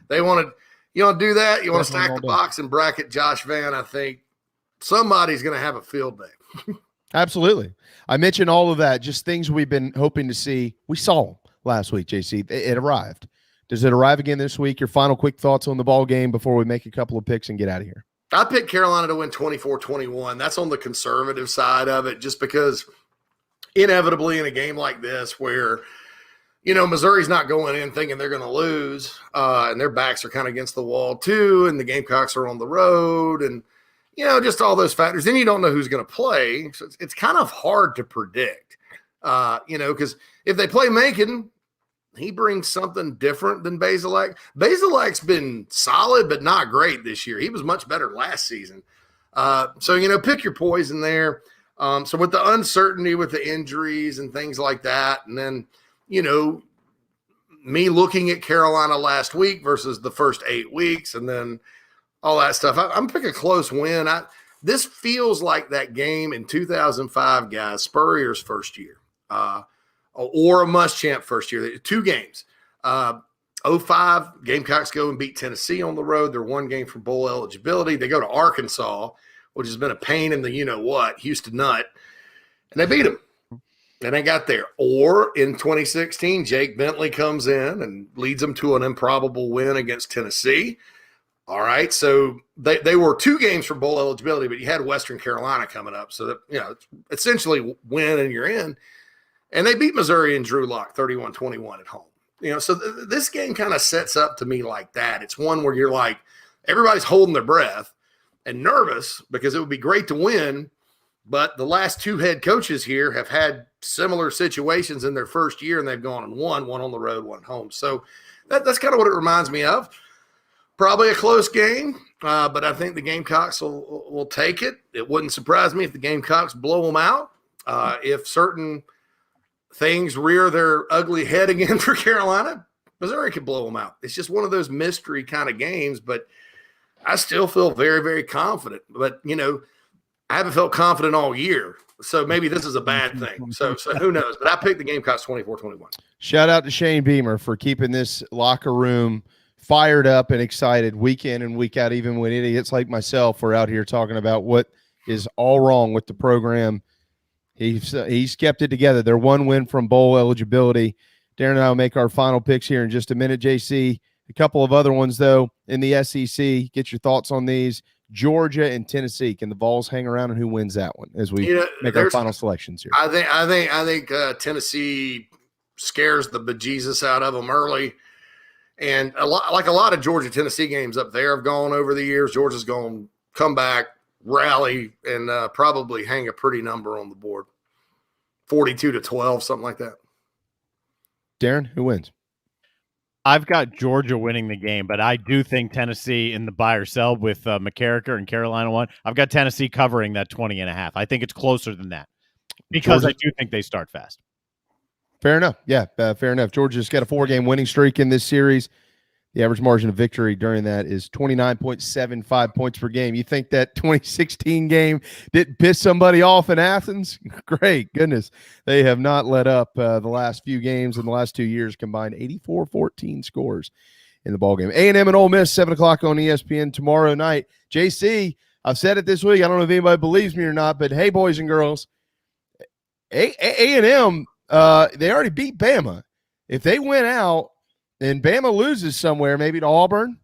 They wanted – you want to do that? You want to stack the box and bracket Josh Van? I think somebody's going to have a field day. Absolutely. I mentioned all of that, just things we've been hoping to see. We saw them last week, JC. It arrived. Does it arrive again this week? Your final quick thoughts on the ball game before we make a couple of picks and get out of here. I picked Carolina to win 24-21. That's on the conservative side of it, just because inevitably in a game like this where – Missouri's not going in thinking they're going to lose, and their backs are kind of against the wall too, and the Gamecocks are on the road, and, just all those factors. Then you don't know who's going to play, so it's kind of hard to predict, because if they play Macon, he brings something different than Bazelak. Bazelak's been solid but not great this year. He was much better last season. So, pick your poison there. So with the uncertainty with the injuries and things like that, and then – me looking at Carolina last week versus the first 8 weeks and then all that stuff. I'm picking a close win. This feels like that game in 2005, guys, Spurrier's first year or a Muschamp first year. 2 games. 05, Gamecocks go and beat Tennessee on the road. They're 1 game from bowl eligibility. They go to Arkansas, which has been a pain in the Houston Nut, and they beat them. And they got there. Or in 2016, Jake Bentley comes in and leads them to an improbable win against Tennessee. All right, so they were 2 games for bowl eligibility, but you had Western Carolina coming up. So, that, essentially win and you're in. And they beat Missouri and Drew Lock 31-21 at home. So this game kind of sets up to me like that. It's one where you're like, everybody's holding their breath and nervous because it would be great to win. But the last 2 head coaches here have had similar situations in their first year, and they've gone and won, one on the road, one at home. So that's kind of what it reminds me of. Probably a close game, but I think the Gamecocks will take it. It wouldn't surprise me if the Gamecocks blow them out. If certain things rear their ugly head again for Carolina, Missouri could blow them out. It's just one of those mystery kind of games, but I still feel very, very confident. But, I haven't felt confident all year, so maybe this is a bad thing. So who knows? But I picked the Gamecocks 24-21. Shout out to Shane Beamer for keeping this locker room fired up and excited week in and week out, even when idiots like myself are out here talking about what is all wrong with the program. He's kept it together. They're 1 win from bowl eligibility. Darren and I will make our final picks here in just a minute. JC, A couple of other ones, though, in the SEC. Get your thoughts on these. Georgia and Tennessee. Can the Vols hang around, and who wins that one as we make our final selections here? I think Tennessee scares the bejesus out of them early. And a lot of Georgia Tennessee games up there have gone over the years. Georgia's going to come back, rally, and probably hang a pretty number on the board. 42-12, something like that. Darren, who wins? I've got Georgia winning the game, but I do think Tennessee in the buy or sell with McCarragher and Carolina won. I've got Tennessee covering that 20.5. I think it's closer than that because Georgia, I do think they start fast. Fair enough. Yeah, fair enough. Georgia's got a 4-game winning streak in this series. The average margin of victory during that is 29.75 points per game. You think that 2016 game didn't piss somebody off in Athens? Great goodness. They have not let up the last few games in the last 2 years, combined 84-14 scores in the ballgame. A&M and Ole Miss, 7 o'clock on ESPN tomorrow night. JC, I've said it this week. I don't know if anybody believes me or not, but hey, boys and girls, A&M, they already beat Bama. If they win out, and Bama loses somewhere, maybe to Auburn,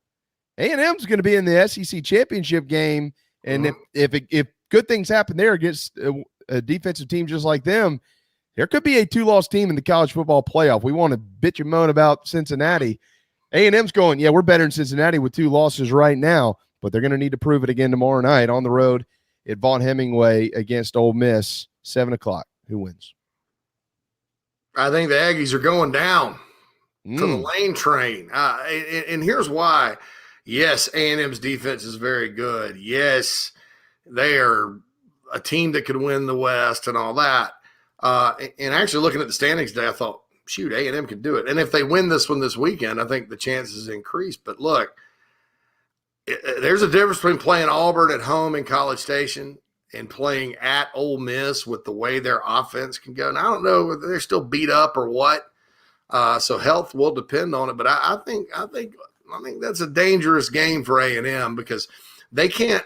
A&M's going to be in the SEC championship game. And if good things happen there against a defensive team just like them, there could be a 2-loss team in the college football playoff. We want to bitch and moan about Cincinnati. A&M's going, yeah, we're better than Cincinnati with 2 losses right now, but they're going to need to prove it again tomorrow night on the road at Vaughn Hemingway against Ole Miss, 7 o'clock. Who wins? I think the Aggies are going down. To the lane train. And here's why. Yes, A&M's defense is very good. Yes, they are a team that could win the West and all that. And actually looking at the standings today, I thought, shoot, A&M could do it. And if they win this one this weekend, I think the chances increase. But look, there's a difference between playing Auburn at home in College Station and playing at Ole Miss with the way their offense can go. And I don't know if they're still beat up or what. So health will depend on it, but I think that's a dangerous game for A&M because they can't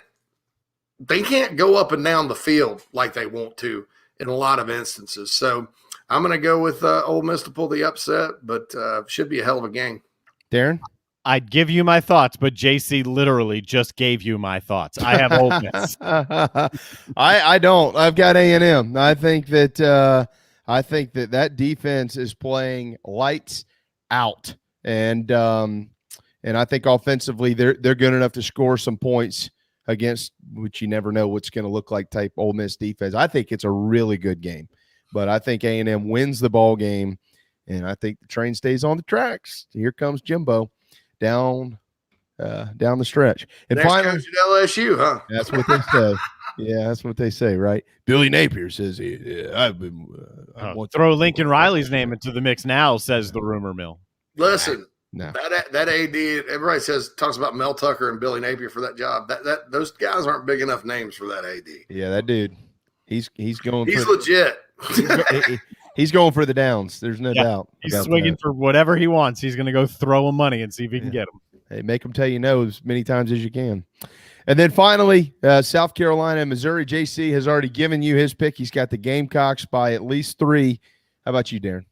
go up and down the field like they want to in a lot of instances. So I'm going to go with Ole Miss to pull the upset, but should be a hell of a game. Darren? I'd give you my thoughts, but JC literally just gave you my thoughts. I have Ole Miss. I don't. I've got A&M. I think that defense is playing lights out, and I think offensively they're good enough to score some points against, which you never know what's going to look like, type Ole Miss defense. I think it's a really good game, but I think A&M wins the ball game, and I think the train stays on the tracks. Here comes Jimbo down the stretch, and next finally coach at LSU, huh? That's what they say. Yeah, that's what they say, right? Billy Napier says, yeah, I've been throw Lincoln Riley's name into the mix now, says the rumor mill. Listen, no. that AD, everybody talks about Mel Tucker and Billy Napier for that job. That those guys aren't big enough names for that AD. Yeah, that dude, he's going. He's legit. He's going for the downs. There's no doubt. He's swinging for whatever he wants. He's going to go throw him money and see if he can get him. Hey, make him tell you no as many times as you can. And then finally, South Carolina and Missouri. JC has already given you his pick. He's got the Gamecocks by at least 3. How about you, Darren?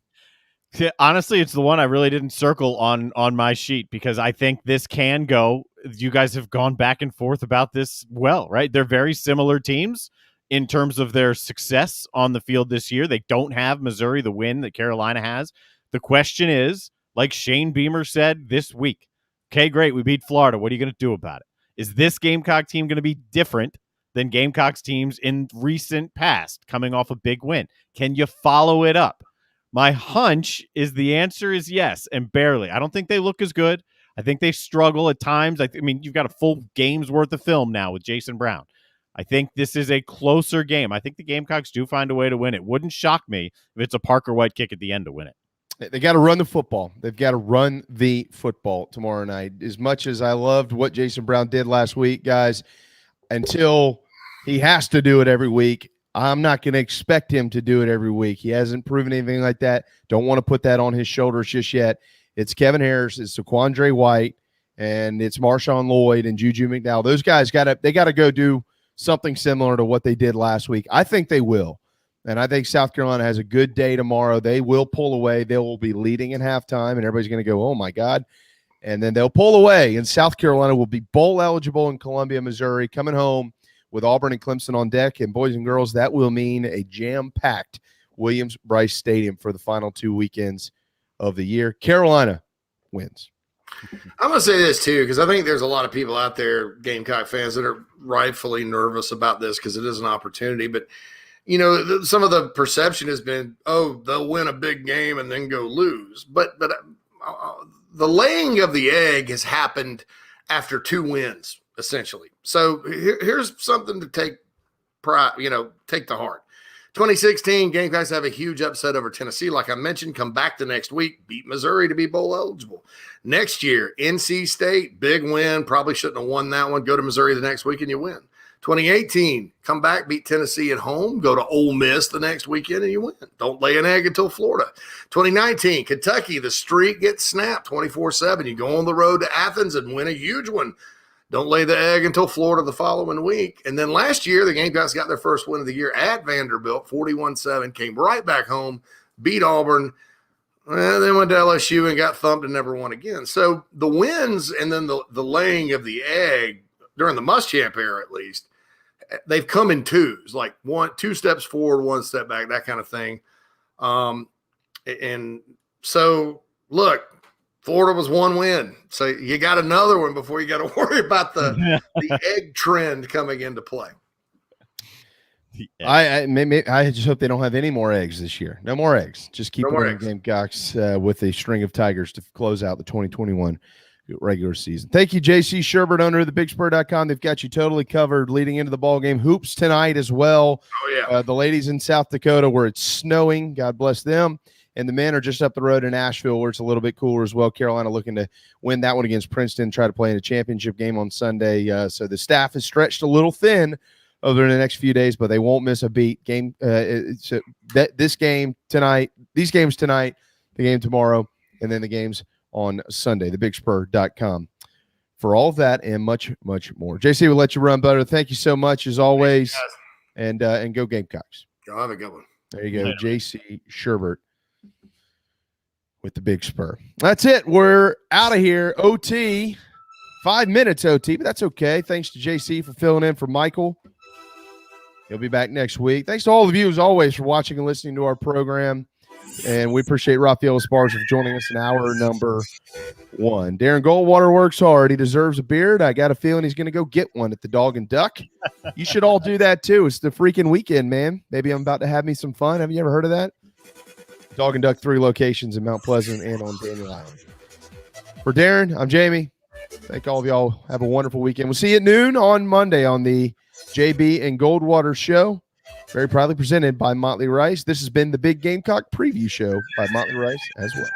Yeah, honestly, it's the one I really didn't circle on my sheet because I think this can go. You guys have gone back and forth about this well, right? They're very similar teams in terms of their success on the field this year. They don't have Missouri, the win that Carolina has. The question is, like Shane Beamer said this week, okay, great, we beat Florida. What are you going to do about it? Is this Gamecock team going to be different than Gamecocks teams in recent past coming off a big win? Can you follow it up? My hunch is the answer is yes, and barely. I don't think they look as good. I think they struggle at times. I mean, you've got a full game's worth of film now with Jason Brown. I think this is a closer game. I think the Gamecocks do find a way to win it. Wouldn't shock me if it's a Parker White kick at the end to win it. They got to run the football. They've got to run the football tomorrow night. As much as I loved what Jason Brown did last week, guys, until he has to do it every week, I'm not going to expect him to do it every week. He hasn't proven anything like that. Don't want to put that on his shoulders just yet. It's Kevin Harris, it's Saquandre White, and it's Marshawn Lloyd and Juju McDowell. Those guys got to go do something similar to what they did last week. I think they will. And I think South Carolina has a good day tomorrow. They will pull away. They will be leading at halftime, and everybody's going to go, oh, my God. And then they'll pull away, and South Carolina will be bowl eligible in Columbia, Missouri, coming home with Auburn and Clemson on deck. And boys and girls, that will mean a jam-packed Williams-Brice Stadium for the final 2 weekends of the year. Carolina wins. I'm going to say this, too, because I think there's a lot of people out there, Gamecock fans, that are rightfully nervous about this because it is an opportunity. But, you know, some of the perception has been, oh, they'll win a big game and then go lose. But the laying of the egg has happened after 2 wins, essentially. So here's something to take pride, take to heart. 2016, Gamecocks have a huge upset over Tennessee. Like I mentioned, come back the next week, beat Missouri to be bowl eligible. Next year, NC State, big win. Probably shouldn't have won that one. Go to Missouri the next week and you win. 2018, come back, beat Tennessee at home, go to Ole Miss the next weekend and you win. Don't lay an egg until Florida. 2019, Kentucky, the streak gets snapped 24-7. You go on the road to Athens and win a huge one. Don't lay the egg until Florida the following week. And then last year, the Gamecocks got their first win of the year at Vanderbilt, 41-7, came right back home, beat Auburn, and then went to LSU and got thumped and never won again. So the wins and then the laying of the egg during the Muschamp era, at least, they've come in twos, like 2 steps forward, 1 step back, that kind of thing. And so, look, Florida was 1 win. So you got another one before you got to worry about the egg trend coming into play. I just hope they don't have any more eggs this year. No more eggs. Just keep winning Gamecocks with a string of Tigers to close out the 2021 regular season. Thank you, JC Shurburtt, owner of the BigSpur.com. They've got you totally covered leading into the ball game. Hoops tonight as well. Oh, yeah. The ladies in South Dakota where it's snowing. God bless them. And the men are just up the road in Asheville where it's a little bit cooler as well. Carolina looking to win that one against Princeton, try to play in a championship game on Sunday. So the staff is stretched a little thin over the next few days, but they won't miss a beat. This game tonight, these games tonight, the game tomorrow, and then the games on Sunday, thebigspur.com for all of that and much, much more. JC will let you run better. Thank you so much as always. And go Gamecocks. Go have a good one. There you go. JC Shurburtt with the Big Spur. That's it. We're out of here. OT, 5 minutes OT, but that's okay. Thanks to JC for filling in for Michael. He'll be back next week. Thanks to all of you, as always, for watching and listening to our program. And we appreciate Raphael Esparza for joining us in hour number 1. Darren Goldwater works hard. He deserves a beard. I got a feeling he's going to go get one at the Dog and Duck. You should all do that, too. It's the freaking weekend, man. Maybe I'm about to have me some fun. Have you ever heard of that? Dog and Duck, 3 locations in Mount Pleasant and on Daniel Island. For Darren, I'm Jamie. Thank all of y'all. Have a wonderful weekend. We'll see you at noon on Monday on the JB and Goldwater Show. Very proudly presented by Motley Rice. This has been the Big Gamecock Preview Show by Motley Rice as well.